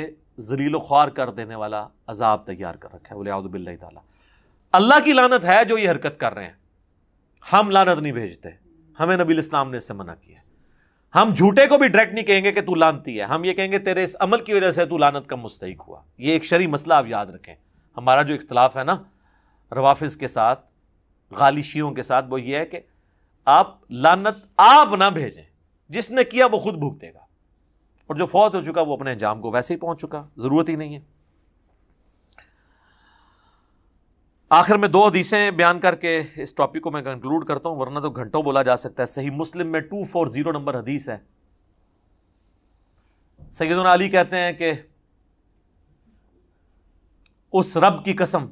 ذلیل و خوار کر دینے والا عذاب تیار کر رکھا ہے، والعیاذ باللہ تعالیٰ۔ اللہ کی لعنت ہے جو یہ حرکت کر رہے ہیں، ہم لعنت نہیں بھیجتے، ہمیں نبی الاسلام نے اس سے منع کیا ہے۔ ہم جھوٹے کو بھی ڈائریکٹ نہیں کہیں گے کہ تو لعنتی ہے، ہم یہ کہیں گے تیرے اس عمل کی وجہ سے تو لعنت کا مستحق ہوا۔ یہ ایک شرعی مسئلہ آپ یاد رکھیں۔ ہمارا جو اختلاف ہے نا روافظ کے ساتھ، غالی شیعوں کے ساتھ، وہ یہ ہے کہ آپ لعنت آپ نہ بھیجیں، جس نے کیا وہ خود بھگتے گا، اور جو فوت ہو چکا وہ اپنے انجام کو ویسے ہی پہنچ چکا، ضرورت ہی نہیں ہے۔ آخر میں 2 حدیثیں بیان کر کے اس ٹاپک کو میں کنکلوڈ کرتا ہوں، ورنہ تو گھنٹوں بولا جا سکتا ہے۔ صحیح مسلم میں 240 نمبر حدیث ہے، سیدنا علی کہتے ہیں کہ اس رب کی قسم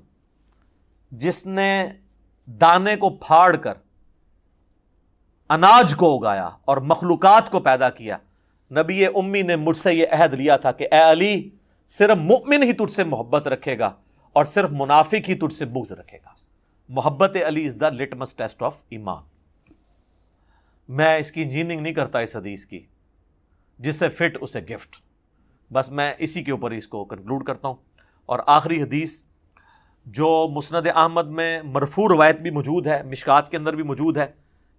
جس نے دانے کو پھاڑ کر اناج کو اگایا اور مخلوقات کو پیدا کیا، نبی امی نے مجھ سے یہ عہد لیا تھا کہ اے علی، صرف مؤمن ہی تجھ سے محبت رکھے گا اور صرف منافق ہی تجھ سے بغض رکھے گا۔ محبت علی از دا لٹمس ٹیسٹ آف ایمان۔ میں اس کی انجینئرنگ نہیں کرتا اس حدیث کی، جس سے فٹ اسے گفٹ، بس میں اسی کے اوپر اس کو کنکلوڈ کرتا ہوں۔ اور آخری حدیث جو مسند احمد میں مرفوع روایت بھی موجود ہے، مشکات کے اندر بھی موجود ہے،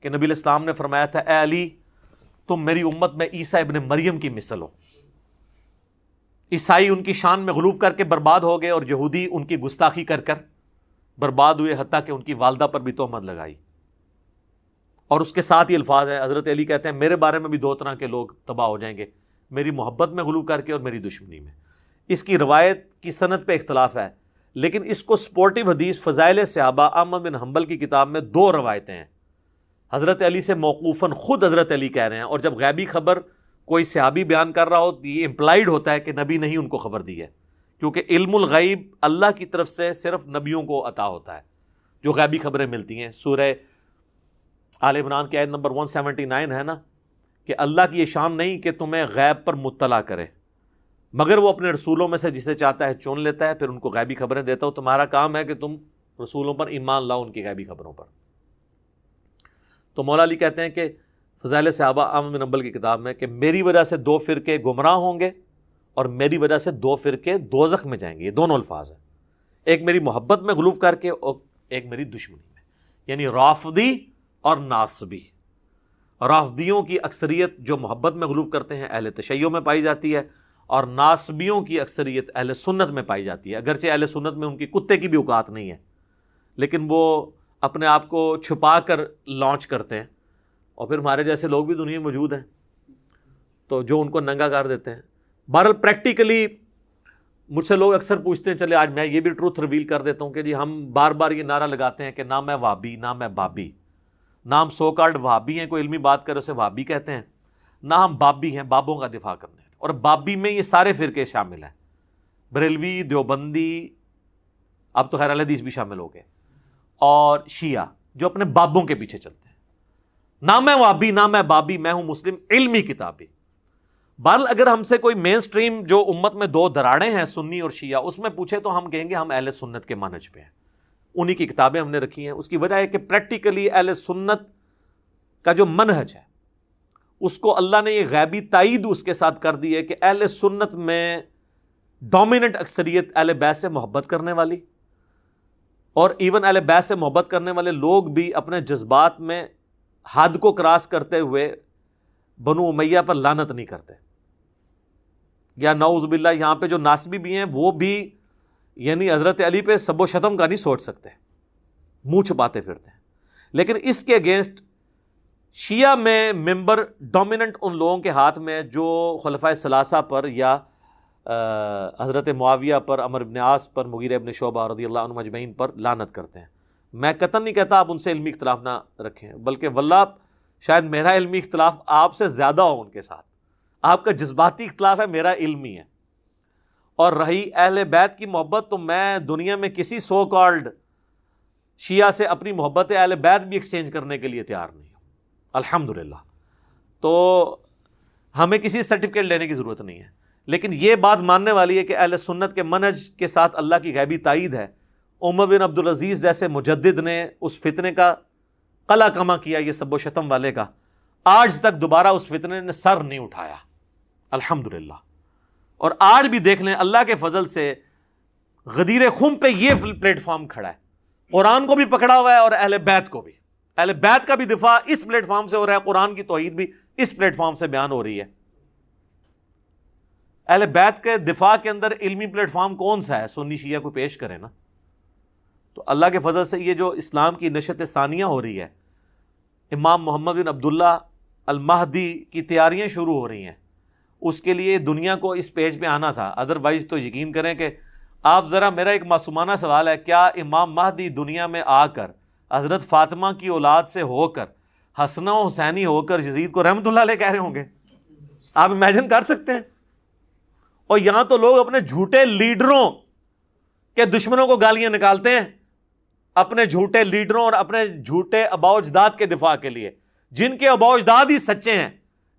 کہ نبی الاسلام نے فرمایا تھا اے علی، تم میری امت میں عیسیٰ ابن مریم کی مثل ہو۔ عیسائی ان کی شان میں غلو کر کے برباد ہو گئے، اور یہودی ان کی گستاخی کر کر برباد ہوئے، حتیٰ کہ ان کی والدہ پر بھی تہمت لگائی۔ اور اس کے ساتھ یہ الفاظ ہیں، حضرت علی کہتے ہیں میرے بارے میں بھی 2 طرح کے لوگ تباہ ہو جائیں گے، میری محبت میں غلو کر کے اور میری دشمنی میں۔ اس کی روایت کی سند پہ اختلاف ہے، لیکن اس کو سپورٹیو حدیث فضائل صحابہ احمد بن حنبل کی کتاب میں 2 روایتیں ہیں، حضرت علی سے موقوفاً خود حضرت علی کہہ رہے ہیں، اور جب غیبی خبر کوئی صحابی بیان کر رہا ہو تو یہ امپلائیڈ ہوتا ہے کہ نبی نے ہی ان کو خبر دی ہے، کیونکہ علم الغیب اللہ کی طرف سے صرف نبیوں کو عطا ہوتا ہے جو غیبی خبریں ملتی ہیں۔ سورہ آل عمران کی آیت نمبر 179 ہے نا، کہ اللہ کی یہ شان نہیں کہ تمہیں غیب پر مطلع کرے، مگر وہ اپنے رسولوں میں سے جسے چاہتا ہے چن لیتا ہے، پھر ان کو غیبی خبریں دیتا ہو۔ تمہارا کام ہے کہ تم رسولوں پر ایمان لاؤ، ان کی غیبی خبروں پر۔ تو مولا علی کہتے ہیں کہ فضائل صحابہ احمد بن حنبل کی کتاب میں کہ میری وجہ سے 2 فرقے گمراہ ہوں گے اور میری وجہ سے 2 فرقے دوزخ میں جائیں گے۔ یہ دونوں الفاظ ہیں، ایک میری محبت میں غلو کر کے اور ایک میری دشمنی میں، یعنی رافضی اور ناصبی۔ رافضیوں کی اکثریت جو محبت میں غلو کرتے ہیں اہل تشیع میں پائی جاتی ہے، اور ناصبیوں کی اکثریت اہل سنت میں پائی جاتی ہے، اگرچہ اہل سنت میں ان کی کتے کی بھی اوقات نہیں ہے، لیکن وہ اپنے آپ کو چھپا کر لانچ کرتے ہیں، اور پھر ہمارے جیسے لوگ بھی دنیا میں موجود ہیں تو جو ان کو ننگا کر دیتے ہیں۔ بہرحال پریکٹیکلی مجھ سے لوگ اکثر پوچھتے ہیں، چلے آج میں یہ بھی ٹروتھ ریویل کر دیتا ہوں کہ جی ہم بار بار یہ نعرہ لگاتے ہیں کہ نہ میں وہابی، نہ میں بابی، نہ ہم سو کالڈ وہابی ہیں، کوئی علمی بات کرے اسے وہابی کہتے ہیں، نہ ہم بابی ہیں، بابوں کا دفاع کرنے ہیں۔ اور بابی میں یہ سارے فرقے شامل ہیں، بریلوی، دیوبندی، اب تو خیر اہل حدیث بھی شامل ہو گئے، اور شیعہ جو اپنے بابوں کے پیچھے چلتے ہیں۔ نہ میں وہابی، نہ میں بابی، میں ہوں مسلم علمی کتابی۔ بہرحال اگر ہم سے کوئی مین سٹریم جو امت میں 2 دراڑیں ہیں، سنی اور شیعہ، اس میں پوچھے تو ہم کہیں گے ہم اہل سنت کے منہج پہ ہیں، انہی کی کتابیں ہم نے رکھی ہیں۔ اس کی وجہ ہے کہ پریکٹیکلی اہل سنت کا جو منہج ہے اس کو اللہ نے یہ غیبی تائید اس کے ساتھ کر دی ہے کہ اہل سنت میں ڈومیننٹ اکثریت اہل بیت سے محبت کرنے والی، اور ایون اہل بیت سے محبت کرنے والے لوگ بھی اپنے جذبات میں حد کو کراس کرتے ہوئے بنو امیہ پر لعنت نہیں کرتے۔ یا نعوذ باللہ یہاں پہ جو ناسبی بھی ہیں وہ بھی یعنی حضرت علی پہ سب و شتم کا نہیں سوچ سکتے، منہ چھپاتے پھرتے ہیں. لیکن اس کے اگینسٹ شیعہ میں ممبر ڈومیننٹ ان لوگوں کے ہاتھ میں جو خلفائے ثلاثہ پر یا حضرت معاویہ پر، عمر بن عاص پر، مغیرہ ابن شعبہ رضی اللہ عنہم اجمعین پر لعنت کرتے ہیں. میں قطعاً نہیں کہتا آپ ان سے علمی اختلاف نہ رکھیں، بلکہ واللہ شاید میرا علمی اختلاف آپ سے زیادہ ہو ان کے ساتھ. آپ کا جذباتی اختلاف ہے، میرا علمی ہے. اور رہی اہل بیت کی محبت، تو میں دنیا میں کسی سو کالڈ شیعہ سے اپنی محبت اہل بیت بھی ایکسچینج کرنے کے لیے تیار نہیں ہوں الحمدللہ. تو ہمیں کسی سرٹیفکیٹ لینے کی ضرورت نہیں ہے. لیکن یہ بات ماننے والی ہے کہ اہل سنت کے منہج کے ساتھ اللہ کی غیبی تائید ہے. عمر بن عبدالعزیز جیسے مجدد نے اس فتنے کا قلع کما کیا، یہ سب و شتم والے کا، آج تک دوبارہ اس فتنے نے سر نہیں اٹھایا الحمدللہ. اور آج بھی دیکھ لیں اللہ کے فضل سے غدیر خم پہ یہ پلیٹ فارم کھڑا ہے، قرآن کو بھی پکڑا ہوا ہے اور اہل بیت کو بھی. اہل بیت کا بھی دفاع اس پلیٹ فارم سے ہو رہا ہے، قرآن کی توحید بھی اس پلیٹ فارم سے بیان ہو رہی ہے. اہل بیت کے دفاع کے اندر علمی پلیٹ فارم کون سا ہے؟ سنی شیعہ کو پیش کرے نا. تو اللہ کے فضل سے یہ جو اسلام کی نشت ثانیہ ہو رہی ہے، امام محمد بن عبداللہ المہدی کی تیاریاں شروع ہو رہی ہیں، اس کے لیے دنیا کو اس پیج پہ آنا تھا. ادروائز تو یقین کریں کہ آپ ذرا، میرا ایک معصومانہ سوال ہے، کیا امام مہدی دنیا میں آ کر حضرت فاطمہ کی اولاد سے ہو کر حسن و حسینی ہو کر یزید کو رحمۃ اللہ علیہ کہہ رہے ہوں گے؟ آپ امیجن کر سکتے ہیں؟ اور یہاں تو لوگ اپنے جھوٹے لیڈروں کے دشمنوں کو گالیاں نکالتے ہیں، اپنے جھوٹے لیڈروں اور اپنے جھوٹے آباء اجداد کے دفاع کے لیے. جن کے آباء اجداد ہی سچے ہیں،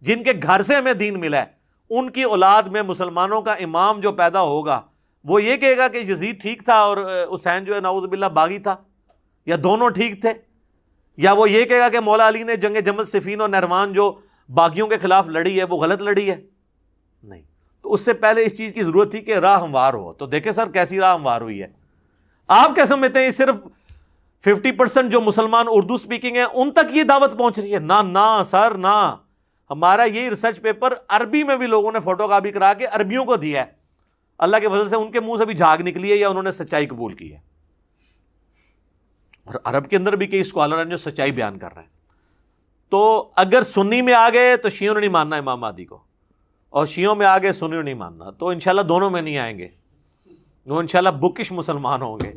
جن کے گھر سے ہمیں دین ملا ہے، ان کی اولاد میں مسلمانوں کا امام جو پیدا ہوگا وہ یہ کہے گا کہ یزید ٹھیک تھا اور حسین جو ہے نعوذ باللہ باغی تھا، یا دونوں ٹھیک تھے؟ یا وہ یہ کہے گا کہ مولا علی نے جنگ جمل صفین اور نہروان جو باغیوں کے خلاف لڑی ہے وہ غلط لڑی ہے؟ نہیں. تو اس سے پہلے اس چیز کی ضرورت تھی کہ راہ ہموار ہو. تو دیکھیں سر کیسی راہ ہموار ہوئی ہے. آپ کیا سمجھتے ہیں صرف 50% جو مسلمان اردو سپیکنگ ہیں ان تک یہ دعوت پہنچ رہی ہے؟ نہ سر نہ. ہمارا یہ ریسرچ پیپر عربی میں بھی لوگوں نے فوٹو کاپی کرا کے عربیوں کو دیا ہے. اللہ کے فضل سے ان کے منہ سے بھی جھاگ نکلی ہے یا انہوں نے سچائی قبول کی ہے. اور عرب کے اندر بھی کئی اسکالر ہیں جو سچائی بیان کر رہے ہیں. تو اگر سنی میں آ گئے تو شیعوں نے نہیں ماننا امام مہدی کو، اور شیعوں میں آ گئے سنیوں نہیں ماننا. تو انشاءاللہ دونوں میں نہیں آئیں گے، وہ انشاءاللہ بکش مسلمان ہوں گے.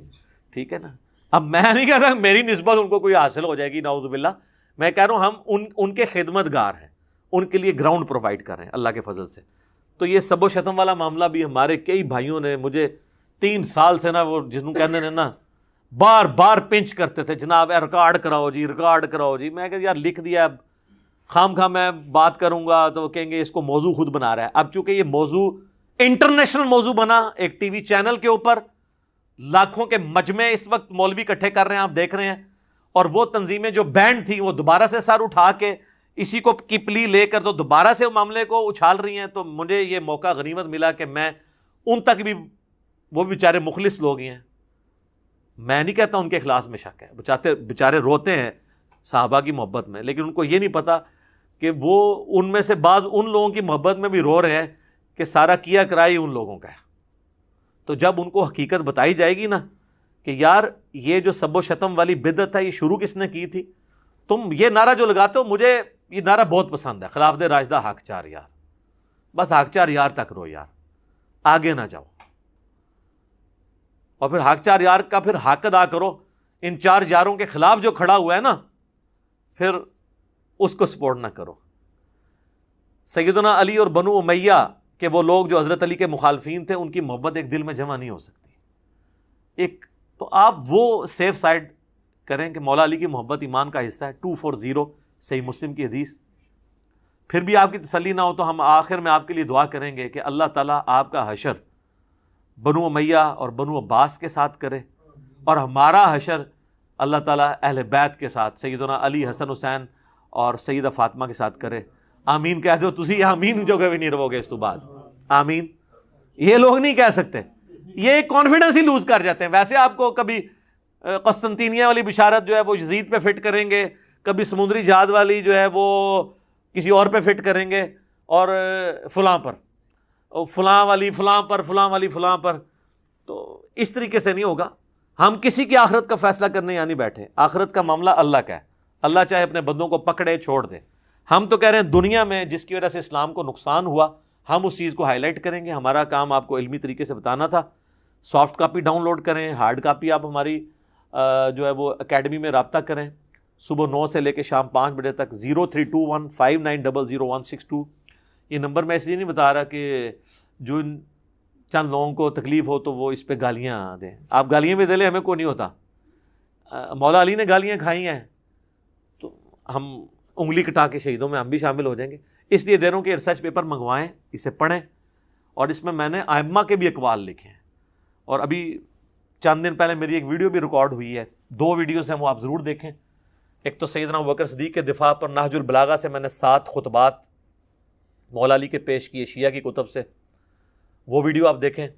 ٹھیک ہے نا؟ اب میں نہیں کہتا میری نسبت ان کو کوئی حاصل ہو جائے گی نعوذ باللہ. میں کہہ رہا ہوں ہم ان کے خدمت گار ہیں، ان کے لیے گراؤنڈ پرووائڈ کر رہے ہیں اللہ کے فضل سے. تو یہ سب و شتم والا معاملہ بھی ہمارے کئی بھائیوں نے مجھے 3 سال سے نا، وہ جنہوں کہتے ہیں نا بار بار پنچ کرتے تھے، جناب ریکارڈ کراؤ جی، ریکارڈ کراؤ جی. میں کہ یار لکھ دیا، اب خام خواہ میں بات کروں گا تو وہ کہیں گے اس کو موضوع خود بنا رہا ہے. اب چونکہ یہ موضوع انٹرنیشنل موضوع بنا، ایک ٹی وی چینل کے اوپر لاکھوں کے مجمع اس وقت مولوی اکٹھے کر رہے ہیں، آپ دیکھ رہے ہیں. اور وہ تنظیمیں جو بینڈ تھیں وہ دوبارہ سے سر اٹھا کے اسی کو کی پلی لے کر تو دوبارہ سے معاملے کو اچھال رہی ہیں. تو مجھے یہ موقع غنیمت ملا کہ میں ان تک بھی، وہ بیچارے مخلص لوگ ہیں، میں نہیں کہتا ان کے اخلاص میں شک ہے، بیچارے روتے ہیں صحابہ کی محبت میں، لیکن ان کو یہ نہیں پتا کہ وہ ان میں سے بعض ان لوگوں کی محبت میں بھی رو رہے ہیں کہ سارا کیا کرائی ان لوگوں کا ہے. تو جب ان کو حقیقت بتائی جائے گی نا کہ یار یہ جو سب و شتم والی بدعت ہے یہ شروع کس نے کی تھی، تم یہ نعرہ جو لگاتے ہو، مجھے یہ نعرہ بہت پسند ہے، خلافت راشدہ حق 4 یار. بس حق 4 یار تک رو یار، آگے نہ جاؤ. اور پھر حق 4 یار کا پھر حق ادا کرو. ان 4 یاروں کے خلاف جو کھڑا ہوا ہے نا، پھر اس کو سپورٹ نہ کرو. سیدنا علی اور بنو امیہ کہ وہ لوگ جو حضرت علی کے مخالفین تھے، ان کی محبت ایک دل میں جمع نہیں ہو سکتی. ایک تو آپ وہ سیف سائڈ کریں کہ مولا علی کی محبت ایمان کا حصہ ہے. 240 صحیح مسلم کی حدیث. پھر بھی آپ کی تسلی نہ ہو تو ہم آخر میں آپ کے لیے دعا کریں گے کہ اللہ تعالیٰ آپ کا حشر بنو امیہ اور بنو عباس کے ساتھ کرے، اور ہمارا حشر اللہ تعالیٰ اہل بیت کے ساتھ سیدنا علی، حسن حسین اور سیدہ فاطمہ کے ساتھ کرے. آمین کہہ دو تسی، آمین جو کبھی نہیں رہو گے اس تو بعد. آمین یہ لوگ نہیں کہہ سکتے، یہ کانفیڈنس ہی لوز کر جاتے ہیں. ویسے آپ کو کبھی قسطنطینیہ والی بشارت جو ہے وہ یزید پہ فٹ کریں گے، کبھی سمندری جہاد والی جو ہے وہ کسی اور پہ فٹ کریں گے، اور فلاں پر. فلاں والی فلاں پر، فلاں والی فلاں پر. تو اس طریقے سے نہیں ہوگا. ہم کسی کی آخرت کا فیصلہ کرنے یہاں نہیں بیٹھے. آخرت کا معاملہ اللہ کا ہے. اللہ چاہے اپنے بندوں کو پکڑے چھوڑ دے. ہم تو کہہ رہے ہیں دنیا میں جس کی وجہ سے اسلام کو نقصان ہوا ہم اس چیز کو ہائی لائٹ کریں گے. ہمارا کام آپ کو علمی طریقے سے بتانا تھا. سافٹ کاپی ڈاؤن لوڈ کریں، ہارڈ کاپی آپ ہماری جو ہے وہ اکیڈمی میں رابطہ کریں. صبح 9 سے لے کے شام 5 بجے تک. 032159000162 یہ نمبر میں اس لیے نہیں بتا رہا کہ جو چند لوگوں کو تکلیف ہو تو وہ اس پہ گالیاں دیں. آپ گالیاں بھی دے لیں، ہمیں کوئی نہیں ہوتا. مولا علی نے گالیاں کھائی ہیں تو ہم انگلی کٹا کے شہیدوں میں ہم بھی شامل ہو جائیں گے. اس لیے دے رہا ہوں کہ ریسرچ پیپر منگوائیں، اسے پڑھیں، اور اس میں نے ائمہ کے بھی اقوال لکھے ہیں. اور ابھی چند دن پہلے میری ایک ویڈیو بھی ریکارڈ ہوئی ہے. 2 ویڈیوز ہیں، وہ آپ ضرور دیکھیں. ایک تو سیدنا ابوبکر صدیق کے دفاع پر نہج البلاغہ سے میں نے 7 خطبات مولا علی کے پیش کیے شیعہ کی کتب سے، وہ ویڈیو آپ دیکھیں.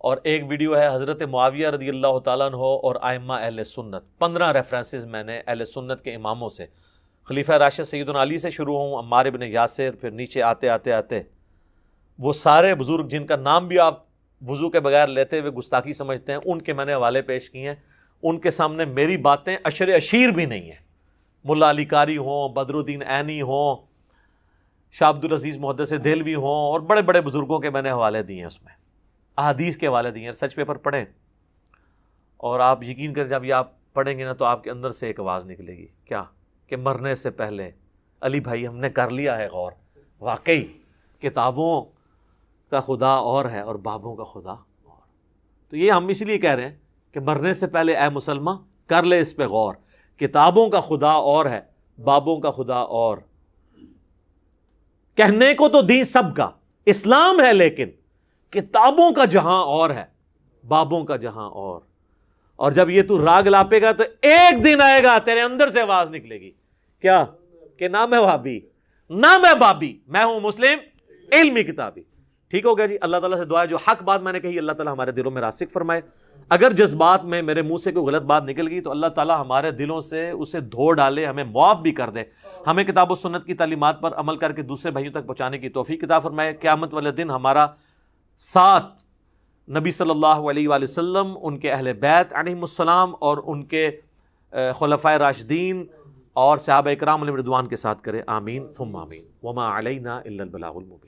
اور ایک ویڈیو ہے حضرت معاویہ رضی اللہ تعالیٰ عنہ اور ائمہ اہل سنت. 15 ریفرنسز میں نے اہل سنت کے اماموں سے، خلیفہ راشد سیدنا علی سے شروع ہوں، عمار ابن یاسر، پھر نیچے آتے آتے آتے وہ سارے بزرگ جن کا نام بھی آپ وضو کے بغیر لیتے ہوئے گستاخی سمجھتے ہیں، ان کے میں نے حوالے پیش کیے ہیں. ان کے سامنے میری باتیں اشر اشیر بھی نہیں ہیں. ملا علی قاری ہوں، بدر الدین عینی ہوں، شاہ عبد العزیز محدث دہلوی ہوں، اور بڑے بڑے بزرگوں کے میں نے حوالے دیے ہیں. اس میں احادیث کے حوالے دیے ہیں. سچ پیپر پڑھیں اور آپ یقین کریں جب یہ آپ پڑھیں گے نا تو آپ کے اندر سے ایک آواز نکلے گی. کیا کہ مرنے سے پہلے علی بھائی ہم نے کر لیا ہے غور، واقعی کتابوں کا خدا اور ہے اور بابوں کا خدا اور. تو یہ ہم اس لیے کہہ رہے ہیں کہ مرنے سے پہلے اے مسلمان کر لے اس پہ غور. کتابوں کا خدا اور ہے، بابوں کا خدا اور. کہنے کو تو دین سب کا اسلام ہے، لیکن کتابوں کا جہاں اور ہے، بابوں کا جہاں اور. اور جب یہ تو راگ لاپے گا تو ایک دن آئے گا تیرے اندر سے آواز نکلے گی. کیا کہ نہ میں وہابی نہ میں بابی، میں ہوں مسلم علمی کتابی. ٹھیک ہو گیا جی. اللہ تعالیٰ سے دعا ہے جو حق بات میں نے کہی اللہ تعالیٰ ہمارے دلوں میں راسخ فرمائے. اگر جذبات میں میرے منہ سے کوئی غلط بات نکل گئی تو اللہ تعالیٰ ہمارے دلوں سے اسے دھو ڈالے، ہمیں معاف بھی کر دے، ہمیں کتاب و سنت کی تعلیمات پر عمل کر کے دوسرے بھائیوں تک پہنچانے کی توفیق عطا فرمائے. قیامت والے دن ہمارا ساتھ نبی صلی اللہ علیہ وآلہ وسلم، ان کے اہل بیت علیہم السلام اور ان کے خلفائے راشدین اور صحابہ اکرام علیہم رضوان کے ساتھ کرے. آمین ثم آمین. وما علینا الا البلاغ المبین.